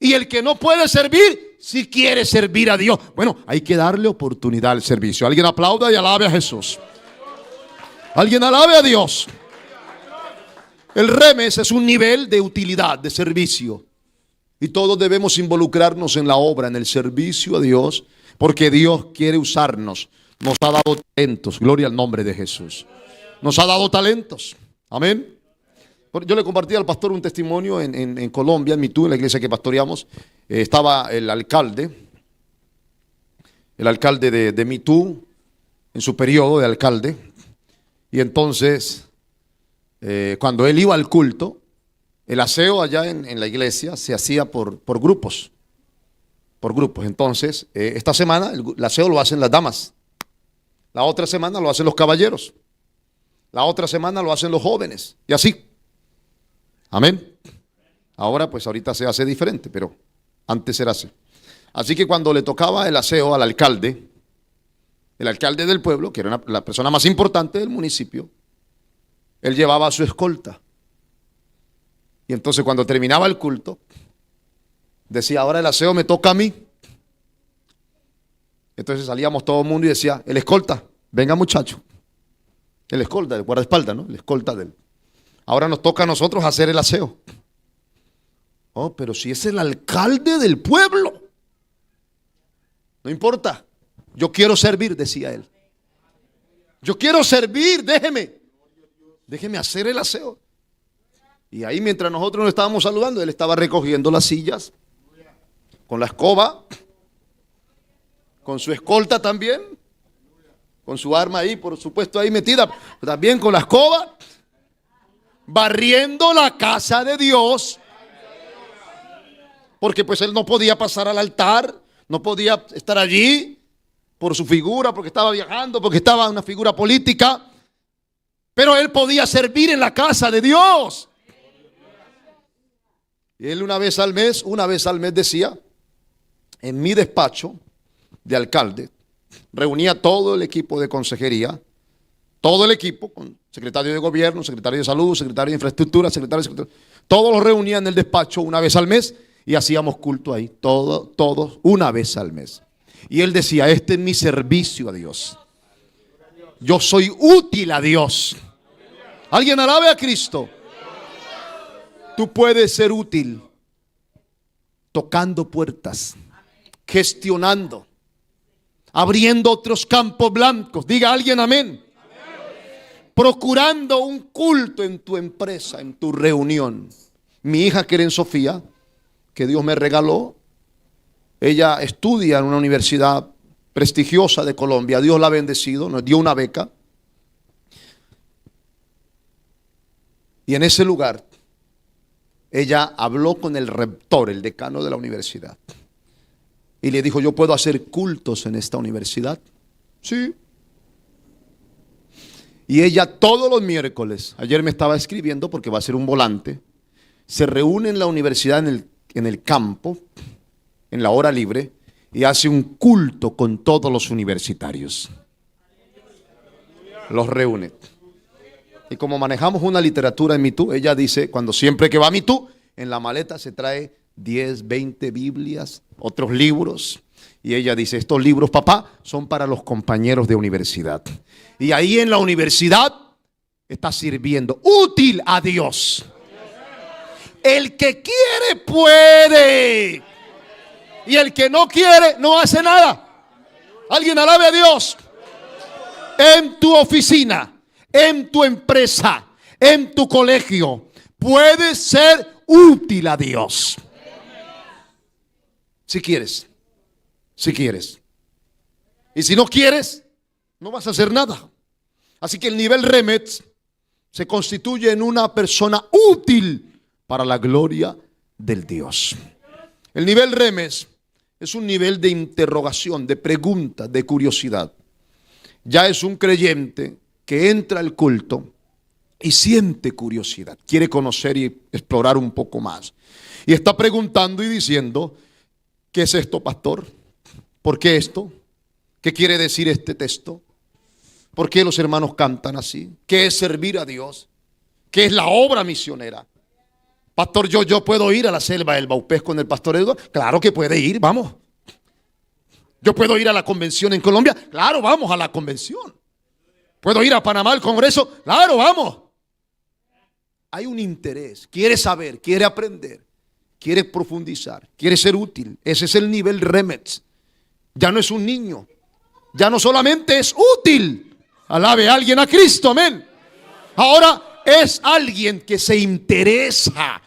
Y el que no puede servir, si quiere servir a Dios, bueno, hay que darle oportunidad al servicio. Alguien aplauda y alabe a Jesús. Alguien alabe a Dios. El remes es un nivel de utilidad, de servicio. Y todos debemos involucrarnos en la obra, en el servicio a Dios. Porque Dios quiere usarnos. Nos ha dado talentos. Gloria al nombre de Jesús. Nos ha dado talentos. Amén. Yo le compartí al pastor un testimonio en Colombia, en Mitú, en la iglesia que pastoreamos. Estaba el alcalde de Mitú, en su periodo de alcalde. Y entonces, cuando él iba al culto, el aseo allá en la iglesia se hacía por grupos. Por grupos. Entonces, esta semana el aseo lo hacen las damas. La otra semana lo hacen los caballeros. La otra semana lo hacen los jóvenes. Y así. Amén. Ahora, pues ahorita se hace diferente, pero antes era así. Así que cuando le tocaba el aseo al alcalde, el alcalde del pueblo, que era la persona más importante del municipio, él llevaba a su escolta. Y entonces cuando terminaba el culto, decía, ahora el aseo me toca a mí. Entonces salíamos todo el mundo y decía, el escolta, venga muchacho. El escolta, el guardaespaldas, ¿no? El escolta del. Ahora nos toca a nosotros hacer el aseo. Oh, pero si es el alcalde del pueblo. No importa, yo quiero servir, decía él. Yo quiero servir, déjeme. Déjeme hacer el aseo. Y ahí mientras nosotros nos estábamos saludando, él estaba recogiendo las sillas con la escoba, con su escolta también, con su arma ahí, por supuesto, ahí metida, también con la escoba, barriendo la casa de Dios. Porque pues él no podía pasar al altar, no podía estar allí por su figura, porque estaba viajando, porque estaba una figura política. Pero él podía servir en la casa de Dios. Y él una vez al mes decía, en mi despacho de alcalde, reunía todo el equipo de consejería, todo el equipo, con secretario de gobierno, secretario de salud, secretario de infraestructura, todos los reunían en el despacho una vez al mes y hacíamos culto ahí, todos una vez al mes. Y él decía, este es mi servicio a Dios. Yo soy útil a Dios. ¿Alguien alabe a Cristo? Tú puedes ser útil tocando puertas, gestionando, abriendo otros campos blancos. Diga alguien amén. Procurando un culto en tu empresa, en tu reunión. Mi hija Keren Sofía, que Dios me regaló, ella estudia en una universidad prestigiosa de Colombia. Dios la ha bendecido, nos dio una beca. Y en ese lugar, ella habló con el rector, el decano de la universidad. Y le dijo, ¿yo puedo hacer cultos en esta universidad? Sí. Y ella todos los miércoles, ayer me estaba escribiendo porque va a ser un volante, se reúne en la universidad en el campo, en la hora libre, y hace un culto con todos los universitarios. Los reúne. Y como manejamos una literatura en MeToo, ella dice, cuando siempre que va a MeToo, en la maleta se trae 10, 20 Biblias, otros libros. Y ella dice, estos libros, papá, son para los compañeros de universidad. Y ahí en la universidad está sirviendo, útil a Dios. El que quiere puede. Y el que no quiere no hace nada. Alguien alabe a Dios. En tu oficina, en tu empresa, en tu colegio, puedes ser útil a Dios. Si quieres. Si quieres. Y si no quieres, no vas a hacer nada. Así que el nivel Remets se constituye en una persona útil para la gloria del Dios. El nivel Remes es un nivel de interrogación, de pregunta, de curiosidad. Ya es un creyente que entra al culto y siente curiosidad, quiere conocer y explorar un poco más. Y está preguntando y diciendo, ¿qué es esto, pastor? ¿Por qué esto? ¿Qué quiere decir este texto? ¿Por qué los hermanos cantan así? ¿Qué es servir a Dios? ¿Qué es la obra misionera? Pastor, yo puedo ir a la selva del Baupés con el pastor Eduardo. Claro que puede ir, vamos. Yo puedo ir a la convención en Colombia. Claro, vamos a la convención. ¿Puedo ir a Panamá al Congreso? Claro, vamos. Hay un interés, quiere saber, quiere aprender, quiere profundizar, quiere ser útil. Ese es el nivel Remets. Ya no es un niño, ya no solamente es útil. Alabe a alguien a Cristo, amén. Ahora es alguien que se interesa,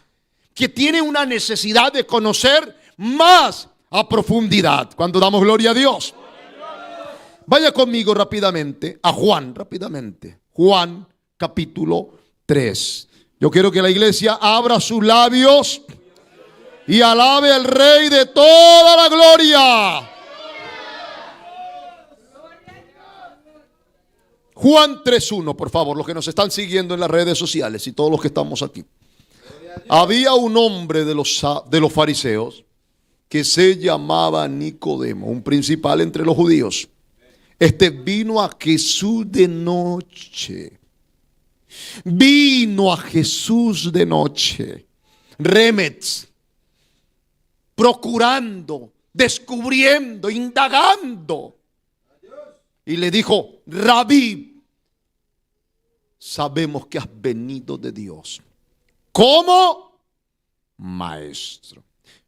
que tiene una necesidad de conocer más a profundidad. Cuando damos gloria a Dios. Vaya conmigo rápidamente a Juan, Juan capítulo 3. Yo quiero que la iglesia abra sus labios y alabe al Rey de toda la gloria. Juan 3:1, por favor, los que nos están siguiendo en las redes sociales y todos los que estamos aquí. Había un hombre de los fariseos que se llamaba Nicodemo, un principal entre los judíos. Este vino a Jesús de noche. Vino a Jesús de noche. Remets. Procurando, descubriendo, indagando. Y le dijo, Rabí, sabemos que has venido de Dios. ¿Cómo? Maestro.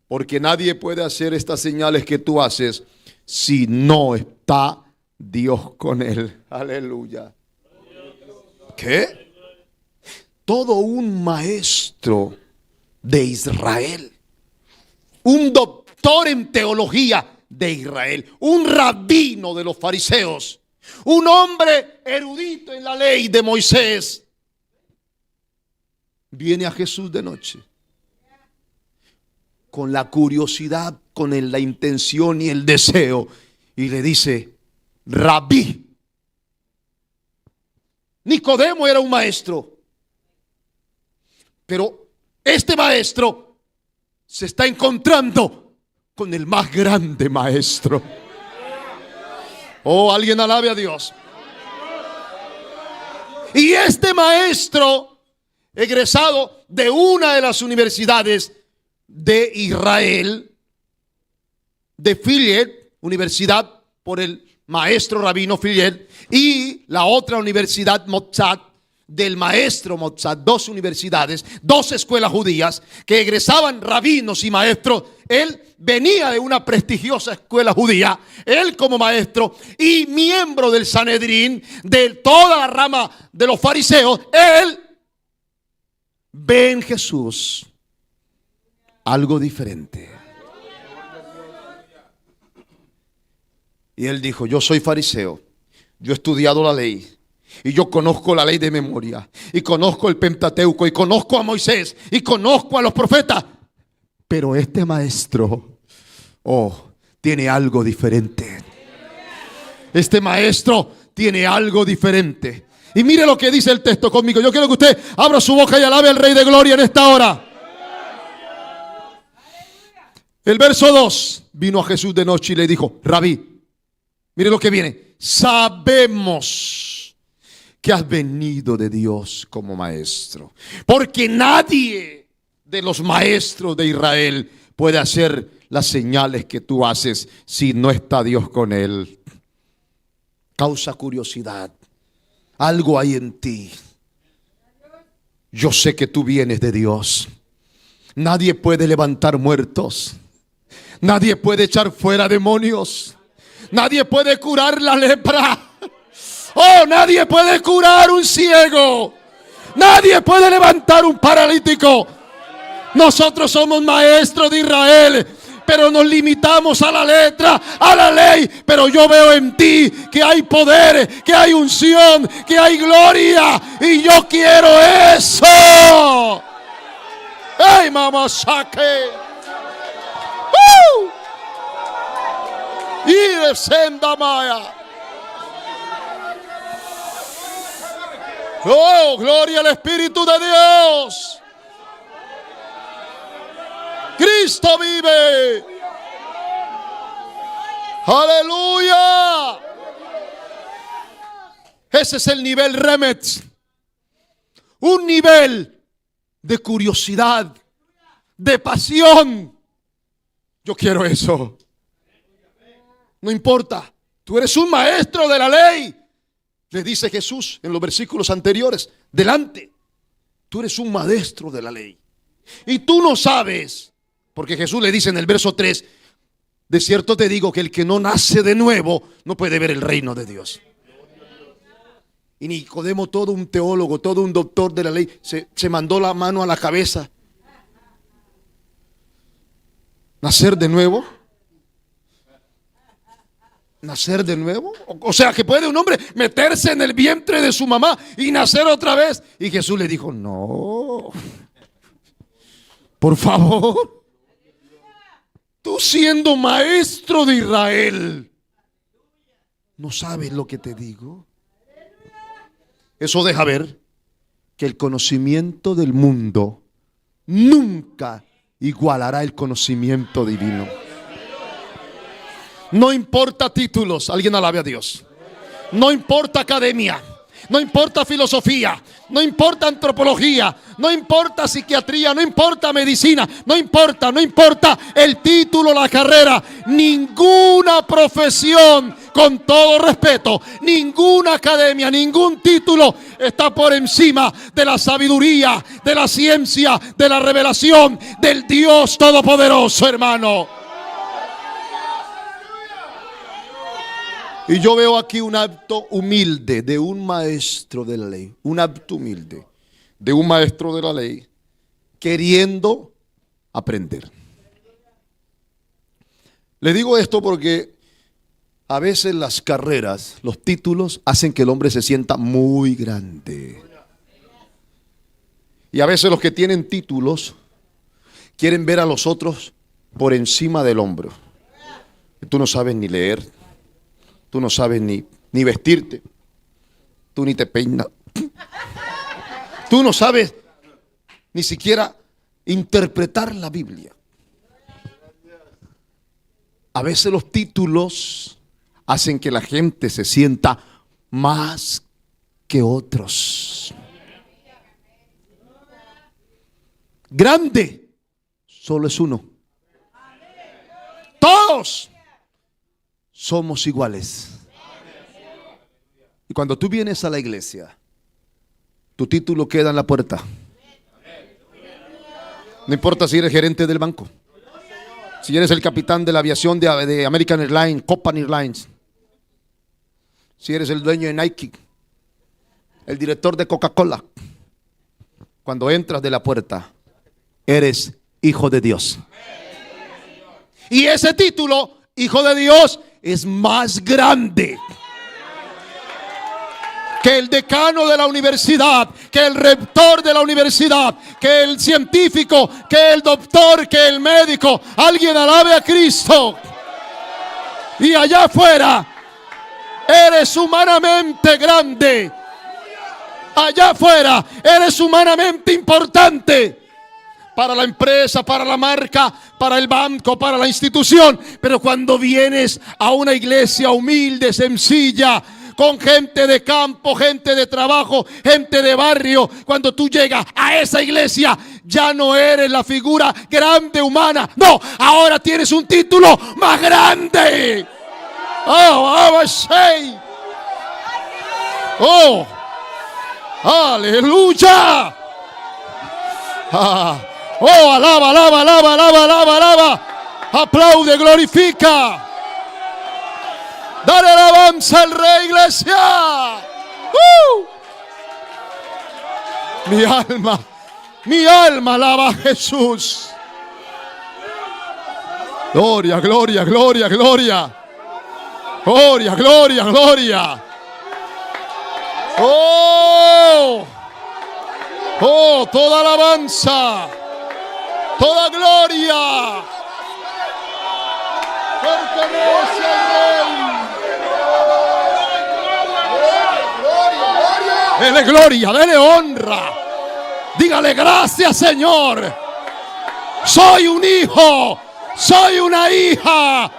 Porque nadie puede hacer estas señales que tú haces si no está Dios con él. Aleluya. ¿Qué? todo un maestro de Israel, un doctor en teología de Israel, un rabino de los fariseos, un hombre erudito en la ley de Moisés, viene a Jesús de noche con la curiosidad, con la intención y el deseo, y le dice: Rabí. Nicodemo era un maestro, pero este maestro se está encontrando con el más grande maestro. Oh, alguien alabe a Dios. Y este maestro, egresado de una de las universidades de Israel, de Filiet, universidad por el maestro rabino Filiet, y la otra universidad Motzat, del maestro Motzat, dos universidades, dos escuelas judías que egresaban rabinos y maestros. Él venía de una prestigiosa escuela judía, él como maestro y miembro del Sanedrín, de toda la rama de los fariseos. Él ve en Jesús algo diferente. Y él dijo: yo soy fariseo, yo he estudiado la ley, y yo conozco la ley de memoria, y conozco el Pentateuco, y conozco a Moisés, y conozco a los profetas. Pero este maestro, tiene algo diferente. Este maestro tiene algo diferente. Y mire lo que dice el texto conmigo. Yo quiero que usted abra su boca y alabe al Rey de Gloria en esta hora. El verso 2, vino a Jesús de noche y le dijo: Rabí, mire lo que viene. Sabemos que has venido de Dios como maestro, porque nadie de los maestros de Israel puede hacer las señales que tú haces si no está Dios con él. Causa curiosidad. Algo hay en ti. Yo sé que tú vienes de Dios. Nadie puede levantar muertos. Nadie puede echar fuera demonios. Nadie puede curar la lepra. Nadie puede curar un ciego. Nadie puede levantar un paralítico. Nosotros somos maestros de Israel, pero nos limitamos a la letra, a la ley. Pero yo veo en ti que hay poder, que hay unción, que hay gloria, y yo quiero eso. ¡Ey, mamá, saque! Y descenda Maya. Oh, gloria al Espíritu de Dios. Cristo vive. Aleluya. Ese es el nivel Remetz. Un nivel de curiosidad, de pasión. Yo quiero eso. No importa, tú eres un maestro de la ley, le dice Jesús en los versículos anteriores. Delante, tú eres un maestro de la ley y tú no sabes, porque Jesús le dice en el verso 3: de cierto te digo que el que no nace de nuevo no puede ver el reino de Dios. Y Nicodemo, todo un teólogo, todo un doctor de la ley, se mandó la mano a la cabeza. ¿Nacer de nuevo? ¿Nacer de nuevo? O sea, que puede un hombre meterse en el vientre de su mamá y nacer otra vez. Y Jesús le dijo: no, por favor, tú siendo maestro de Israel, ¿no sabes lo que te digo? Eso deja ver que el conocimiento del mundo nunca igualará el conocimiento divino. No importa títulos, alguien alabe a Dios. No importa academia, no importa filosofía, no importa antropología, no importa psiquiatría, no importa medicina, no importa el título, la carrera. Ninguna profesión, con todo respeto, ninguna academia, ningún título está por encima de la sabiduría, de la ciencia, de la revelación del Dios Todopoderoso, hermano. Y yo veo aquí un acto humilde de un maestro de la ley, un acto humilde. de un maestro de la ley queriendo aprender. Le digo esto porque a veces las carreras, los títulos hacen que el hombre se sienta muy grande. Y a veces los que tienen títulos quieren ver a los otros por encima del hombro. Tú no sabes ni leer, tú no sabes ni vestirte, tú ni te peinas, tú no sabes ni siquiera interpretar la Biblia. A veces los títulos hacen que la gente se sienta más que otros. Grande solo es uno. Todos somos iguales. Y cuando tú vienes a la iglesia, tu título queda en la puerta. No importa si eres gerente del banco, si eres el capitán de la aviación de American Airlines, Copan Airlines, si eres el dueño de Nike, el director de Coca-Cola. Cuando entras de la puerta, eres hijo de Dios. Y ese título, hijo de Dios, es más grande que el decano de la universidad, que el rector de la universidad, que el científico, que el doctor, que el médico. Alguien alabe a Cristo. Y allá afuera eres humanamente grande. Allá afuera eres humanamente importante. Para la empresa, para la marca, para el banco, para la institución. Pero cuando vienes a una iglesia humilde, sencilla, con gente de campo, gente de trabajo, gente de barrio, cuando tú llegas a esa iglesia, ya no eres la figura grande humana. No, ahora tienes un título más grande. Oh, aleluya. Oh, alaba, alaba, alaba, alaba, alaba, alaba. Aplaude, glorifica. Dale alabanza al Rey, iglesia. Mi alma alaba a Jesús. Gloria, gloria, gloria, gloria. Gloria, gloria, gloria. Oh, toda alabanza, toda gloria pertenece al Rey. Dele gloria, dele honra. Dígale gracias, Señor. Soy un hijo, soy una hija.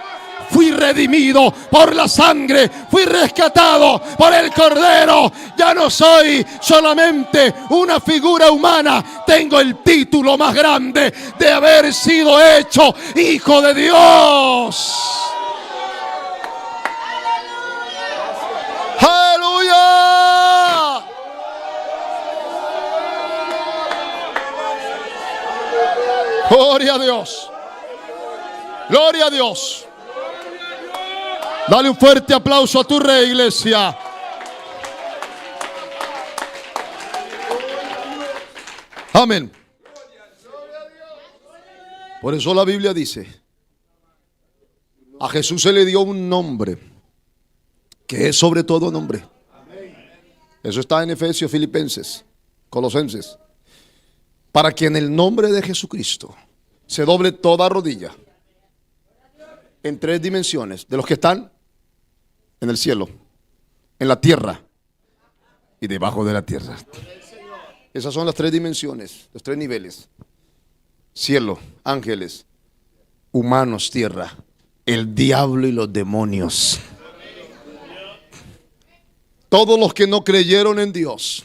Fui redimido por la sangre, fui rescatado por el Cordero. Ya no soy solamente una figura humana. Tengo el título más grande de haber sido hecho hijo de Dios. ¡Aleluya! Gloria a Dios. Gloria a Dios. Dale un fuerte aplauso a tu Rey, iglesia. Amén. Por eso la Biblia dice, a Jesús se le dio un nombre que es sobre todo nombre. Eso está en Efesios, Filipenses, Colosenses. Para que en el nombre de Jesucristo se doble toda rodilla en tres dimensiones, de los que están en el cielo, en la tierra y debajo de la tierra. Esas son las tres dimensiones, los tres niveles: cielo, ángeles, humanos, tierra, el diablo y los demonios. Todos los que no creyeron en Dios,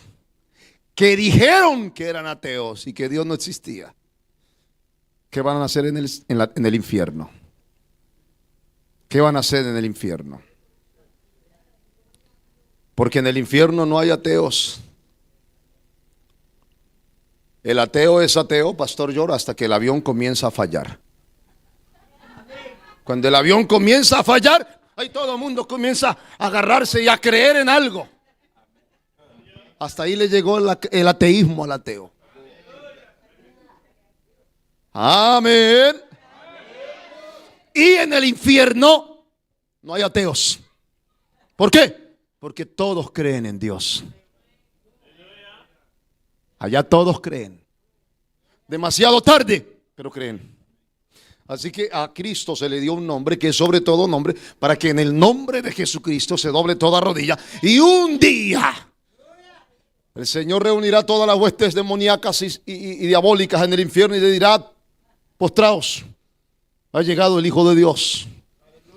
que dijeron que eran ateos y que Dios no existía, ¿qué van a hacer en el infierno? ¿Qué van a hacer en el infierno? Porque en el infierno no hay ateos. El ateo es ateo, Pastor Llora, hasta que el avión comienza a fallar. Cuando el avión comienza a fallar, ahí todo el mundo comienza a agarrarse y a creer en algo. Hasta ahí le llegó el ateísmo al ateo. Amén. Y en el infierno no hay ateos. ¿Por qué? Porque todos creen en Dios. Allá todos creen. Demasiado tarde, pero creen. Así que a Cristo se le dio un nombre que es sobre todo nombre, para que en el nombre de Jesucristo se doble toda rodilla. Y un día el Señor reunirá todas las huestes demoníacas y diabólicas en el infierno y le dirá: postraos, ha llegado el Hijo de Dios.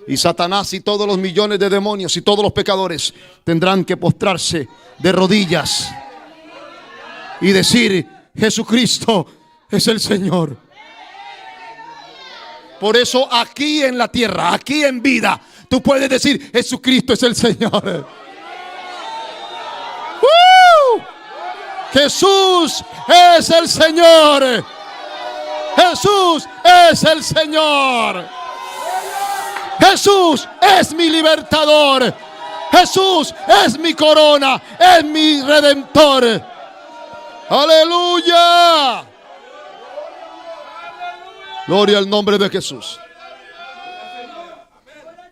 Y Satanás y todos los millones de demonios y todos los pecadores tendrán que postrarse de rodillas y decir: Jesucristo es el Señor. Por eso aquí en la tierra, aquí en vida, tú puedes decir: Jesucristo es el Señor. Jesús es el Señor. Jesús es el Señor. Jesús es mi libertador. Jesús es mi corona, es mi redentor. Aleluya. Gloria al nombre de Jesús.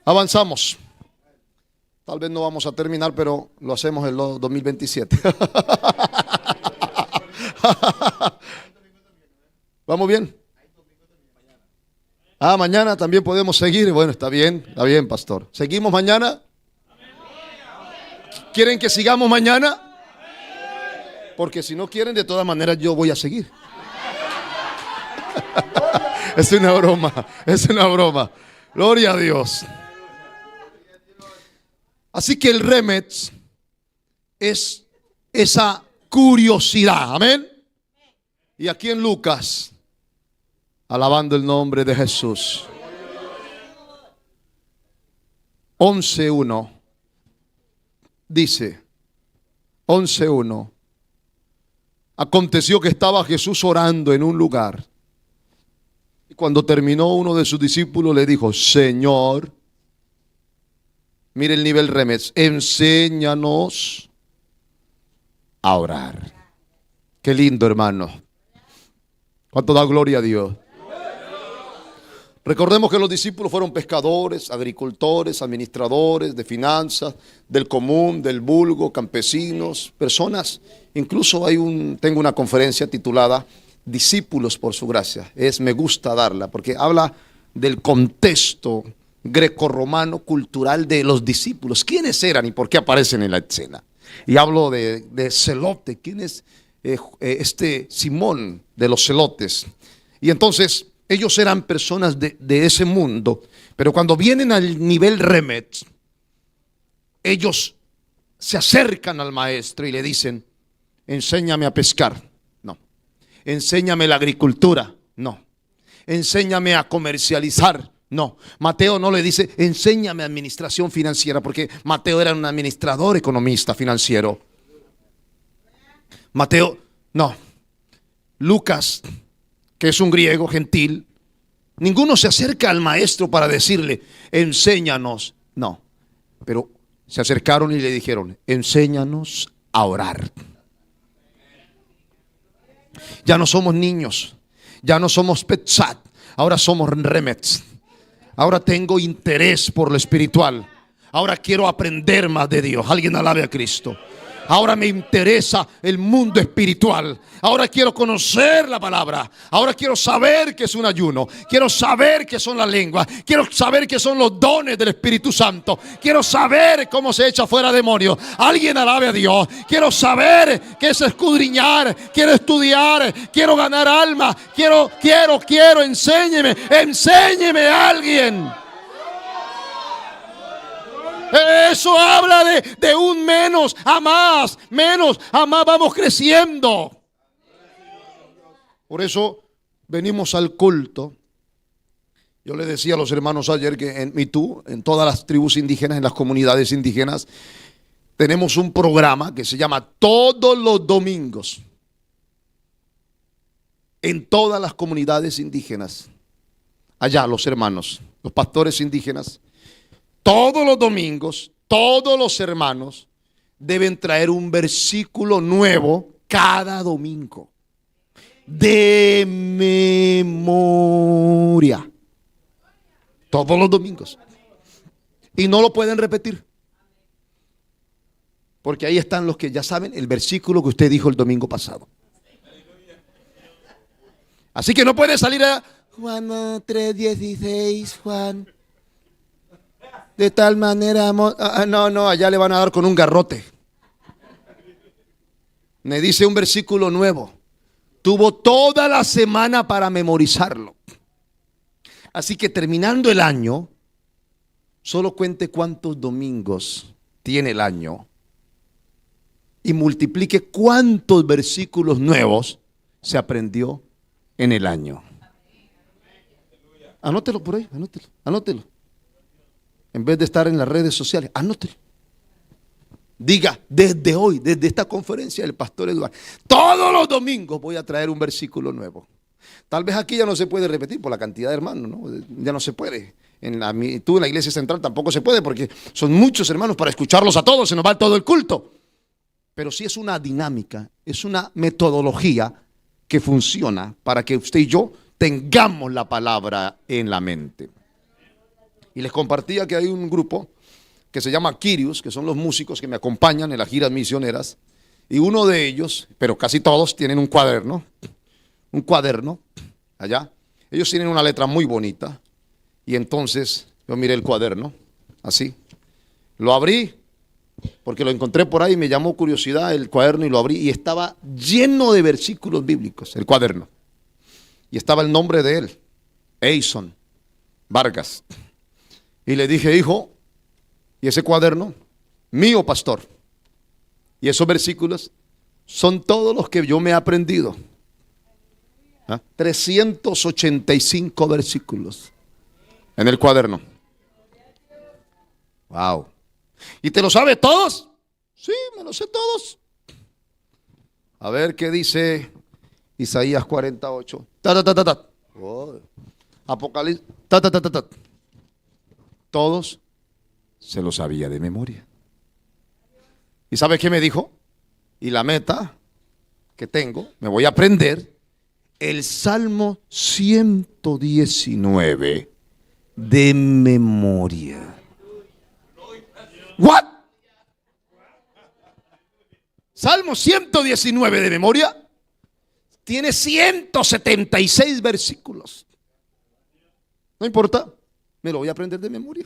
Avanzamos. Tal vez no vamos a terminar, pero lo hacemos en el 2027. ¿Vamos bien? Mañana también podemos seguir. Bueno, está bien, pastor. ¿Seguimos mañana? ¿Quieren que sigamos mañana? Porque si no quieren, de todas maneras yo voy a seguir. Es una broma, es una broma. Gloria a Dios. Así que el Remets es esa curiosidad. Amén. Y aquí en Lucas, alabando el nombre de Jesús, 11:1 dice, 11:1: aconteció que estaba Jesús orando en un lugar, y cuando terminó, uno de sus discípulos le dijo: Señor, mire el nivel Remets, enséñanos a orar. Qué lindo, hermano. ¿Cuánto da gloria a Dios? Recordemos que los discípulos fueron pescadores, agricultores, administradores de finanzas, del común, del vulgo, campesinos, personas. Incluso tengo una conferencia titulada Discípulos por su gracia. Me gusta darla porque habla del contexto grecorromano cultural de los discípulos. ¿Quiénes eran y por qué aparecen en la escena? Y hablo de Celote. ¿Quién es Simón de los celotes? Y entonces ellos eran personas de ese mundo, pero cuando vienen al nivel Remets, ellos se acercan al maestro y le dicen: enséñame a pescar. No. Enséñame la agricultura. No. Enséñame a comercializar. No. Mateo no le dice: enséñame administración financiera, porque Mateo era un administrador economista financiero. Mateo, no. Lucas, que es un griego gentil, ninguno se acerca al maestro para decirle: enséñanos. No, pero se acercaron y le dijeron: enséñanos a orar. Ya no somos niños, ya no somos Petzat, ahora somos Remets. Ahora tengo interés por lo espiritual. Ahora quiero aprender más de Dios. Alguien alabe a Cristo. Ahora me interesa el mundo espiritual. Ahora quiero conocer la palabra. Ahora quiero saber qué es un ayuno. Quiero saber qué son las lenguas. Quiero saber qué son los dones del Espíritu Santo. Quiero saber cómo se echa fuera demonios. Alguien alabe a Dios. Quiero saber qué es escudriñar. Quiero estudiar. Quiero ganar alma. Quiero. Enséñeme. Enséñeme a alguien. Eso habla de un menos a más, vamos creciendo. Por eso venimos al culto. Yo le decía a los hermanos ayer que en todas las tribus indígenas, en las comunidades indígenas, tenemos un programa que se llama Todos los Domingos. En todas las comunidades indígenas, allá los hermanos, los pastores indígenas, todos los domingos, todos los hermanos deben traer un versículo nuevo cada domingo. De memoria. Todos los domingos. Y no lo pueden repetir. Porque ahí están los que ya saben el versículo que usted dijo el domingo pasado. Así que no puede salir a Juan 3:16, Juan. De tal manera, no, allá le van a dar con un garrote. Me dice un versículo nuevo. Tuvo toda la semana para memorizarlo. Así que terminando el año, solo cuente cuántos domingos tiene el año y multiplique cuántos versículos nuevos se aprendió en el año. Anótelo por ahí, anótelo. En vez de estar en las redes sociales, anótelo. Diga, desde hoy, desde esta conferencia del pastor Eduardo, todos los domingos voy a traer un versículo nuevo. Tal vez aquí ya no se puede repetir por la cantidad de hermanos, ¿no? Ya no se puede. En la iglesia central tampoco se puede porque son muchos hermanos para escucharlos a todos, se nos va todo el culto. Pero sí es una dinámica, es una metodología que funciona para que usted y yo tengamos la palabra en la mente. Y les compartía que hay un grupo que se llama Kyrios, que son los músicos que me acompañan en las giras misioneras, y uno de ellos, pero casi todos, tienen un cuaderno allá. Ellos tienen una letra muy bonita, y entonces yo miré el cuaderno, así, lo abrí, porque lo encontré por ahí, me llamó curiosidad el cuaderno y lo abrí, y estaba lleno de versículos bíblicos, el cuaderno, y estaba el nombre de él, Eison Vargas, y le dije, hijo, y ese cuaderno, mío, pastor. Y esos versículos son todos los que yo me he aprendido. 385 versículos en el cuaderno. Wow. ¿Y te lo sabes todos? Sí, me lo sé todos. A ver qué dice Isaías 48. Oh. Apocalipsis. Todos se lo sabía de memoria. ¿Y sabe qué me dijo? Y la meta que tengo, me voy a aprender el Salmo 119 de memoria. ¿What? Salmo 119 de memoria tiene 176 versículos. No importa, me lo voy a aprender de memoria.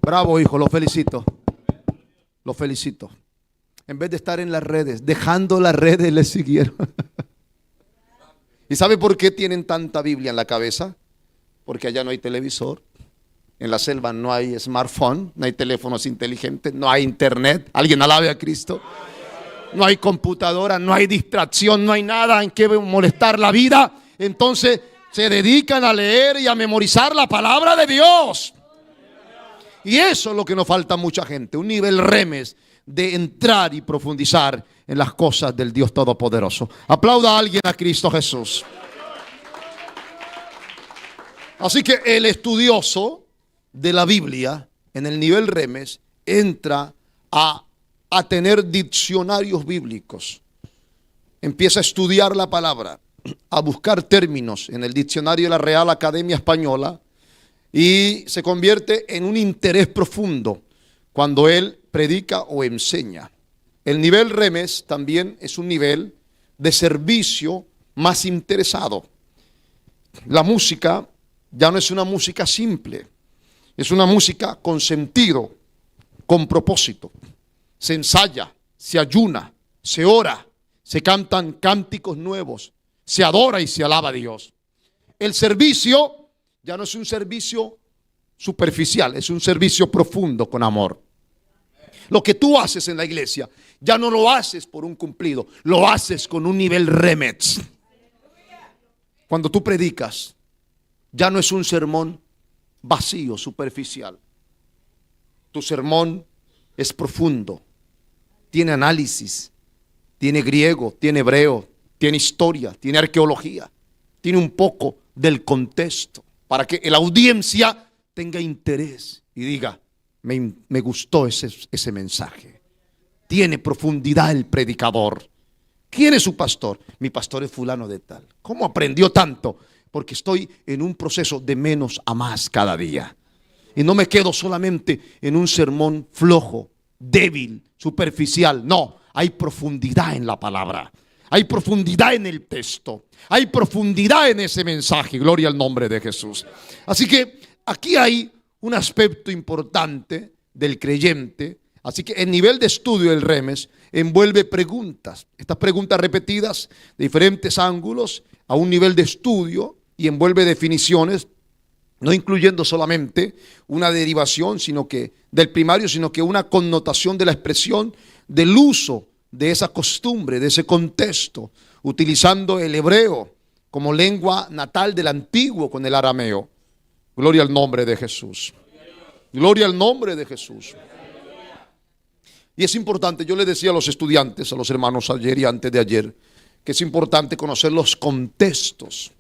Bravo, hijo, lo felicito. Lo felicito. En vez de estar en las redes, dejando las redes, le siguieron. ¿Y sabe por qué tienen tanta Biblia en la cabeza? Porque allá no hay televisor. En la selva no hay smartphone, no hay teléfonos inteligentes, no hay internet. Alguien alabe a Cristo. No hay computadora, no hay distracción, no hay nada en que molestar la vida. Entonces se dedican a leer y a memorizar la palabra de Dios. Y eso es lo que nos falta a mucha gente, un nivel remes de entrar y profundizar en las cosas del Dios Todopoderoso. Aplauda a alguien a Cristo Jesús. Así que el estudioso de la Biblia en el nivel remes entra a tener diccionarios bíblicos. Empieza a estudiar la palabra, a buscar términos en el diccionario de la Real Academia Española. Y se convierte en un interés profundo cuando él predica o enseña. El nivel remes también es un nivel de servicio más interesado. La música ya no es una música simple, es una música con sentido, con propósito. Se ensaya, se ayuna, se ora, se cantan cánticos nuevos, se adora y se alaba a Dios. El servicio ya no es un servicio superficial, es un servicio profundo con amor. Lo que tú haces en la iglesia, ya no lo haces por un cumplido, lo haces con un nivel remes. Cuando tú predicas, ya no es un sermón vacío, superficial. Tu sermón es profundo, tiene análisis, tiene griego, tiene hebreo, tiene historia, tiene arqueología, tiene un poco del contexto, para que la audiencia tenga interés y diga, me gustó ese mensaje. Tiene profundidad el predicador. ¿Quién es su pastor? Mi pastor es fulano de tal. ¿Cómo aprendió tanto? Porque estoy en un proceso de menos a más cada día. Y no me quedo solamente en un sermón flojo, débil, superficial. No, hay profundidad en la palabra. Hay profundidad en el texto. Hay profundidad en ese mensaje. Gloria al nombre de Jesús. Así que aquí hay un aspecto importante del creyente. Así que el nivel de estudio del Remes envuelve preguntas. Estas preguntas repetidas de diferentes ángulos a un nivel de estudio y envuelve definiciones, no incluyendo solamente una derivación del primario, sino que una connotación de la expresión, del uso de esa costumbre, de ese contexto, utilizando el hebreo como lengua natal del antiguo con el arameo. Gloria al nombre de Jesús. Gloria al nombre de Jesús. Y es importante, yo le decía a los estudiantes, a los hermanos ayer y antes de ayer, que es importante conocer los contextos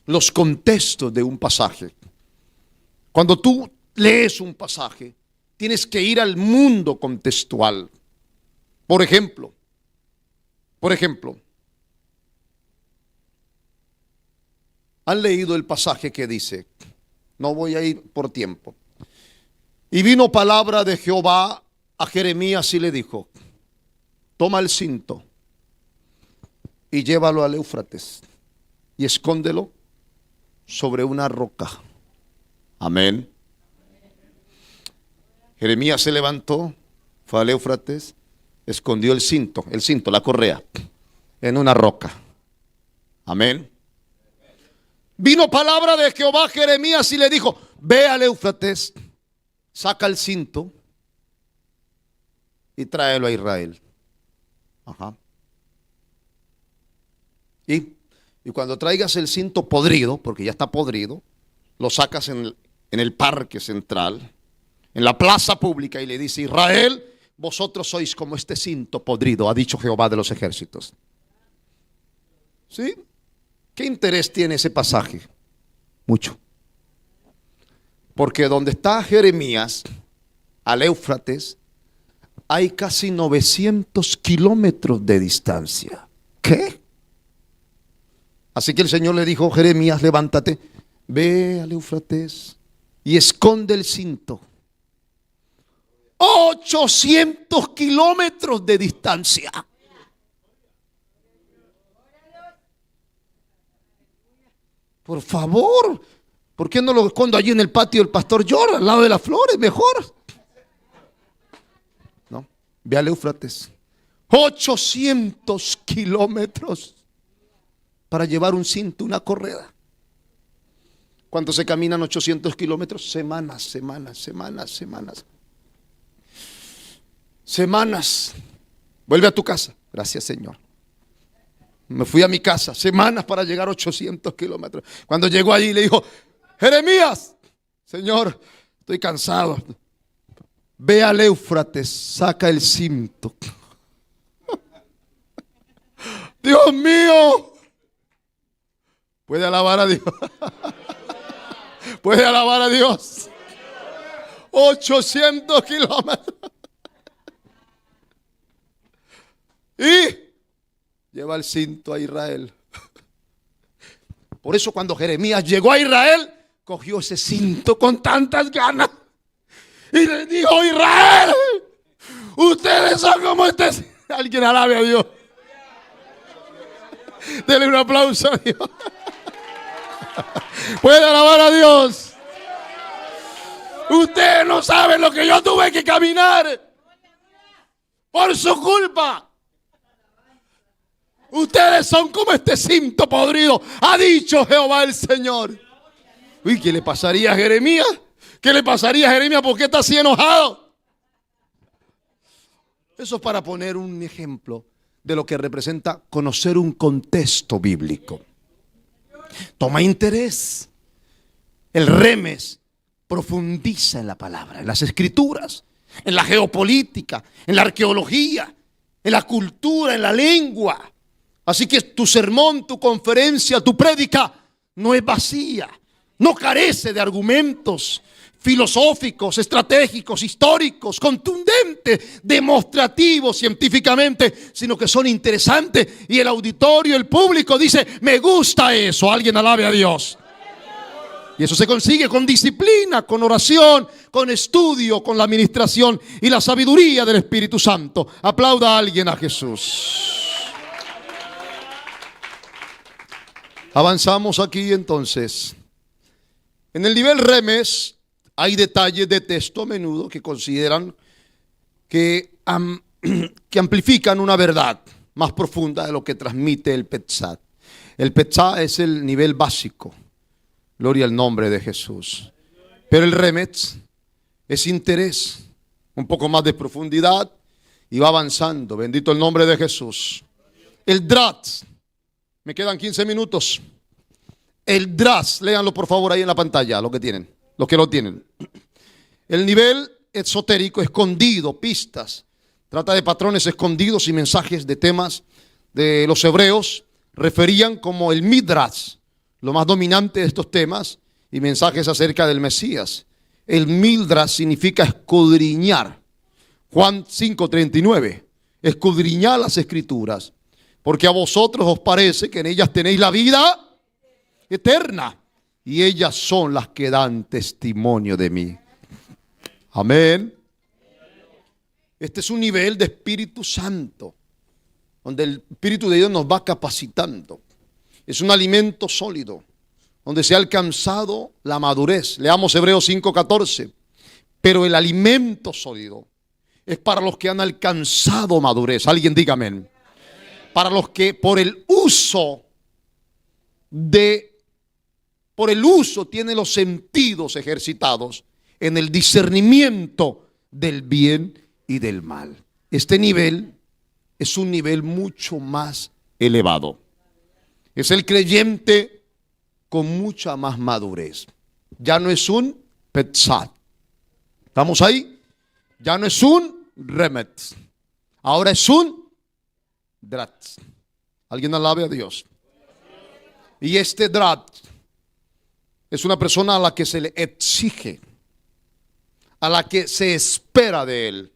de un pasaje. Cuando tú lees un pasaje, tienes que ir al mundo contextual. Por ejemplo, ¿han leído el pasaje que dice? No voy a ir por tiempo. Y vino palabra de Jehová a Jeremías y le dijo: toma el cinto y llévalo al Éufrates y escóndelo sobre una roca. Amén. Jeremías se levantó, fue al Éufrates, escondió el cinto, la correa, en una roca. Amén. Vino palabra de Jehová a Jeremías y le dijo: ve al Éufrates, saca el cinto y tráelo a Israel. Ajá. Y cuando traigas el cinto podrido, porque ya está podrido, lo sacas en el parque central, en la plaza pública, y le dice: Israel, vosotros sois como este cinto podrido, ha dicho Jehová de los ejércitos. ¿Sí? ¿Qué interés tiene ese pasaje? Mucho. Porque donde está Jeremías, al Éufrates, hay casi 900 kilómetros de distancia. ¿Qué? Así que el Señor le dijo: Jeremías, levántate, ve al Éufrates y esconde el cinto. 800 kilómetros de distancia. Por favor, ¿por qué no lo escondo allí en el patio del pastor George, al lado de las flores? Mejor. No, ve al Éufrates. 800 kilómetros para llevar un cinto, una correa. ¿Cuánto se caminan 800 kilómetros? Semanas. Vuelve a tu casa. Gracias, Señor. Me fui a mi casa. Semanas para llegar 800 kilómetros. Cuando llegó allí le dijo: Jeremías, Señor, estoy cansado. Ve al Éufrates, saca el cinto. Dios mío. Puede alabar a Dios. Puede alabar a Dios. 800 kilómetros. Y lleva el cinto a Israel. Por eso cuando Jeremías llegó a Israel, cogió ese cinto con tantas ganas y le dijo: Israel, ustedes son como este. Alguien alabe a Dios. Denle un aplauso a Dios. Puede alabar a Dios. Ustedes no saben lo que yo tuve que caminar por su culpa. Ustedes son como este cinto podrido, ha dicho Jehová el Señor. Uy, ¿qué le pasaría a Jeremías? ¿Qué le pasaría a Jeremías? ¿Por qué está así enojado? Eso es para poner un ejemplo de lo que representa conocer un contexto bíblico. Toma interés. El Remes profundiza en la palabra, en las escrituras, en la geopolítica, en la arqueología, en la cultura, en la lengua. Así que tu sermón, tu conferencia, tu prédica no es vacía, no carece de argumentos filosóficos, estratégicos, históricos, contundentes, demostrativos científicamente, sino que son interesantes y el auditorio, el público dice, me gusta eso. Alguien alabe a Dios. Y eso se consigue con disciplina, con oración, con estudio, con la administración y la sabiduría del Espíritu Santo. Aplauda a alguien a Jesús. Avanzamos aquí entonces. En el nivel remes hay detalles de texto a menudo que consideran que amplifican una verdad más profunda de lo que transmite el Petzat. El Petzat es el nivel básico. Gloria al nombre de Jesús. Pero el remes es interés, un poco más de profundidad y va avanzando. Bendito el nombre de Jesús. El drat, me quedan 15 minutos. El dras, léanlo por favor ahí en la pantalla, lo que tienen, los que lo tienen. El nivel esotérico, escondido, pistas. Trata de patrones escondidos y mensajes de temas de los hebreos. Referían como el Midrash, lo más dominante de estos temas y mensajes acerca del Mesías. El Midrash significa escudriñar. Juan 5:39, escudriñar las escrituras, porque a vosotros os parece que en ellas tenéis la vida eterna, y ellas son las que dan testimonio de mí. Amén. Este es un nivel de Espíritu Santo, donde el Espíritu de Dios nos va capacitando. Es un alimento sólido, donde se ha alcanzado la madurez. Leamos Hebreos 5:14. Pero el alimento sólido es para los que han alcanzado madurez. Alguien diga amén. Para los que por el uso tienen los sentidos ejercitados en el discernimiento del bien y del mal. Este nivel es un nivel mucho más elevado. Es el creyente con mucha más madurez. Ya no es un Petzat. ¿Estamos ahí? Ya no es un Remet. Ahora es un Drat. ¿Alguien alabe a Dios? Y este Drat es una persona a la que se le exige, a la que se espera de él,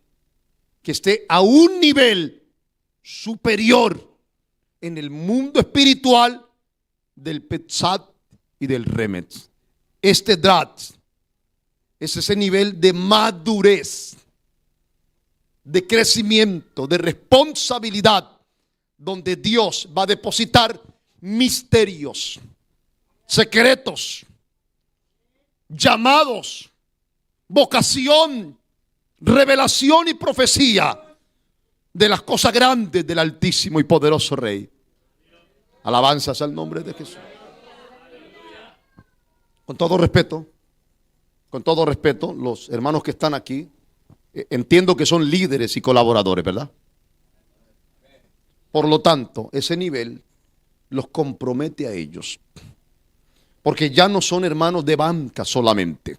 que esté a un nivel superior en el mundo espiritual del Petzat y del Remet. Este Drat es ese nivel de madurez, de crecimiento, de responsabilidad, donde Dios va a depositar misterios, secretos, llamados, vocación, revelación y profecía de las cosas grandes del Altísimo y poderoso Rey. Alabanzas al nombre de Jesús. Con todo respeto, los hermanos que están aquí, entiendo que son líderes y colaboradores, ¿verdad? Por lo tanto, ese nivel los compromete a ellos, porque ya no son hermanos de banca solamente.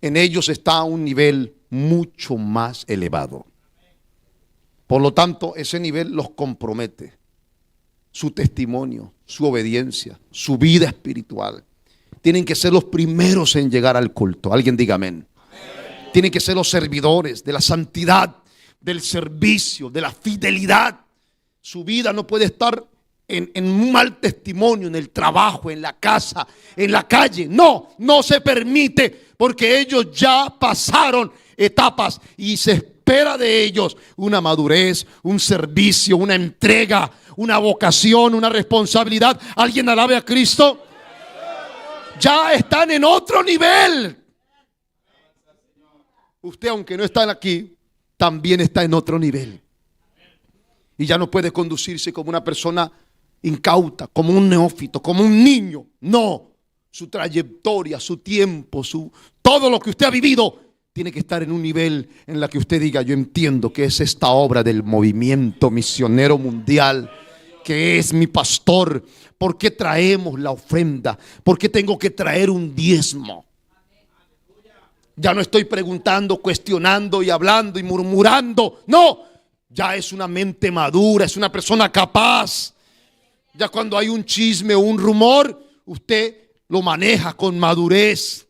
En ellos está un nivel mucho más elevado. Por lo tanto, ese nivel los compromete. Su testimonio, su obediencia, su vida espiritual. Tienen que ser los primeros en llegar al culto. Alguien diga amén. Tienen que ser los servidores de la santidad, del servicio, de la fidelidad. Su vida no puede estar en un mal testimonio, en el trabajo, en la casa, en la calle. No se permite, porque ellos ya pasaron etapas y se espera de ellos una madurez, un servicio, una entrega, una vocación, una responsabilidad. ¿Alguien alabe a Cristo? Ya están en otro nivel. Usted, aunque no está aquí, también está en otro nivel. Y ya no puede conducirse como una persona incauta, como un neófito, como un niño. No, su trayectoria, su tiempo, todo lo que usted ha vivido tiene que estar en un nivel en la que usted diga: yo entiendo que es esta obra del movimiento misionero mundial, que es mi pastor. ¿Por qué traemos la ofrenda? ¿Por qué tengo que traer un diezmo? Ya no estoy preguntando, cuestionando y hablando y murmurando. No, ya es una mente madura, es una persona capaz. Ya cuando hay un chisme o un rumor, usted lo maneja con madurez.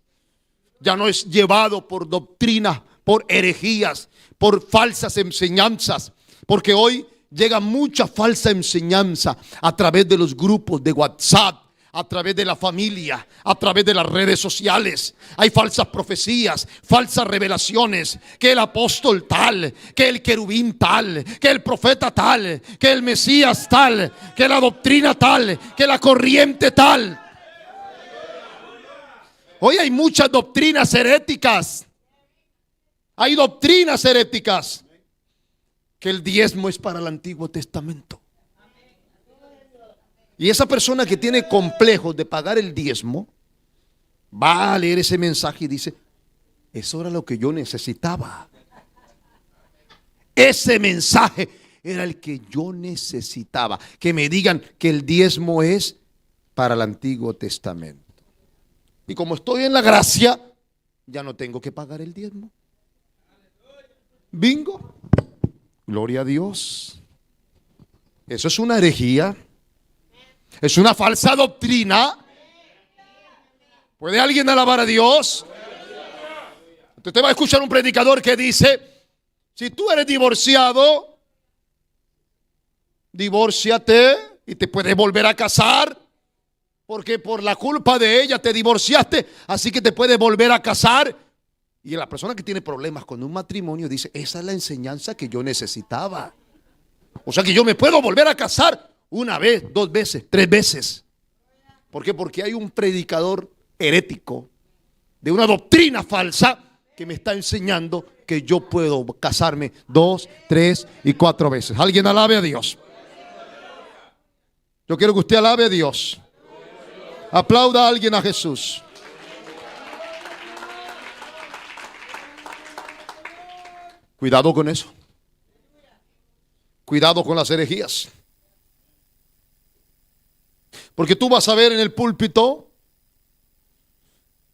ya no es llevado por doctrina, por herejías, por falsas enseñanzas, porque hoy llega mucha falsa enseñanza a través de los grupos de WhatsApp, a través de la familia, a través de las redes sociales. Hay falsas profecías, falsas revelaciones, que el apóstol tal, que el querubín tal, que el profeta tal, que el Mesías tal, que la doctrina tal, que la corriente tal. Hoy hay muchas doctrinas heréticas. Hay doctrinas heréticas, que el diezmo es para el Antiguo Testamento. Y esa persona que tiene complejos de pagar el diezmo va a leer ese mensaje y dice: eso era lo que yo necesitaba. Ese mensaje era el que yo necesitaba. Que me digan que el diezmo es para el Antiguo Testamento. Y como estoy en la gracia, ya no tengo que pagar el diezmo. Bingo. Gloria a Dios. Eso es una herejía. Es una falsa doctrina. ¿Puede alguien alabar a Dios? Usted va a escuchar un predicador que dice: si tú eres divorciado, divórciate y te puedes volver a casar, porque por la culpa de ella te divorciaste, así que te puedes volver a casar. Y la persona que tiene problemas con un matrimonio dice: esa es la enseñanza que yo necesitaba. O sea que yo me puedo volver a casar una vez, 2 veces, 3 veces. ¿Por qué? Porque hay un predicador herético de una doctrina falsa que me está enseñando que yo puedo casarme 2, 3 y 4 veces. Alguien alabe a Dios. Yo quiero que usted alabe a Dios. Aplauda a alguien a Jesús. Cuidado con eso. Cuidado con las herejías. Porque tú vas a ver en el púlpito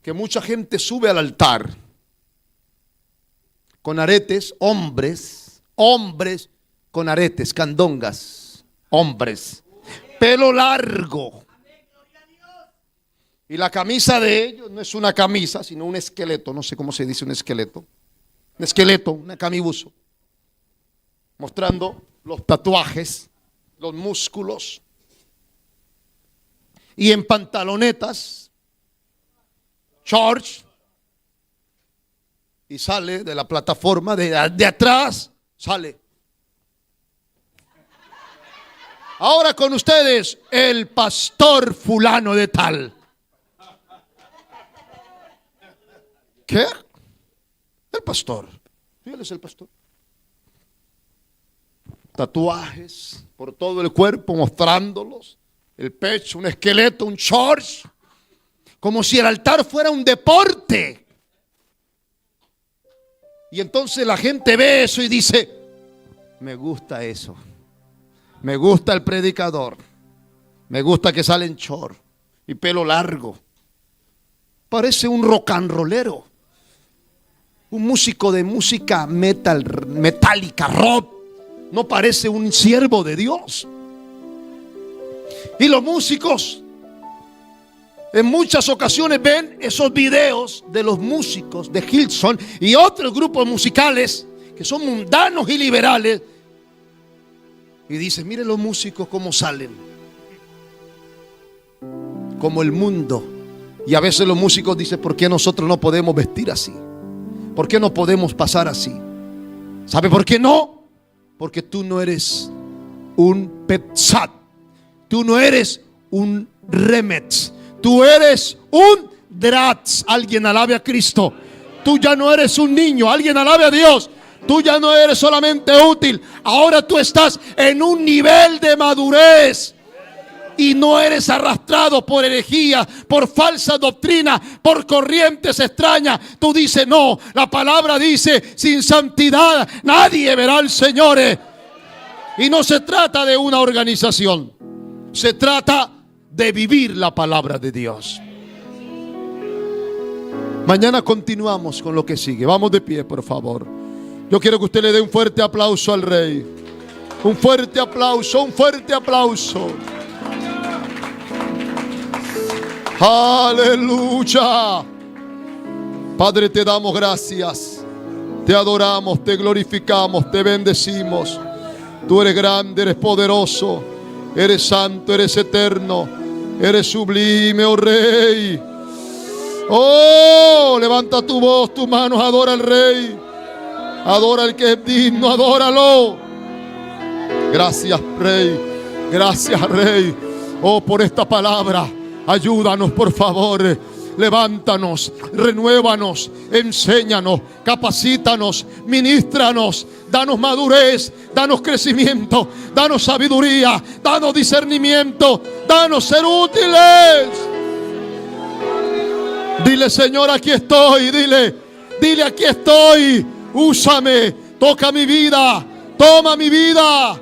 que mucha gente sube al altar con aretes, hombres con aretes, candongas, hombres, pelo largo. Y la camisa de ellos no es una camisa, sino un esqueleto. No sé cómo se dice un esqueleto. Un esqueleto, una camibuzo. Mostrando los tatuajes, los músculos. Y en pantalonetas, shorts. Y sale de la plataforma, de atrás, sale. Ahora con ustedes, el pastor fulano de tal. ¿Qué? El pastor. Él es el pastor. Tatuajes por todo el cuerpo, mostrándolos. El pecho, un esqueleto, un shorts. Como si el altar fuera un deporte. Y entonces la gente ve eso y dice: me gusta eso. Me gusta el predicador. Me gusta que sale en short y pelo largo. Parece un rock and rollero. Un músico de música metálica, rock. No parece un siervo de Dios. Y los músicos en muchas ocasiones ven esos videos de los músicos de Hillsong y otros grupos musicales que son mundanos y liberales. Y dicen: miren los músicos cómo salen. Como el mundo. Y a veces los músicos dicen: ¿por qué nosotros no podemos vestir así? ¿Por qué no podemos pasar así? ¿Sabe por qué no? Porque tú no eres un Petsat. Tú no eres un Remetz. Tú eres un Dratz. Alguien alabe a Cristo. Tú ya no eres un niño. Alguien alabe a Dios. Tú ya no eres solamente útil. Ahora tú estás en un nivel de madurez. Y no eres arrastrado por herejía, por falsa doctrina, por corrientes extrañas. Tú dices: no, la palabra dice: sin santidad nadie verá al Señor. Y no se trata de una organización. Se trata de vivir la palabra de Dios. Mañana continuamos con lo que sigue. Vamos de pie, por favor. Yo quiero que usted le dé un fuerte aplauso al Rey. Un fuerte aplauso, un fuerte aplauso. Aleluya. Padre, te damos gracias, te adoramos, te glorificamos, te bendecimos. Tú eres grande, eres poderoso, eres santo, eres eterno, eres sublime, oh Rey. Oh, levanta tu voz, tus manos, adora al Rey. Adora al que es digno, adóralo. Gracias, Rey. Gracias, Rey. Oh, por esta palabra. Ayúdanos, por favor. Levántanos, renuévanos, enséñanos, capacítanos, ministranos, danos madurez, danos crecimiento, danos sabiduría, danos discernimiento, danos ser útiles. Dile, Señor, aquí estoy, dile, aquí estoy, úsame, toca mi vida, toma mi vida.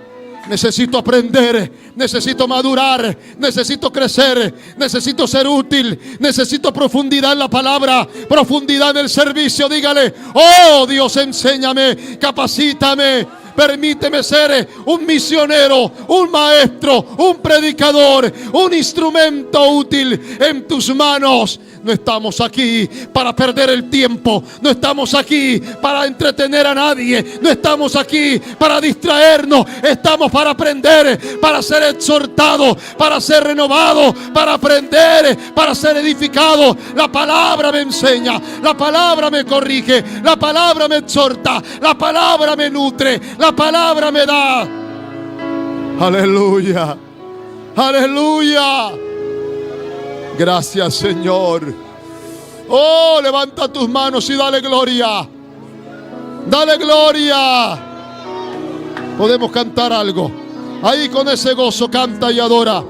Necesito aprender, necesito madurar, necesito crecer, necesito ser útil, necesito profundidad en la palabra, profundidad en el servicio. Dígale, oh Dios, enséñame, capacítame, permíteme ser un misionero, un maestro, un predicador, un instrumento útil en tus manos. No estamos aquí para perder el tiempo. No estamos aquí para entretener a nadie. No estamos aquí para distraernos. Estamos para aprender, para ser exhortados, para ser renovados, para aprender, para ser edificados. La palabra me enseña, la palabra me corrige, la palabra me exhorta, la palabra me nutre, la palabra me da. Aleluya, aleluya. Gracias, Señor. Oh, levanta tus manos y dale gloria. Dale gloria. Podemos cantar algo. Ahí con ese gozo canta y adora.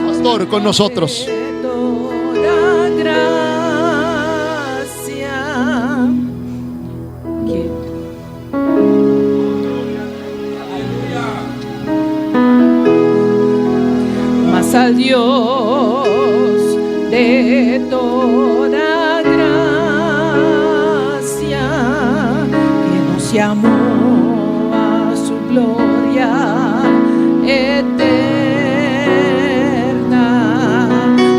Pastor, con nosotros. Toda gracia. Mas al Dios de toda gracia, que nos llamó a su gloria eterna,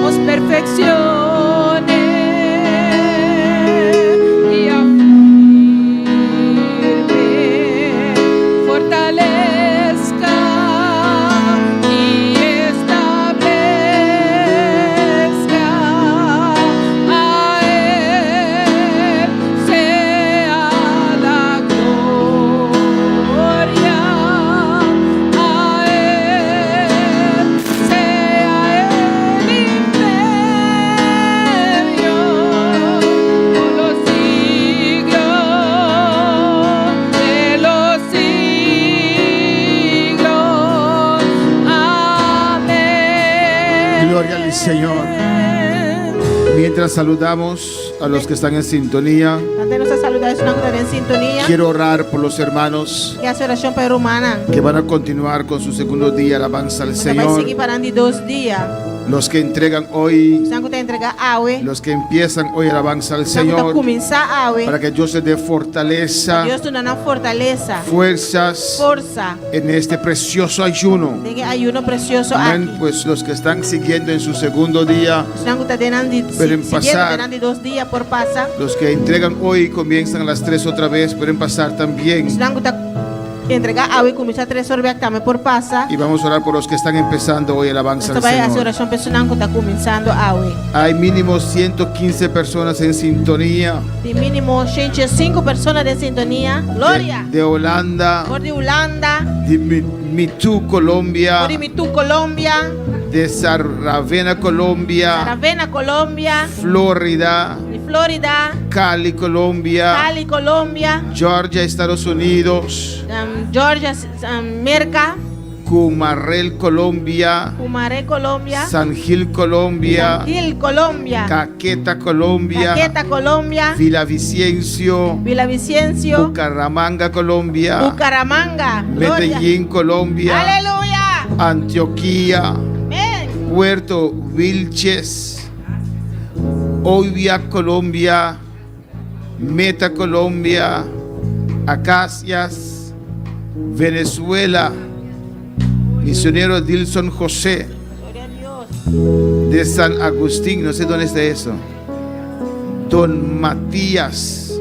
os perfeccione y afirme, fortalezca y establezca. A Él sea la gloria, a Él sea el imperio por los siglos de los siglos. Amén. Gloria al Señor. Mientras saludamos a los que están en sintonía, Antes de saludar, es una mujer en sintonía. quiero orar por los hermanos Que hace oración para hermana. que van a continuar con su segundo día de alabanza al Você vai seguir Señor. parando 2 dias. Los que entregan hoy, Você vai entregar awe. los que empiezan hoy alabanza al Você vai Señor, começar awe. para que Dios les dé fortaleza, Deus te dá fortaleza, fuerzas força. en este precioso ayuno. Tem ayuno precioso Amén. aqui. Pues los que están siguiendo en su segundo día, Você não está tendo Pueden pasar. durante 2 dias por passa. los que entregan hoy y comienzan a las 3 otra vez, pueden pasar también. Você não está entregar awe e começar 3 horas também por passa. Y vamos a orar por los que están empezando hoy alabanza Você al vai fazer Señor. oração para não está começando awe. Hay mínimo 115 personas en sintonía De mínimo, gente, 5 pessoas de sintonia. Glória. de Holanda, Por de Holanda, de Mitú, Colombia, por de Mitu, Colômbia, de Saravena, Colombia, Saravena, Colômbia, Florida, de Flórida, Cali, Colombia, Cali, Colômbia, Georgia, Estados Unidos, Georgia, Merca, Cumarrel, Colombia, Cumaré, Colômbia, San Gil, Colombia, Gil, Colômbia, Caqueta, Colombia, Caqueta, Colômbia, Villavicencio, Villavicencio, Bucaramanga, Colombia, Bucaramanga, Glória. Medellín, Colombia, Aleluia. Antioquía, Amém. Puerto Vilches, Oivia, Colombia, Meta, Colombia, Acacias, Venezuela, misionero Dilson José, Glória a Deus. de San Agustín, no sé dónde está eso. Don Matías.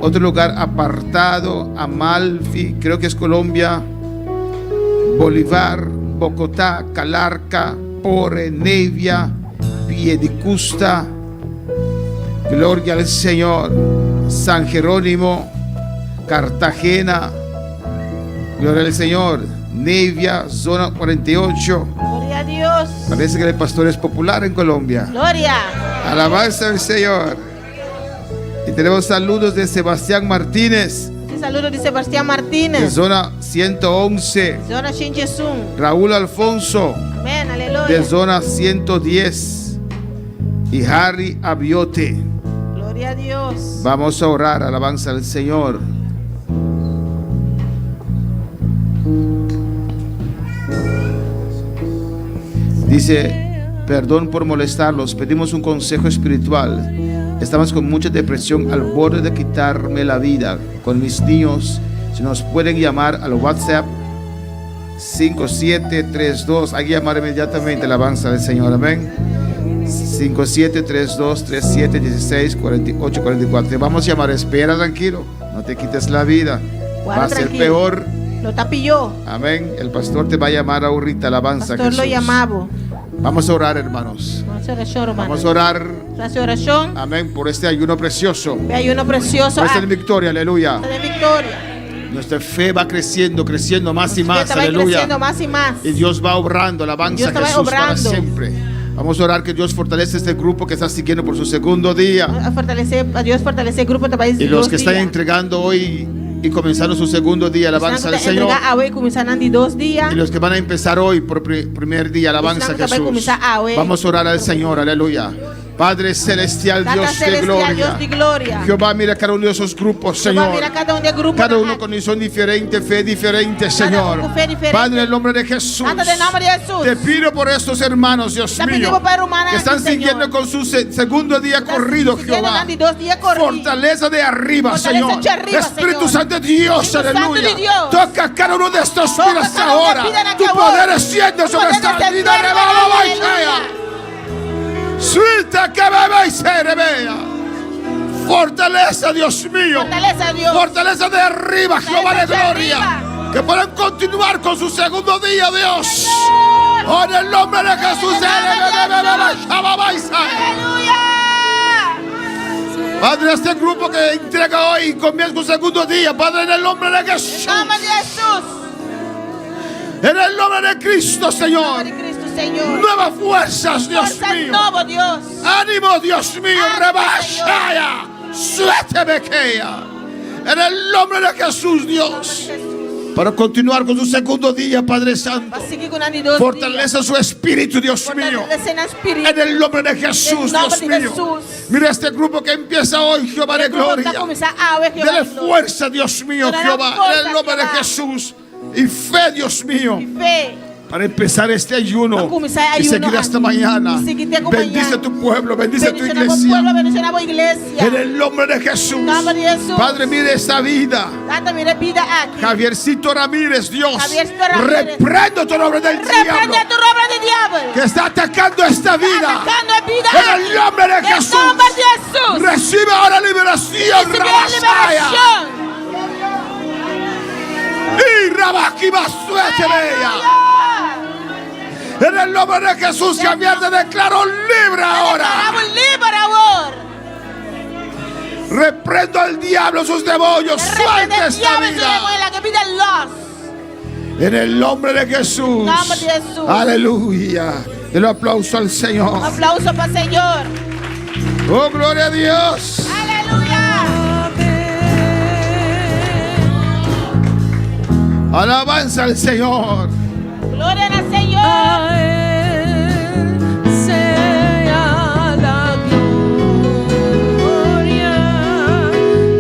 Otro lugar apartado, Amalfi, creo que es Colombia, Bolívar, Bogotá, Calarca, Pore, Nevia, Piedicusta. Gloria al Señor. San Jerónimo, Cartagena. Gloria al Señor. Nevia, zona 48. Gloria a Dios. Parece que el pastor es popular en Colombia. Gloria. Alabanza al Señor. Y tenemos saludos de Sebastián Martínez, Un saludo de Sebastián de Martínez. zona 111. Zona Shinchesun. Raúl Alfonso, Amén, de aleluya. zona 110. Y Harry Abiote. Gloria a Dios. Vamos a orar, alabanza al Señor. Dice, perdón por molestarlos, pedimos un consejo espiritual. Estamos con mucha depresión al borde de quitarme la vida con mis niños. Si nos pueden llamar al WhatsApp 5732, hay que llamar inmediatamente, alabanza del Señor, amén. 5732-3716-4844. Te vamos a llamar, espera tranquilo, no te quites la vida, va a ser tranquilo. peor. Lo tapilló. Amén. El pastor te va a llamar ahorita, alabanza a Pastor lo Jesús. llamaba. Vamos a orar, hermanos. Vamos a oración, hermano. Vamos a orar, Hace oración. amén, por este ayuno precioso. Hay uno precioso. Nuestra victoria, aleluya. De victoria. Nuestra fe va creciendo, creciendo más y más, Estaba aleluya. creciendo más y más. Y Dios va obrando, alabanza Dios a estaba Jesús para obrando. siempre. Vamos a orar que Dios fortalece este grupo que está siguiendo por su segundo día. A Dios fortalece el grupo de país. Y los que están entregando hoy y comenzando su segundo día, alabanza al Señor. Y los que van a empezar hoy por primer día, alabanza a Jesús. Vamos a orar al Señor, aleluya. Padre celestial, Dios de gloria. Jehová, mira cada uno de esos grupos, Señor. Cada uno con misión diferente, fe diferente, Señor. uno fe diferente. Padre, en el nombre de Jesús, Padre, en el nombre de Jesús. te pido por estos hermanos, Dios Te mío, pedimos para humanos, que están Señor. siguiendo con su segundo día corrido, Jehová. Fortaleza de arriba, Fortaleza Señor. hacia arriba, Espíritu Señor. Santo de Dios, Espíritu Santo aleluya. de Dios. Toca a cada uno de estos Toca vidas cada uno ahora. de vida en Tu aquel poder ahora. desciende sobre Poder esta desciende, vida. aleluya. Suelta que beba y se revea. Fortaleza, Dios mío. Fortaleza, Dios. Fortaleza de arriba, Jehová de Fortaleza de gloria. arriba. Que puedan continuar con su segundo día, Dios. Oh, en el nombre de Jesús. Padre, este grupo que entrega hoy comienza su segundo día, Padre, en el nombre de Jesús. En el nombre de Cristo, Señor. Nuevas fuerzas, Dios mío. Dios. Ánimo, Dios mío. Ánimo, Rebashaya. Suélteme que ya. En el nombre de Jesús, Dios. Para continuar con su segundo día, Padre Santo. Fortaleza su espíritu, Dios mío. En el nombre de Jesús, Dios mío. Mira este grupo que empieza hoy, Jehová de gloria. Dele fuerza, Dios mío, Jehová. En el nombre de Jesús. Y fe, Dios mío. Para empezar este ayuno y seguir hasta mañana. Bendice tu pueblo, bendice tu iglesia. En el nombre de Jesús. Padre, mire esta vida. Javiercito Ramírez, Dios. Reprendo tu nombre del diablo que está atacando esta vida. En el nombre de Jesús. Recibe ahora liberación. Y Rabaquiba suerte bella. En el nombre de Jesús, Javier, te declaro libre ahora. Reprendo al diablo, sus demonios. Suelta esta vida. En el nombre de Jesús. Aleluya. El aplauso al Señor. Aplauso para el Señor. Oh, gloria a Dios. Aleluya. Alabanza al Señor. Gloria al Señor. A Él sea la gloria,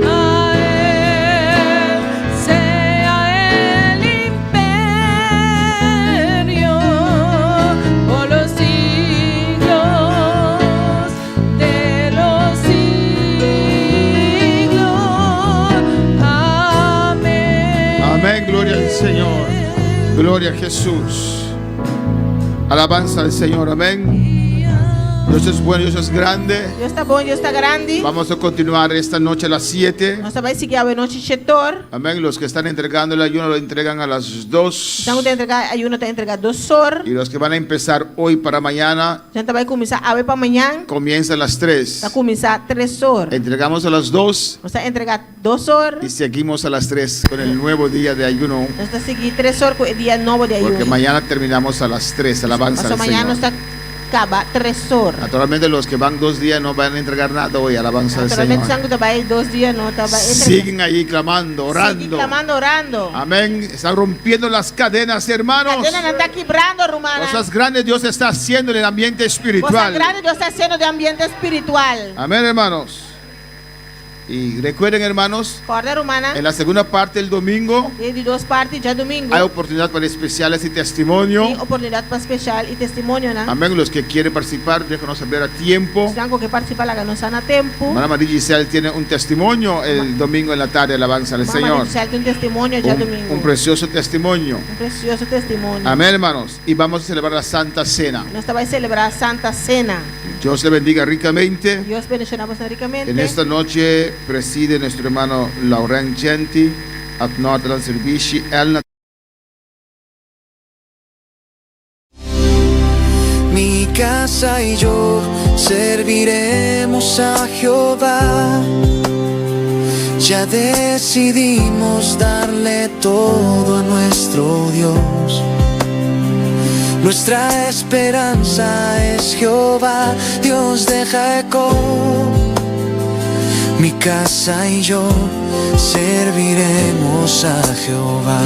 a Él sea el imperio por los siglos de los siglos. Amén. Amén, gloria al Señor. Gloria a Jesús. Alabanza al Señor, amén. Dios es bueno, Dios es grande. Deus está bom, Deus está grande. Vamos a continuar esta noche a las 7. Nós vai seguir a noite setor. Amén. Los que están entregando el ayuno lo entregan a las 2. Então tem entregar ayuno, tem entregar 2 horas. Y los que van a empezar hoy para mañana, A gente vai começar a ver para amanhã. comienza a las 3. Vai começar 3 horas. Entregamos a las 2 Nós vai entregar 2 horas. y seguimos a las 3 con el nuevo día de ayuno. Nós vai seguir 3 horas com o dia novo de ayuno. Porque mañana terminamos a las 3, alabanza Mas al amanhã nós Señor. acaba 3 horas. Naturalmente los que van 2 días no van a entregar nada hoy, alabanza al Naturalmente, Señor. sangue vai 2 dias, não tá vai entregar. Siguen ahí clamando, Sigue orando. clamando, orando. Amén. Están rompiendo las cadenas, hermanos. Cadena não está quebrando, Romana. Cosas grandes Dios está haciendo en el ambiente Coisa espiritual. grande Deus está haciendo de ambiente espiritual. Amén, hermanos. Y recuerden, hermanos, Corda Romana. en la segunda parte del domingo E de 2 partes, já domingo. hay oportunidad para especiales y testimonio. Tem oportunidade para especial e testemunho, né? Amén. Los que quieren participar, déjanos saber a tiempo. Se algo que participa lá, não está na tempo. Hermana María Giselle tiene un testimonio el domingo en la tarde, alabanza al Señor. Tem testemunho já domingo. Un precioso testimonio. Precioso testemunho. Amén, hermanos. Y vamos a celebrar la Santa Cena. Nós vai celebrar a Santa Cena. Dios le bendiga ricamente. Deus bendicionamos ricamente. En esta noche preside nuestro hermano Laurent Genti, ad Nordland Servici, Mi casa y yo serviremos a Jehová. Ya decidimos darle todo a nuestro Dios. Nuestra esperanza es Jehová, Dios de Jacob. Mi casa y yo serviremos a Jehová.